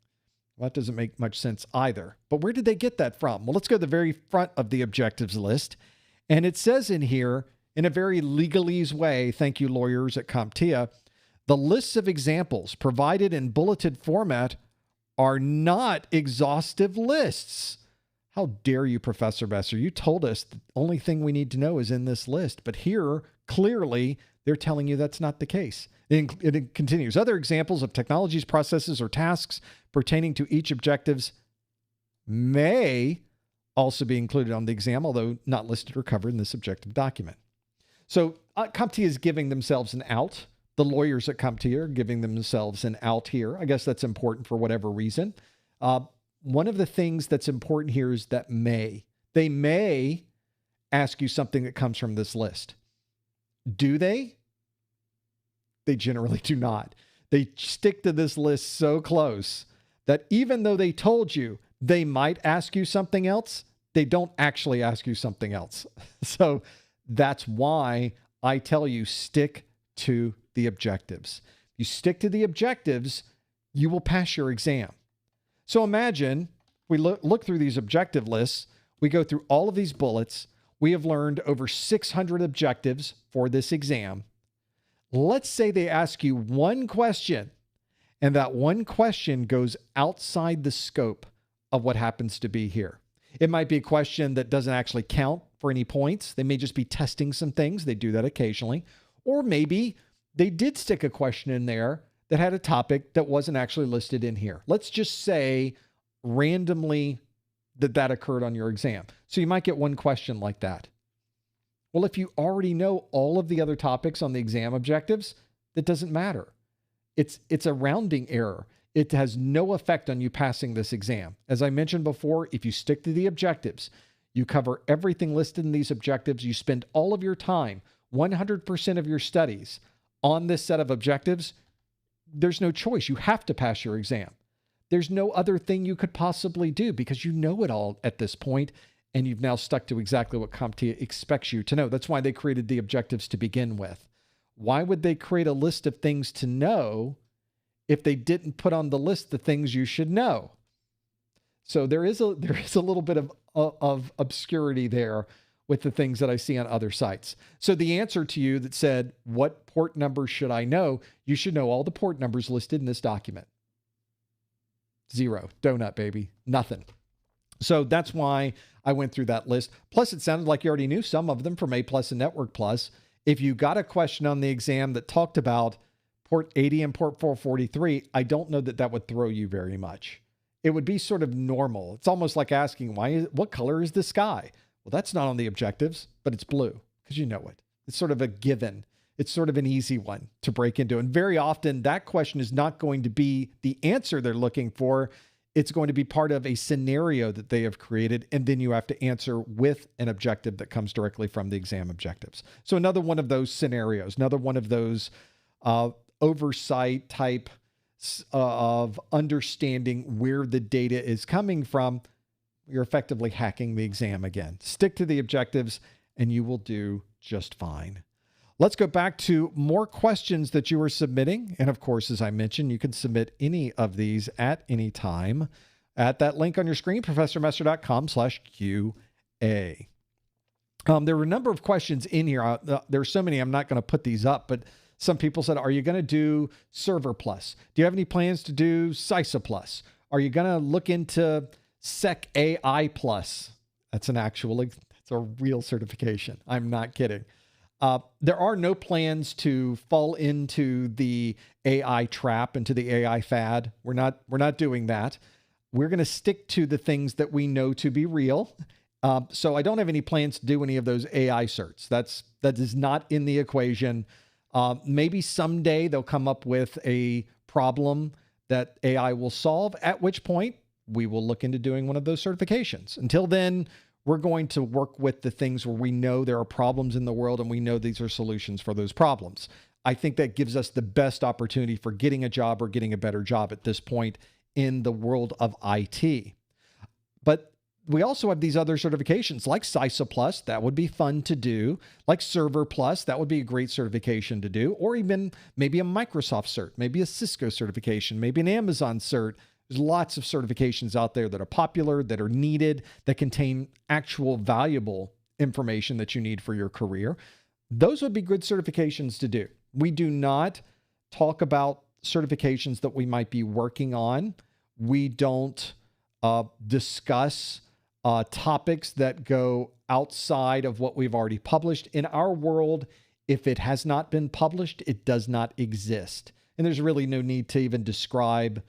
Well, that doesn't make much sense either. But where did they get that from? Well, let's go to the very front of the objectives list. And it says in here, in a very legalese way, thank you lawyers at CompTIA, the lists of examples provided in bulleted format are not exhaustive lists. How dare you, Professor Messer? You told us the only thing we need to know is in this list. But here, clearly, they're telling you that's not the case. It continues. Other examples of technologies, processes, or tasks pertaining to each objectives may also be included on the exam, although not listed or covered in this objective document. So CompTIA is giving themselves an out. The lawyers at CompTIA are giving themselves an out here. I guess that's important for whatever reason. One of the things that's important here is that they may ask you something that comes from this list. Do they? They generally do not. They stick to this list so close that even though they told you they might ask you something else, they don't actually ask you something else. So that's why I tell you, stick to the objectives. You stick to the objectives, you will pass your exam. So imagine we look through these objective lists. We go through all of these bullets. We have learned over 600 objectives for this exam. Let's say they ask you one question, and that one question goes outside the scope of what happens to be here. It might be a question that doesn't actually count for any points. They may just be testing some things. They do that occasionally. Or maybe they did stick a question in there that had a topic that wasn't actually listed in here. Let's just say randomly that occurred on your exam. So you might get one question like that. Well, if you already know all of the other topics on the exam objectives, that doesn't matter. It's a rounding error. It has no effect on you passing this exam. As I mentioned before, if you stick to the objectives, You cover everything listed in these objectives. You spend all of your time, 100% of your studies on this set of objectives. There's no choice. You have to pass your exam. There's no other thing you could possibly do because you know it all at this point, and you've now stuck to exactly what CompTIA expects you to know. That's why they created the objectives to begin with. Why would they create a list of things to know if they didn't put on the list the things you should know? So there is a little bit of obscurity there with the things that I see on other sites. So the answer to you that said, what port number should I know? You should know all the port numbers listed in this document. 0. Donut, baby. Nothing. So that's why I went through that list. Plus, it sounded like you already knew some of them from A+ and Network Plus. If you got a question on the exam that talked about port 80 and port 443, I don't know that that would throw you very much. It would be sort of normal. It's almost like asking, what color is the sky? Well, that's not on the objectives, but it's blue because you know it. It's sort of a given. It's sort of an easy one to break into. And very often that question is not going to be the answer they're looking for. It's going to be part of a scenario that they have created, and then you have to answer with an objective that comes directly from the exam objectives. So another one of those scenarios, another one of those oversight type of understanding where the data is coming from. You're effectively hacking the exam again. Stick to the objectives and you will do just fine. Let's go back to more questions that you are submitting. And of course, as I mentioned, you can submit any of these at any time at that link on your screen, professormesser.com/QA. There were a number of questions in here. There are so many, I'm not going to put these up, but some people said, are you going to do Server Plus? Do you have any plans to do CISA Plus? Are you going to look into Sec AI Plus? That's a real certification. I'm not kidding. There are no plans to fall into the AI trap, into the AI fad. We're not doing that. We're going to stick to the things that we know to be real. So I don't have any plans to do any of those AI certs. That is not in the equation. Maybe someday they'll come up with a problem that AI will solve, at which point we will look into doing one of those certifications. Until then, we're going to work with the things where we know there are problems in the world and we know these are solutions for those problems. I think that gives us the best opportunity for getting a job or getting a better job at this point in the world of IT. But we also have these other certifications like CISA Plus, that would be fun to do, like Server Plus, that would be a great certification to do, or even maybe a Microsoft cert, maybe a Cisco certification, maybe an Amazon cert. There's lots of certifications out there that are popular, that are needed, that contain actual valuable information that you need for your career. Those would be good certifications to do. We do not talk about certifications that we might be working on. We don't discuss topics that go outside of what we've already published. In our world, if it has not been published, it does not exist. And there's really no need to even describe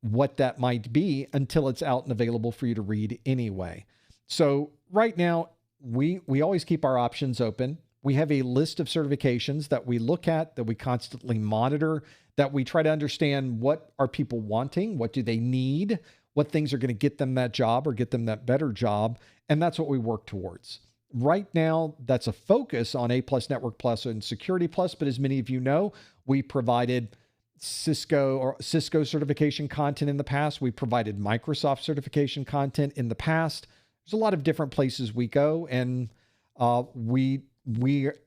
what that might be until it's out and available for you to read anyway. So right now, we always keep our options open. We have a list of certifications that we look at, that we constantly monitor, that we try to understand what are people wanting, what do they need, what things are going to get them that job or get them that better job, and that's what we work towards. Right now, that's a focus on A+, Network Plus, and Security Plus, but as many of you know, we provided Cisco certification content in the past. We provided Microsoft certification content in the past. There's a lot of different places we go, and we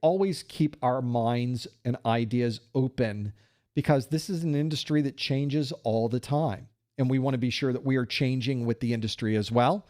always keep our minds and ideas open because this is an industry that changes all the time, and we want to be sure that we are changing with the industry as well.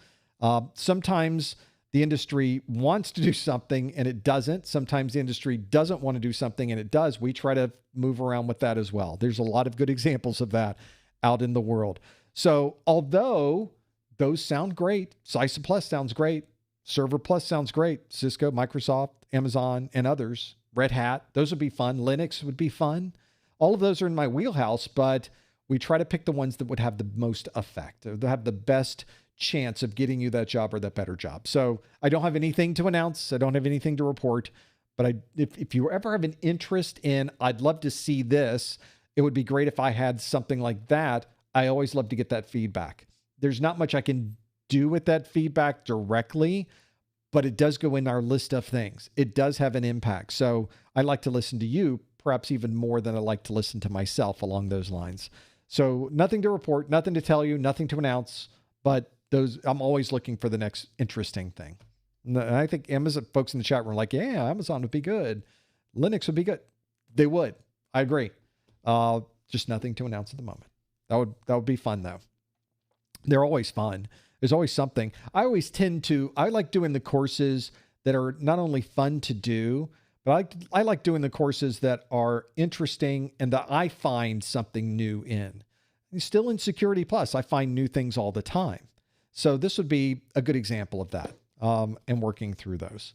Sometimes the industry wants to do something and it doesn't. Sometimes the industry doesn't want to do something and it does. We try to move around with that as well. There's a lot of good examples of that out in the world. So although those sound great, CISA Plus sounds great, Server Plus sounds great, Cisco, Microsoft, Amazon, and others, Red Hat, those would be fun. Linux would be fun. All of those are in my wheelhouse, but we try to pick the ones that would have the most effect, that have the best chance of getting you that job or that better job. So I don't have anything to announce. I don't have anything to report, but if you ever have an interest in, I'd love to see this, it would be great if I had something like that. I always love to get that feedback. There's not much I can do with that feedback directly, but it does go in our list of things. It does have an impact. So I like to listen to you, perhaps even more than I like to listen to myself along those lines. So nothing to report, nothing to tell you, nothing to announce, but I'm always looking for the next interesting thing. And I think Amazon folks in the chat room are like, yeah, Amazon would be good. Linux would be good. They would. I agree. Just nothing to announce at the moment. That would be fun though. They're always fun. There's always something. I like doing the courses that are not only fun to do, but I like doing the courses that are interesting and that I find something new in. Still in Security Plus, I find new things all the time. So this would be a good example of that, and working through those.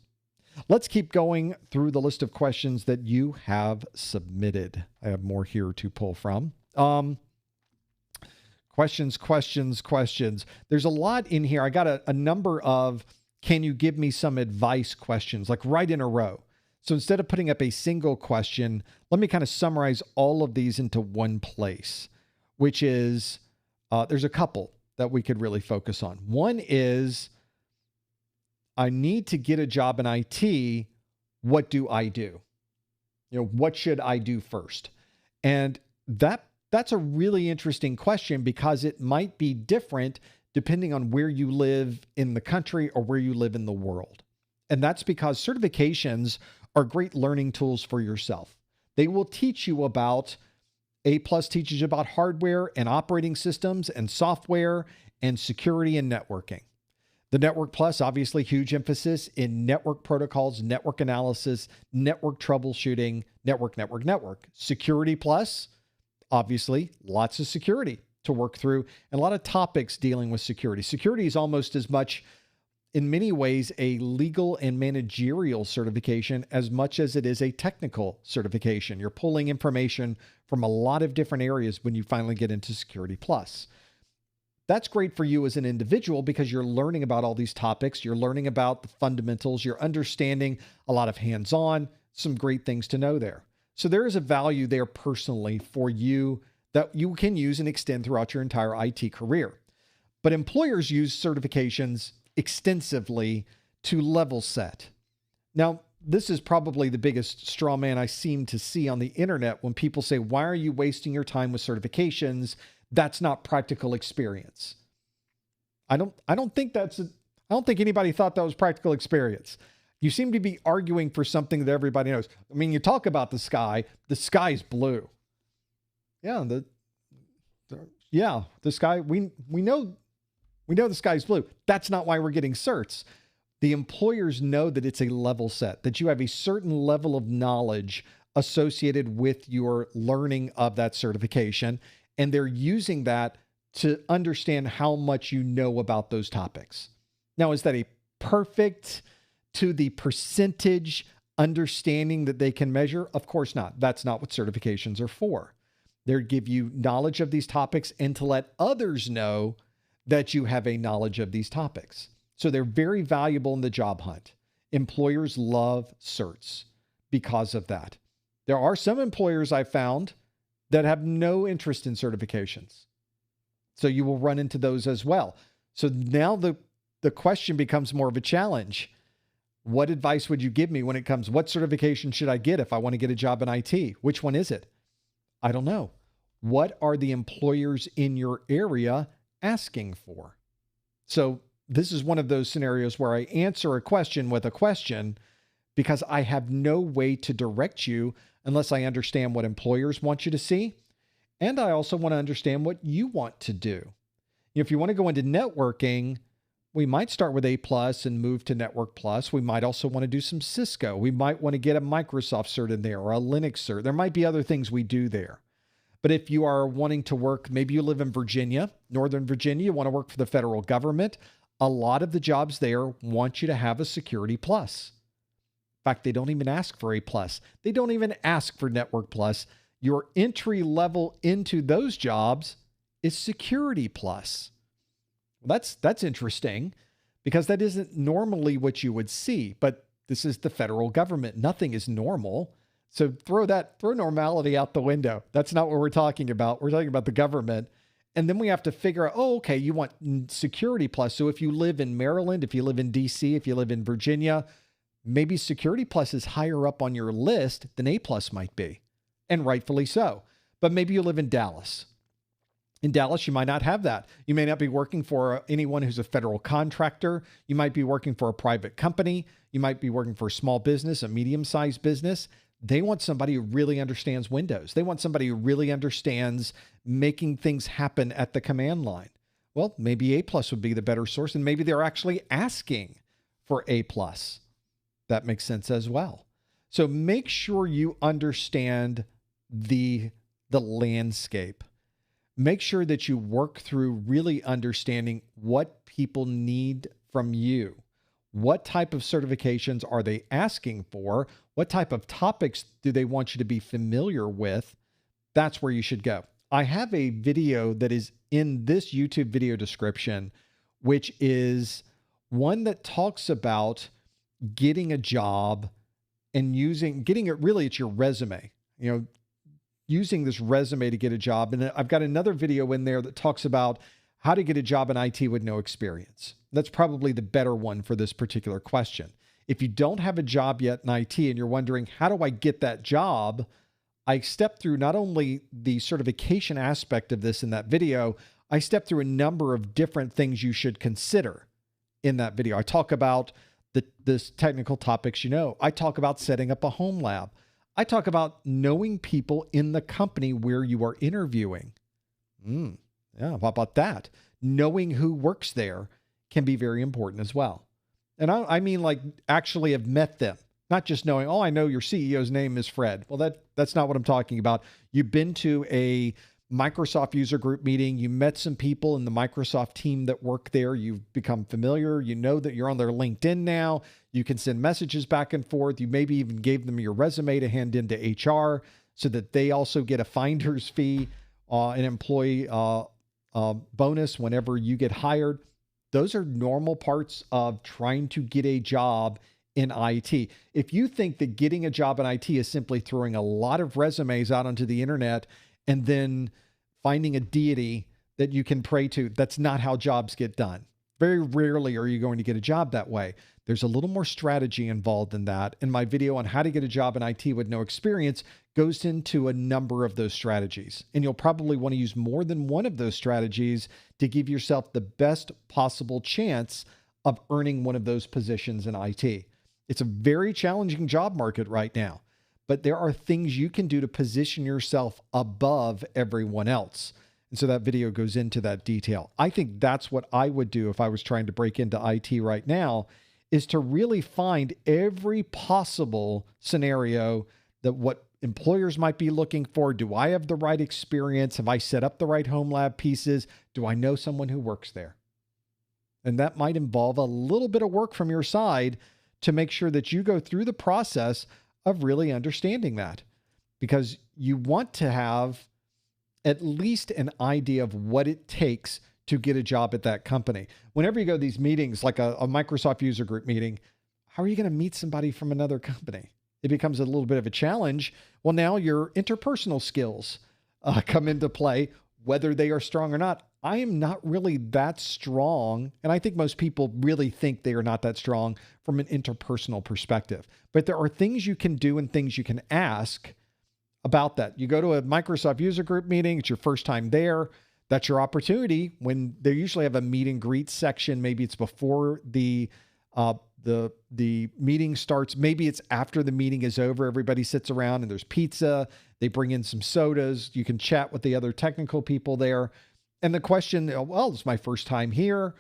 Let's keep going through the list of questions that you have submitted. I have more here to pull from. Questions. There's a lot in here. I got a number of, can you give me some advice questions, like right in a row. So instead of putting up a single question, let me kind of summarize all of these into one place, which is, there's a couple that we could really focus on. One is, I need to get a job in IT. What do I do? What should I do first? And that's a really interesting question because it might be different depending on where you live in the country or where you live in the world. And that's because certifications are great learning tools for yourself. They will teach you about, A+ teaches you about hardware and operating systems and software and security and networking. The Network Plus, obviously huge emphasis in network protocols, network analysis, network troubleshooting, network. Security Plus, obviously lots of security to work through and a lot of topics dealing with security. Security is almost as much, in many ways, a legal and managerial certification as much as it is a technical certification. You're pulling information from a lot of different areas when you finally get into Security Plus. That's great for you as an individual because you're learning about all these topics. You're learning about the fundamentals. You're understanding a lot of hands-on, some great things to know there. So there is a value there personally for you that you can use and extend throughout your entire IT career. But employers use certifications extensively to level set. Now, this is probably the biggest straw man I seem to see on the internet when people say, why are you wasting your time with certifications? That's not practical experience. I don't think anybody thought that was practical experience. You seem to be arguing for something that everybody knows. I mean, you talk about the sky's blue. Yeah, the sky, we know the sky's blue. That's not why we're getting certs. The employers know that it's a level set, that you have a certain level of knowledge associated with your learning of that certification, and they're using that to understand how much you know about those topics. Now, is that a perfect to the percentage understanding that they can measure? Of course not. That's not what certifications are for. They give you knowledge of these topics and to let others know that you have a knowledge of these topics. So they're very valuable in the job hunt. Employers love certs because of that. There are some employers I've found that have no interest in certifications. So you will run into those as well. So now the question becomes more of a challenge. What advice would you give me when it comes, what certification should I get if I want to get a job in IT? Which one is it? I don't know. What are the employers in your area asking for? So this is one of those scenarios where I answer a question with a question because I have no way to direct you unless I understand what employers want you to see. And I also want to understand what you want to do. If you want to go into networking, we might start with A+ and move to Network Plus. We might also want to do some Cisco. We might want to get a Microsoft cert in there or a Linux cert. There might be other things we do there. But if you are wanting to work, maybe you live in Virginia, Northern Virginia, you want to work for the federal government, a lot of the jobs there want you to have a Security Plus. In fact, they don't even ask for A+. They don't even ask for Network Plus. Your entry level into those jobs is Security Plus. Well, that's interesting because that isn't normally what you would see, but this is the federal government. Nothing is normal. So throw normality out the window. That's not what we're talking about. We're talking about the government. And then we have to figure out, oh, okay, you want Security Plus. So if you live in Maryland, if you live in DC, if you live in Virginia, maybe Security Plus is higher up on your list than A Plus might be, and rightfully so. But maybe you live in Dallas. In Dallas, you might not have that. You may not be working for anyone who's a federal contractor. You might be working for a private company. You might be working for a small business, a medium-sized business. They want somebody who really understands Windows. They want somebody who really understands making things happen at the command line. Well, maybe A Plus would be the better source, and maybe they're actually asking for A Plus. That makes sense as well. So make sure you understand the landscape. Make sure that you work through really understanding what people need from you. What type of certifications are they asking for? What type of topics do they want you to be familiar with? That's where you should go. I have a video that is in this YouTube video description, which is one that talks about getting a job and getting it really, it's your resume, using this resume to get a job. And I've got another video in there that talks about how to get a job in IT with no experience. That's probably the better one for this particular question. If you don't have a job yet in IT and you're wondering, how do I get that job? I step through not only the certification aspect of this in that video, I step through a number of different things you should consider in that video. I talk about this technical topics, I talk about setting up a home lab. I talk about knowing people in the company where you are interviewing. Yeah, how about that? Knowing who works there can be very important as well. And I mean like actually have met them, not just knowing, oh, I know your CEO's name is Fred. Well, that's not what I'm talking about. You've been to a Microsoft user group meeting. You met some people in the Microsoft team that work there. You've become familiar. You know that you're on their LinkedIn now. You can send messages back and forth. You maybe even gave them your resume to hand into HR so that they also get a finder's fee, an employee bonus whenever you get hired. Those are normal parts of trying to get a job in IT. If you think that getting a job in IT is simply throwing a lot of resumes out onto the internet and then finding a deity that you can pray to, that's not how jobs get done. Very rarely are you going to get a job that way. There's a little more strategy involved in that. And my video on how to get a job in IT with no experience goes into a number of those strategies. And you'll probably want to use more than one of those strategies to give yourself the best possible chance of earning one of those positions in IT. It's a very challenging job market right now, but there are things you can do to position yourself above everyone else. And so that video goes into that detail. I think that's what I would do if I was trying to break into IT right now, is to really find every possible scenario that what employers might be looking for. Do I have the right experience? Have I set up the right home lab pieces? Do I know someone who works there? And that might involve a little bit of work from your side to make sure that you go through the process of really understanding that, because you want to have at least an idea of what it takes to get a job at that company. Whenever you go to these meetings, like a Microsoft user group meeting, how are you going to meet somebody from another company? It becomes a little bit of a challenge. Well, now your interpersonal skills come into play, whether they are strong or not. I am not really that strong, and I think most people really think they are not that strong from an interpersonal perspective. But there are things you can do and things you can ask about that. You go to a Microsoft user group meeting, it's your first time there. That's your opportunity when they usually have a meet and greet section. Maybe it's before the meeting starts. Maybe it's after the meeting is over. Everybody sits around and there's pizza. They bring in some sodas. You can chat with the other technical people there. And the question, well, it's my first time here.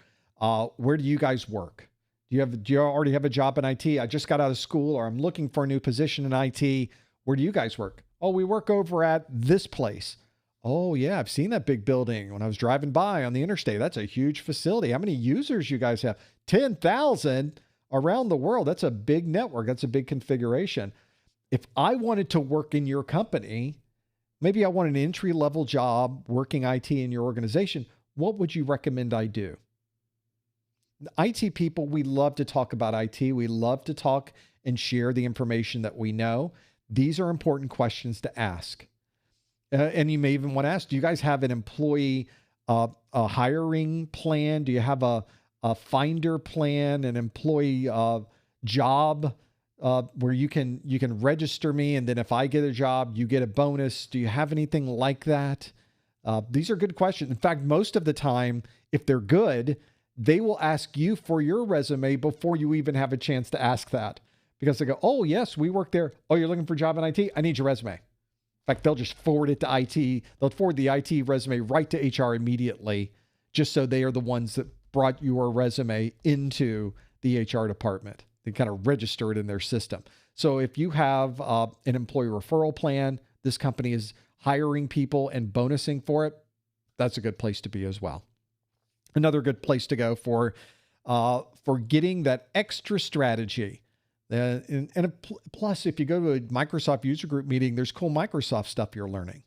Where do you guys work? Do you already have a job in IT? I just got out of school, or I'm looking for a new position in IT. Where do you guys work? Oh, we work over at this place. Oh yeah, I've seen that big building when I was driving by on the interstate. That's a huge facility. How many users you guys have? 10,000 around the world. That's a big network. That's a big configuration. If I wanted to work in your company, maybe I want an entry-level job working IT in your organization, what would you recommend I do? IT people, we love to talk about IT. We love to talk and share the information that we know. These are important questions to ask. And you may even want to ask, do you guys have an employee a hiring plan? Do you have a finder plan, an employee job where you can register me, and then if I get a job, you get a bonus? Do you have anything like that? These are good questions. In fact, most of the time, if they're good, they will ask you for your resume before you even have a chance to ask that, because they go, oh, yes, we work there. Oh, you're looking for a job in IT? I need your resume. In fact, they'll just forward it to IT. They'll forward the IT resume right to HR immediately, just so they are the ones that brought your resume into the HR department. They kind of register it in their system. So if you have an employee referral plan, this company is hiring people and bonusing for it, that's a good place to be as well. Another good place to go for getting that extra strategy. Plus, if you go to a Microsoft user group meeting, there's cool Microsoft stuff you're learning.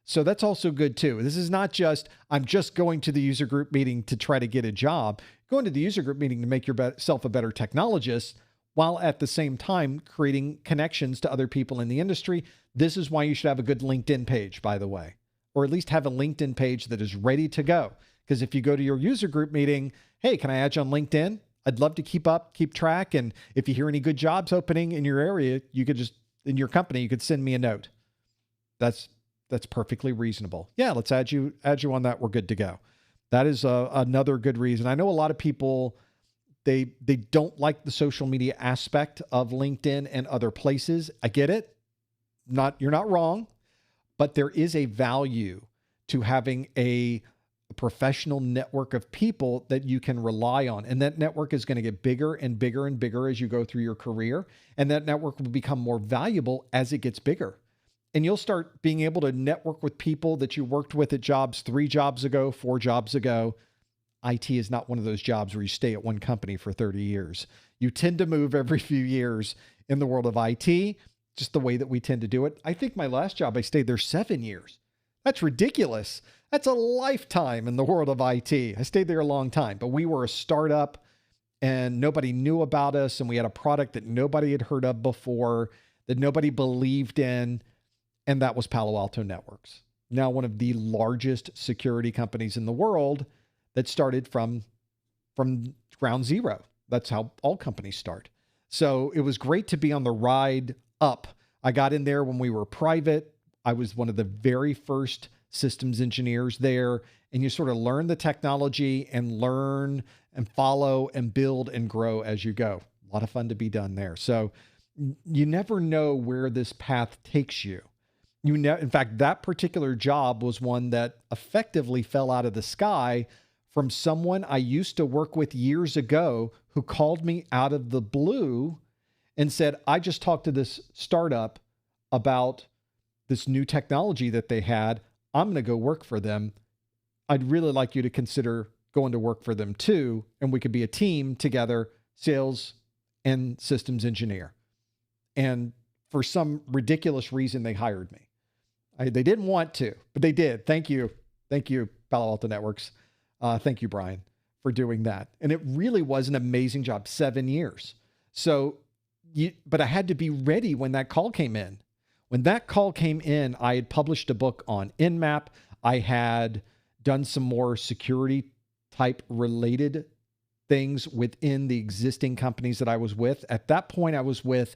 So that's also good too. This is not just, I'm just going to the user group meeting to try to get a job. Going to the user group meeting to make yourself a better technologist, while at the same time creating connections to other people in the industry. This is why you should have a good LinkedIn page, by the way, or at least have a LinkedIn page that is ready to go. Because if you go to your user group meeting, hey, can I add you on LinkedIn? I'd love to keep track. And if you hear any good jobs opening in your area, you could just, in your company, you could send me a note. That's perfectly reasonable. Yeah, let's add you on that. We're good to go. That is another good reason. I know a lot of people, they don't like the social media aspect of LinkedIn and other places. I get it. You're not wrong, but there is a value to having a professional network of people that you can rely on. And that network is going to get bigger and bigger and bigger as you go through your career. And that network will become more valuable as it gets bigger. And you'll start being able to network with people that you worked with at jobs 3 jobs ago, 4 jobs ago. IT is not one of those jobs where you stay at one company for 30 years. You tend to move every few years in the world of IT, just the way that we tend to do it. I think my last job, I stayed there 7 years. That's ridiculous. That's a lifetime in the world of IT. I stayed there a long time, but we were a startup and nobody knew about us. And we had a product that nobody had heard of before, that nobody believed in. And that was Palo Alto Networks. Now one of the largest security companies in the world that started from ground zero. That's how all companies start. So it was great to be on the ride up. I got in there when we were private. I was one of the very first systems engineers there, and you sort of learn the technology and learn and follow and build and grow as you go. A lot of fun to be done there. So you never know where this path takes you. In fact, that particular job was one that effectively fell out of the sky from someone I used to work with years ago who called me out of the blue and said, I just talked to this startup about this new technology that they had. I'm going to go work for them. I'd really like you to consider going to work for them too. And we could be a team together, sales and systems engineer. And for some ridiculous reason, they hired me. They didn't want to, but they did. Thank you. Thank you, Palo Alto Networks. Thank you, Brian, for doing that. And it really was an amazing job, 7 years. But I had to be ready when that call came in. When that call came in, I had published a book on Nmap. I had done some more security type related things within the existing companies that I was with. At that point, I was with,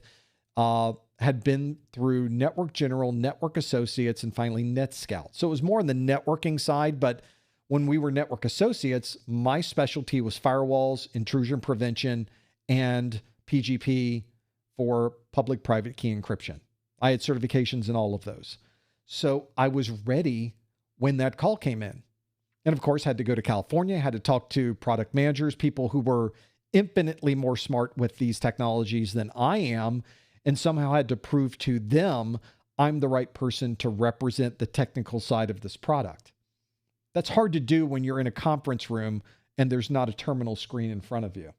had been through Network General, Network Associates, and finally NetScout. So it was more on the networking side, but when we were Network Associates, my specialty was firewalls, intrusion prevention, and PGP for public-private key encryption. I had certifications in all of those. So I was ready when that call came in. And of course, had to go to California, had to talk to product managers, people who were infinitely more smart with these technologies than I am, and somehow had to prove to them I'm the right person to represent the technical side of this product. That's hard to do when you're in a conference room and there's not a terminal screen in front of you.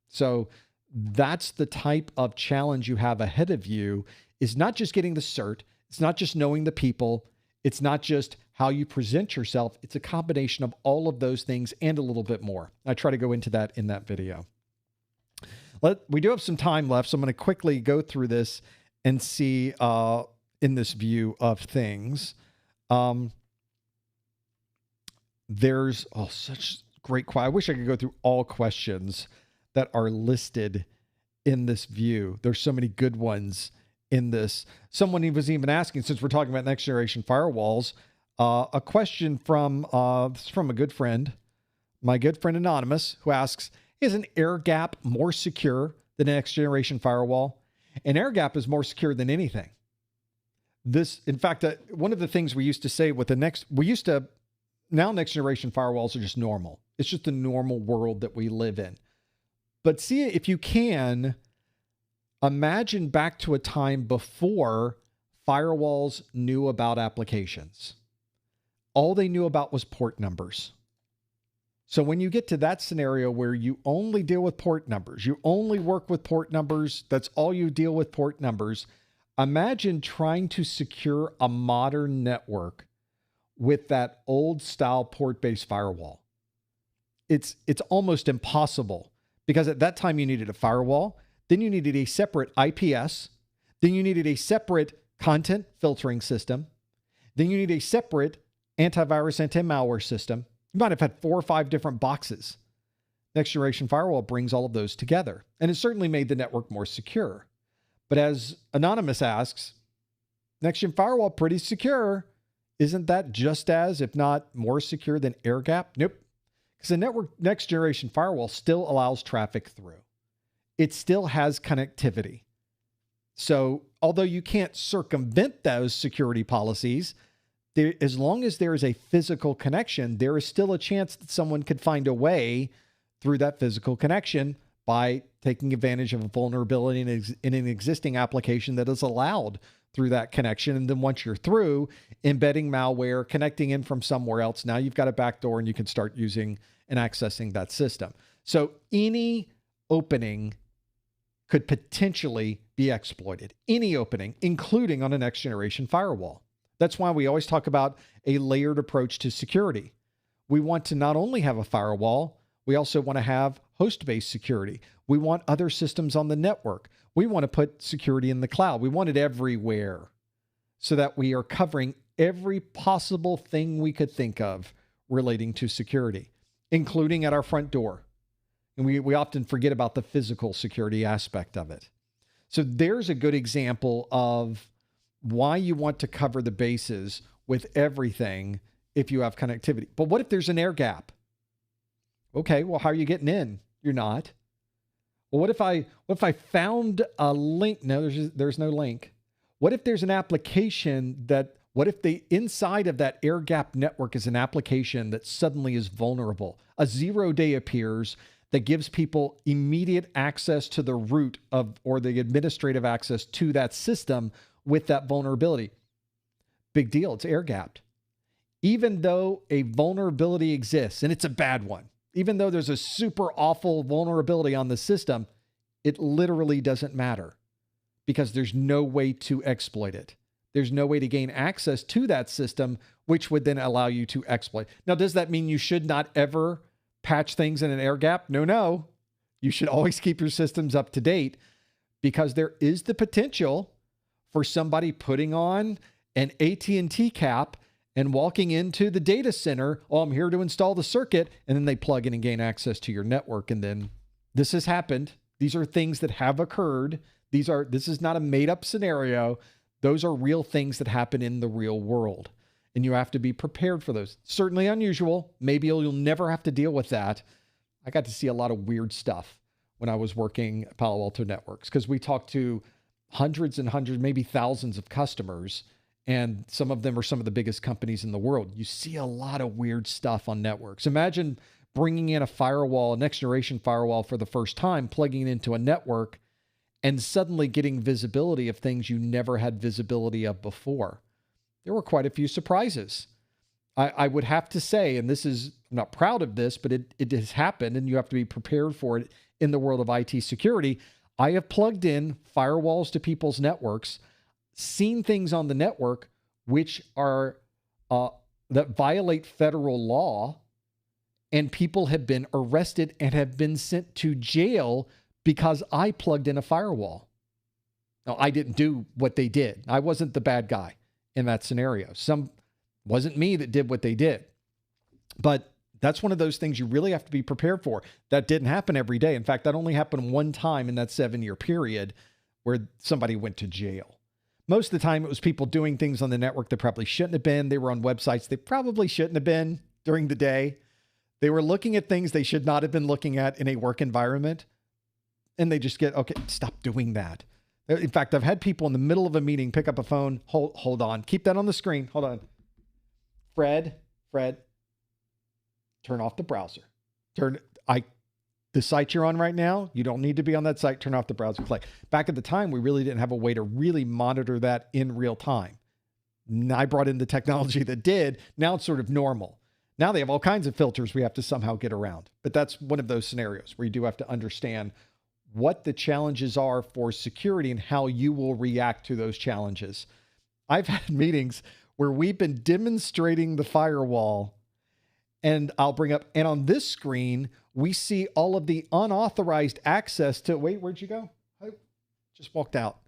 So that's the type of challenge you have ahead of you, is not just getting the cert. It's not just knowing the people. It's not just how you present yourself. It's a combination of all of those things and a little bit more. I try to go into that in that video. We do have some time left, so I'm going to quickly go through this and see in this view of things. there's such great I wish I could go through all questions that are listed in this view. There's so many good ones in this. Someone was even asking, since we're talking about next generation firewalls, a question from a good friend, my good friend Anonymous, who asks, is an air gap more secure than a next generation firewall? An air gap is more secure than anything. In fact, one of the things we used to say with now next generation firewalls are just normal. It's just the normal world that we live in. But see, if you can, imagine back to a time before firewalls knew about applications. All they knew about was port numbers. So when you get to that scenario where you only deal with port numbers, you only work with port numbers, that's all you deal with, port numbers. Imagine trying to secure a modern network with that old style port-based firewall. It's almost impossible, because at that time you needed a firewall, then you needed a separate IPS, then you needed a separate content filtering system, then you need a separate antivirus, anti-malware system. You might have had 4 or 5 different boxes. Next generation firewall brings all of those together, and it certainly made the network more secure. But as Anonymous asks, next gen firewall pretty secure. Isn't that just as, if not more secure than air gap? Nope. Because the next generation firewall still allows traffic through. It still has connectivity. So although you can't circumvent those security policies, as long as there is a physical connection, there is still a chance that someone could find a way through that physical connection by taking advantage of a vulnerability in an existing application that is allowed through that connection. And then once you're through, embedding malware, connecting in from somewhere else, now you've got a backdoor and you can start using and accessing that system. So any opening could potentially be exploited. Any opening, including on a next generation firewall. That's why we always talk about a layered approach to security. We want to not only have a firewall, we also want to have host-based security. We want other systems on the network. We want to put security in the cloud. We want it everywhere so that we are covering every possible thing we could think of relating to security, including at our front door. And we often forget about the physical security aspect of it. So there's a good example of why you want to cover the bases with everything if you have connectivity. But what if there's an air gap? Okay, well, how are you getting in? You're not. Well, what if I found a link? No, there's no link. What if there's an application what if the inside of that air gap network is an application that suddenly is vulnerable? A 0-day appears that gives people immediate access to the root or the administrative access to that system with that vulnerability. Big deal. It's air gapped. Even though a vulnerability exists, and it's a bad one, even though there's a super awful vulnerability on the system, it literally doesn't matter because there's no way to exploit it. There's no way to gain access to that system, which would then allow you to exploit. Now, does that mean you should not ever patch things in an air gap? No. You should always keep your systems up to date because there is the potential for somebody putting on an AT&T cap and walking into the data center, I'm here to install the circuit, and then they plug in and gain access to your network. And then this has happened. These are things that have occurred. This is not a made-up scenario. Those are real things that happen in the real world. And you have to be prepared for those. Certainly unusual. Maybe you'll never have to deal with that. I got to see a lot of weird stuff when I was working at Palo Alto Networks because we talked to hundreds and hundreds, maybe thousands of customers, and some of them are some of the biggest companies in the world. You see a lot of weird stuff on networks. Imagine bringing in a firewall, a next generation firewall for the first time, plugging it into a network, and suddenly getting visibility of things you never had visibility of before. There were quite a few surprises. I would have to say, and I'm not proud of this, but it has happened, and you have to be prepared for it in the world of IT security. I have plugged in firewalls to people's networks, seen things on the network which are that violate federal law, and people have been arrested and have been sent to jail because I plugged in a firewall. Now, I didn't do what they did. I wasn't the bad guy in that scenario. Wasn't me that did what they did. But that's one of those things you really have to be prepared for. That didn't happen every day. In fact, that only happened one time in that 7-year period where somebody went to jail. Most of the time, it was people doing things on the network that probably shouldn't have been. They were on websites they probably shouldn't have been during the day. They were looking at things they should not have been looking at in a work environment. And they just get, okay, stop doing that. In fact, I've had people in the middle of a meeting pick up a phone. Hold on. Keep that on the screen. Hold on. Fred, turn off the browser. The site you're on right now, you don't need to be on that site. Turn off the browser. Click. Back at the time, we really didn't have a way to really monitor that in real time. And I brought in the technology that did. Now it's sort of normal. Now they have all kinds of filters we have to somehow get around. But that's one of those scenarios where you do have to understand what the challenges are for security and how you will react to those challenges. I've had meetings where we've been demonstrating the firewall, and I'll bring up, and on this screen, we see all of the unauthorized access to, wait, where'd you go? I just walked out.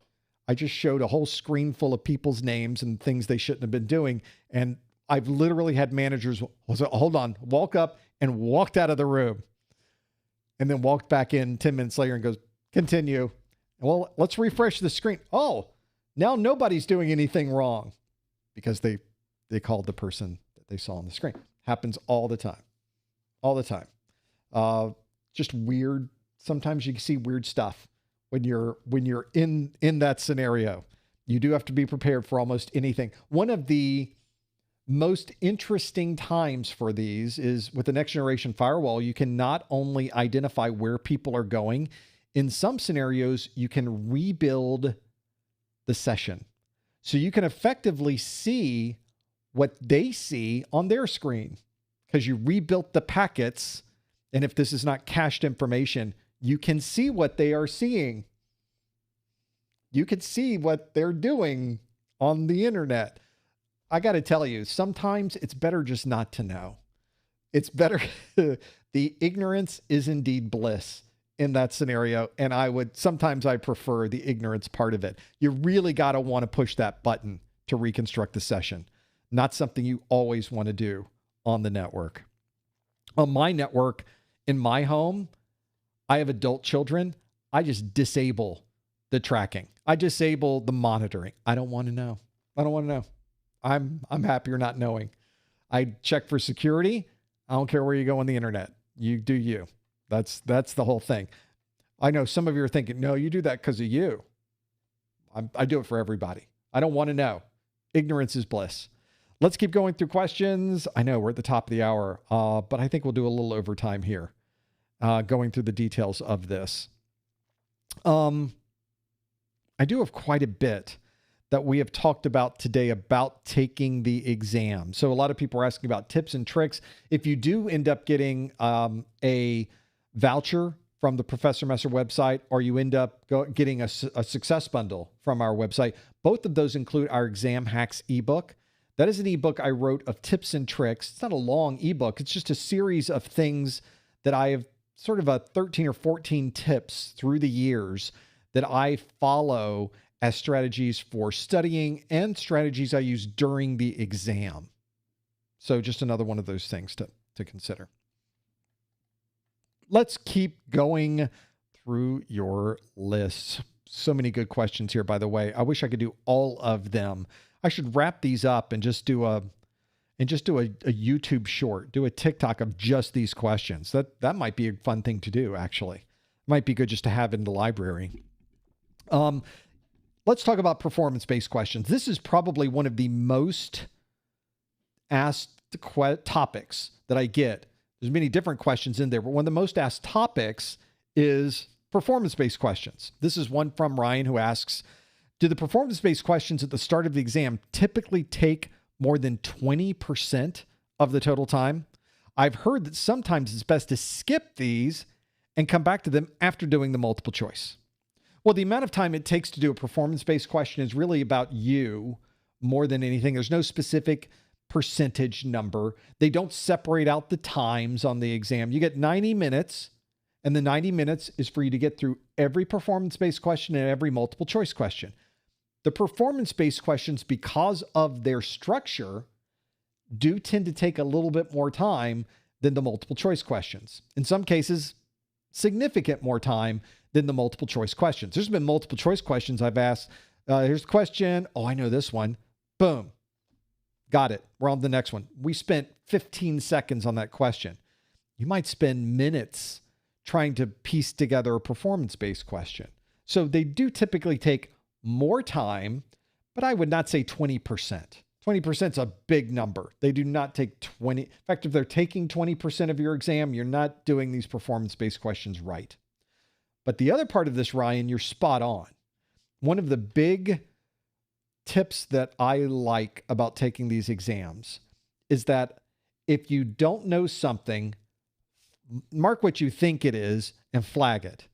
I just showed a whole screen full of people's names and things they shouldn't have been doing. And I've literally had managers, hold on, walk up and walked out of the room and then walked back in 10 minutes later and goes, continue. Well, let's refresh the screen. Oh, now nobody's doing anything wrong because they called the person that they saw on the screen. Happens all the time. All the time. Just weird. Sometimes you see weird stuff when you're in that scenario. You do have to be prepared for almost anything. One of the most interesting times for these is with the next generation firewall. You can not only identify where people are going, in some scenarios, you can rebuild the session. So you can effectively see what they see on their screen because you rebuilt the packets. And if this is not cached information, you can see what they are seeing. You can see what they're doing on the internet. I got to tell you, sometimes it's better just not to know. It's better. The ignorance is indeed bliss in that scenario. And sometimes I prefer the ignorance part of it. You really got to want to push that button to reconstruct the session. Not something you always want to do on the network. On my network, in my home, I have adult children. I just disable the tracking. I disable the monitoring. I don't want to know. I don't want to know. I'm happier not knowing. I check for security. I don't care where you go on the internet. You do you. That's the whole thing. I know some of you are thinking, no, you do that because of you. I do it for everybody. I don't want to know. Ignorance is bliss. Let's keep going through questions. I know we're at the top of the hour, but I think we'll do a little overtime here, going through the details of this. I do have quite a bit that we have talked about today about taking the exam. So a lot of people are asking about tips and tricks. If you do end up getting a voucher from the Professor Messer website, or you end up getting a success bundle from our website, both of those include our Exam Hacks ebook. That is an ebook I wrote of tips and tricks. It's not a long ebook. It's just a series of things that I have, sort of a 13 or 14 tips through the years that I follow as strategies for studying and strategies I use during the exam. So just another one of those things to consider. Let's keep going through your list. So many good questions here, by the way. I wish I could do all of them. I should wrap these up and just do a YouTube short, do a TikTok of just these questions. That might be a fun thing to do, actually. Might be good just to have in the library. Let's talk about performance-based questions. This is probably one of the most asked topics that I get. There's many different questions in there, but one of the most asked topics is performance-based questions. This is one from Ryan who asks, do the performance-based questions at the start of the exam typically take more than 20% of the total time? I've heard that sometimes it's best to skip these and come back to them after doing the multiple choice. Well, the amount of time it takes to do a performance-based question is really about you more than anything. There's no specific percentage number. They don't separate out the times on the exam. You get 90 minutes, and the 90 minutes is for you to get through every performance-based question and every multiple choice question. The performance-based questions, because of their structure, do tend to take a little bit more time than the multiple choice questions. In some cases, significant more time than the multiple choice questions. There's been multiple choice questions I've asked. Here's the question. Oh, I know this one. Boom. Got it. We're on the next one. We spent 15 seconds on that question. You might spend minutes trying to piece together a performance-based question. So they do typically take more time, but I would not say 20%. 20% is a big number. They do not take 20. In fact, if they're taking 20% of your exam, you're not doing these performance-based questions right. But the other part of this, Ryan, you're spot on. One of the big tips that I like about taking these exams is that if you don't know something, mark what you think it is and flag it.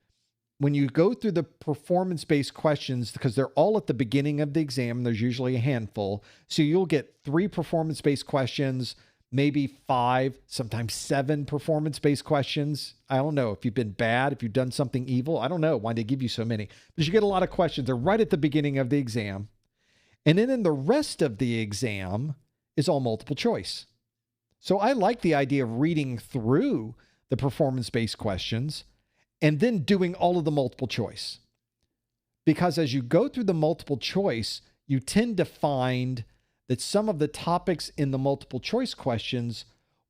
When you go through the performance-based questions, because they're all at the beginning of the exam, there's usually a handful. So you'll get 3 performance-based questions, maybe 5, sometimes 7 performance-based questions. I don't know if you've been bad, if you've done something evil. I don't know why they give you so many, but you get a lot of questions. They're right at the beginning of the exam. And then in the rest of the exam is all multiple choice. So I like the idea of reading through the performance-based questions and then doing all of the multiple choice. Because as you go through the multiple choice, you tend to find that some of the topics in the multiple choice questions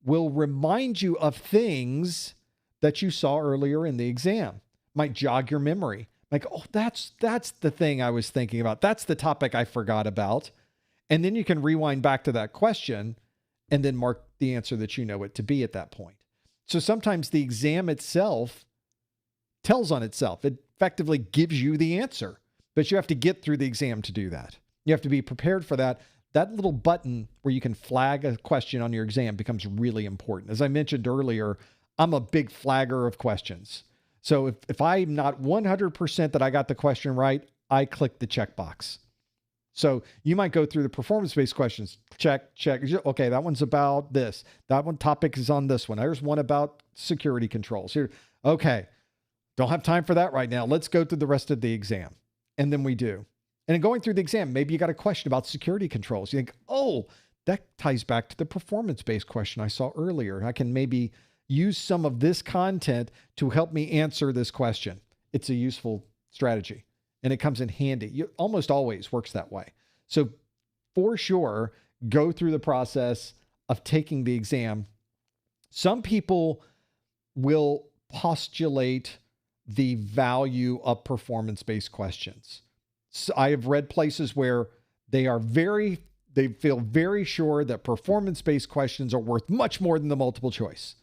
will remind you of things that you saw earlier in the exam. Might jog your memory. Like, oh, that's the thing I was thinking about. That's the topic I forgot about. And then you can rewind back to that question and then mark the answer that you know it to be at that point. So sometimes the exam itself tells on itself. It effectively gives you the answer, but you have to get through the exam to do that. You have to be prepared for that. That little button where you can flag a question on your exam becomes really important. As I mentioned earlier, I'm a big flagger of questions. So if I'm not 100% that I got the question right, I click the checkbox. So you might go through the performance-based questions. Check. Okay, that one's about this. That one topic is on this one. There's one about security controls here. Okay, don't have time for that right now. Let's go through the rest of the exam. And then we do. And in going through the exam, maybe you got a question about security controls. You think, oh, that ties back to the performance-based question I saw earlier. I can maybe use some of this content to help me answer this question. It's a useful strategy, and it comes in handy. It almost always works that way. So for sure, go through the process of taking the exam. Some people will postulate the value of performance-based questions. So I have read places where they feel very sure that performance-based questions are worth much more than the multiple choice.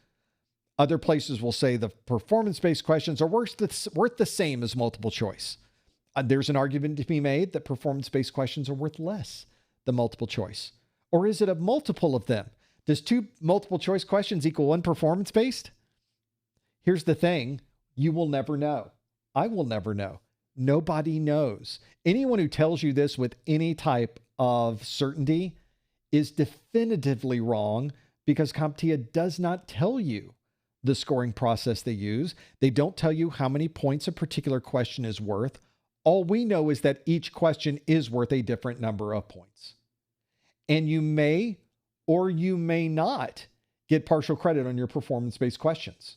Other places will say the performance-based questions are worth the same as multiple choice. There's an argument to be made that performance-based questions are worth less than multiple choice. Or is it a multiple of them? Does 2 multiple choice questions equal 1 performance-based? Here's the thing. You will never know. I will never know. Nobody knows. Anyone who tells you this with any type of certainty is definitively wrong, because CompTIA does not tell you the scoring process they use. They don't tell you how many points a particular question is worth. All we know is that each question is worth a different number of points. And you may or you may not get partial credit on your performance-based questions.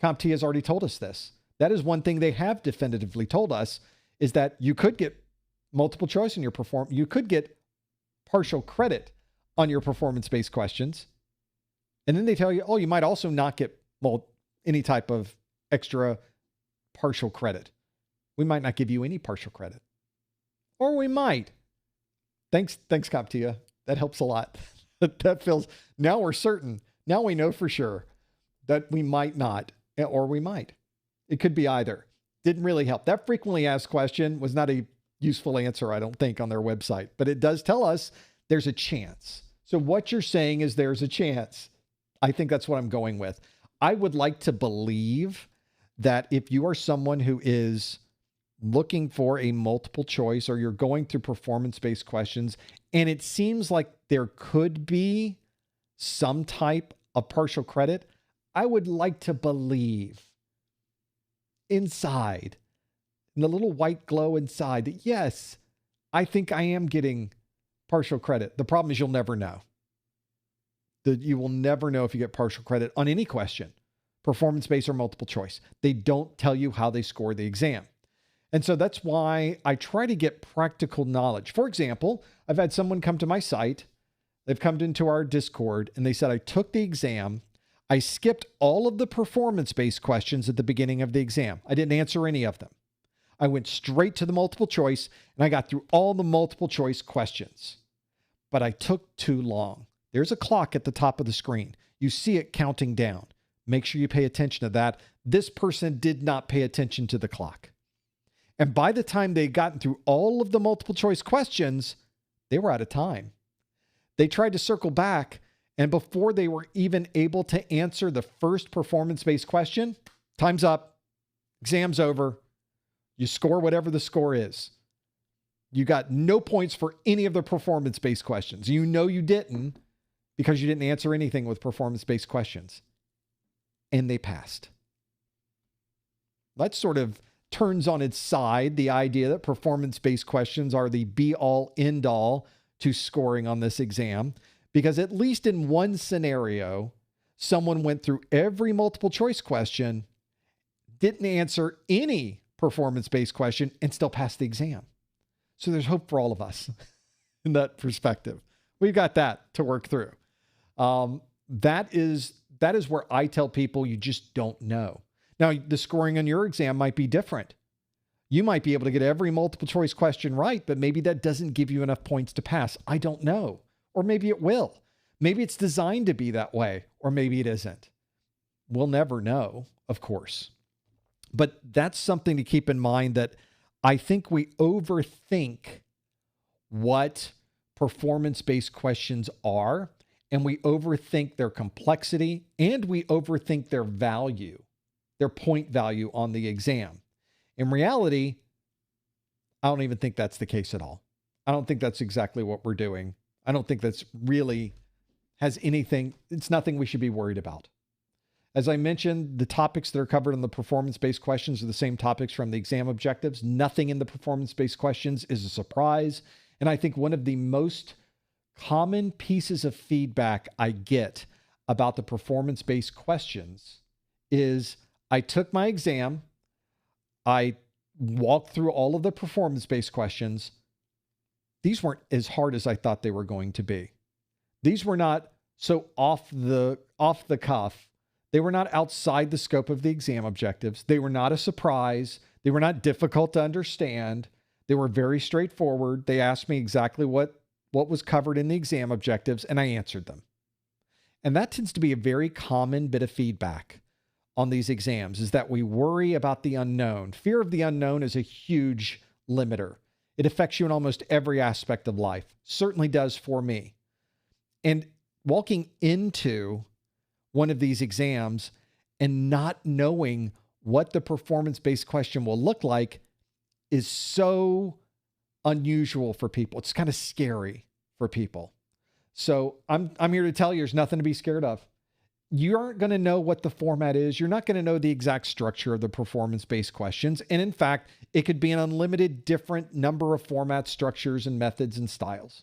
CompTIA has already told us this. That is one thing they have definitively told us, is that you could get multiple choice in your you could get partial credit on your performance-based questions. And then they tell you, oh, you might also not get any type of extra partial credit. We might not give you any partial credit. Or we might. Thanks, CompTIA. That helps a lot. That feels, now we're certain. Now we know for sure that we might not, or we might. It could be either. Didn't really help. That frequently asked question was not a useful answer, I don't think, on their website, but it does tell us there's a chance. So what you're saying is there's a chance. I think that's what I'm going with. I would like to believe that if you are someone who is looking for a multiple choice, or you're going through performance-based questions, and it seems like there could be some type of partial credit, I would like to believe inside, in the little white glow inside, that yes, I think I am getting partial credit. The problem is you'll never know. You will never know if you get partial credit on any question, performance-based or multiple choice. They don't tell you how they score the exam. And so that's why I try to get practical knowledge. For example, I've had someone come to my site, they've come into our Discord, and they said, I took the exam, I skipped all of the performance-based questions at the beginning of the exam. I didn't answer any of them. I went straight to the multiple choice, and I got through all the multiple choice questions. But I took too long. There's a clock at the top of the screen. You see it counting down. Make sure you pay attention to that. This person did not pay attention to the clock. And by the time they'd gotten through all of the multiple choice questions, they were out of time. They tried to circle back, and before they were even able to answer the first performance-based question, time's up, exam's over, you score whatever the score is. You got no points for any of the performance-based questions. You know you didn't because you didn't answer anything with performance-based questions. And they passed. That sort of turns on its side the idea that performance-based questions are the be-all, end-all to scoring on this exam, because at least in one scenario, someone went through every multiple choice question, didn't answer any performance-based question, and still passed the exam. So there's hope for all of us in that perspective. We've got that to work through. That is where I tell people you just don't know. Now, the scoring on your exam might be different. You might be able to get every multiple choice question right, but maybe that doesn't give you enough points to pass. I don't know. Or maybe it will. Maybe it's designed to be that way, or maybe it isn't. We'll never know, of course. But that's something to keep in mind, that I think we overthink what performance-based questions are, and we overthink their complexity, and we overthink their value, their point value on the exam. In reality, I don't even think that's the case at all. I don't think that's exactly what we're doing. I don't think that's really has anything, it's nothing we should be worried about. As I mentioned, the topics that are covered in the performance-based questions are the same topics from the exam objectives. Nothing in the performance-based questions is a surprise. And I think one of the most common pieces of feedback I get about the performance-based questions is, I took my exam, I walked through all of the performance-based questions. These weren't as hard as I thought they were going to be. These were not so off the cuff. They were not outside the scope of the exam objectives. They were not a surprise. They were not difficult to understand. They were very straightforward. They asked me exactly what was covered in the exam objectives, and I answered them. And that tends to be a very common bit of feedback on these exams, is that we worry about the unknown. Fear of the unknown is a huge limiter. It affects you in almost every aspect of life. Certainly does for me. And walking into one of these exams and not knowing what the performance-based question will look like is so unusual for people. It's kind of scary for people. So I'm here to tell you there's nothing to be scared of. You aren't going to know what the format is. You're not going to know the exact structure of the performance-based questions. And in fact, it could be an unlimited different number of formats, structures, and methods and styles.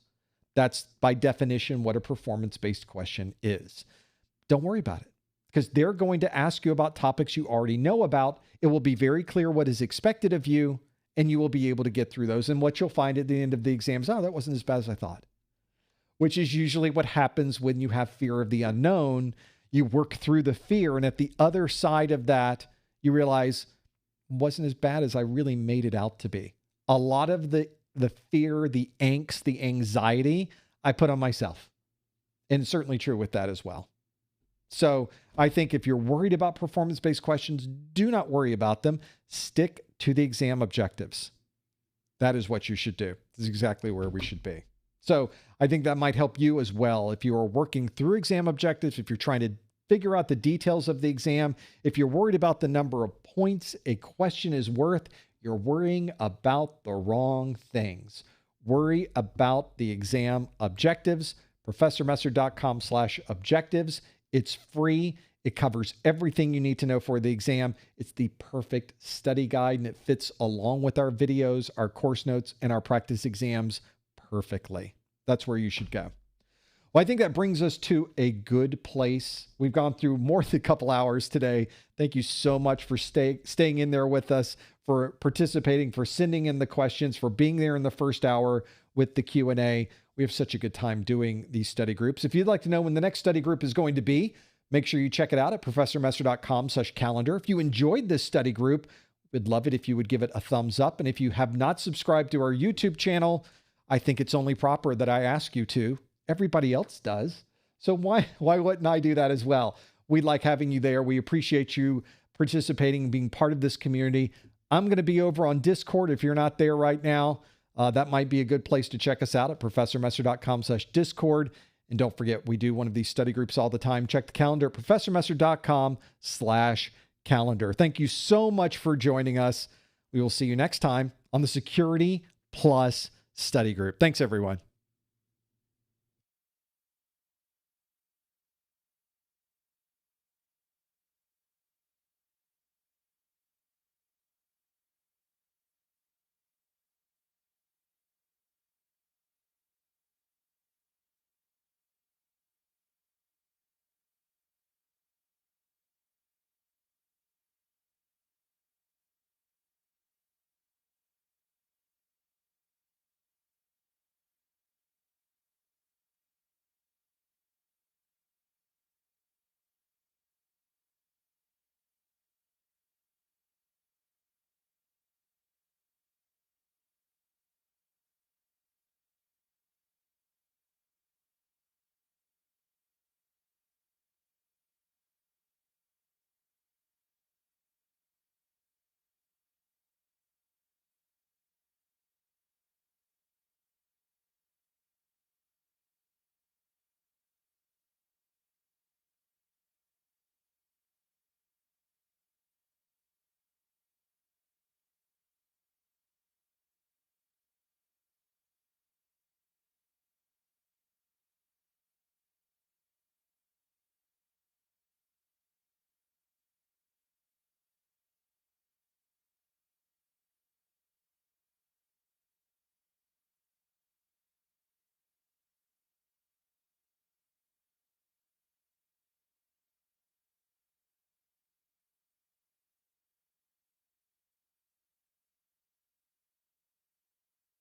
That's by definition what a performance-based question is. Don't worry about it, because they're going to ask you about topics you already know about. It will be very clear what is expected of you, and you will be able to get through those. And what you'll find at the end of the exam is, oh, that wasn't as bad as I thought, which is usually what happens when you have fear of the unknown. You work through the fear, and at the other side of that, you realize it wasn't as bad as I really made it out to be. A lot of the fear, the angst, the anxiety, I put on myself. And it's certainly true with that as well. So I think if you're worried about performance-based questions, do not worry about them. Stick to the exam objectives. That is what you should do. This is exactly where we should be. So I think that might help you as well. If you are working through exam objectives, if you're trying to figure out the details of the exam, if you're worried about the number of points a question is worth, you're worrying about the wrong things. Worry about the exam objectives. ProfessorMesser.com/objectives. It's free. It covers everything you need to know for the exam. It's the perfect study guide, and it fits along with our videos, our course notes, and our practice exams perfectly. That's where you should go. Well, I think that brings us to a good place. We've gone through more than a couple hours today. Thank you so much for staying in there with us, for participating, for sending in the questions, for being there in the first hour with the Q&A. We have such a good time doing these study groups. If you'd like to know when the next study group is going to be, make sure you check it out at professormesser.com/calendar. If you enjoyed this study group, we'd love it if you would give it a thumbs up. And if you have not subscribed to our YouTube channel, I think it's only proper that I ask you to. Everybody else does. So why wouldn't I do that as well? We like having you there. We appreciate you participating and being part of this community. I'm going to be over on Discord. If you're not there right now, that might be a good place to check us out at professormesser.com/Discord. And don't forget, we do one of these study groups all the time. Check the calendar at professormesser.com/calendar. Thank you so much for joining us. We will see you next time on the Security Plus Study Group. Thanks, everyone.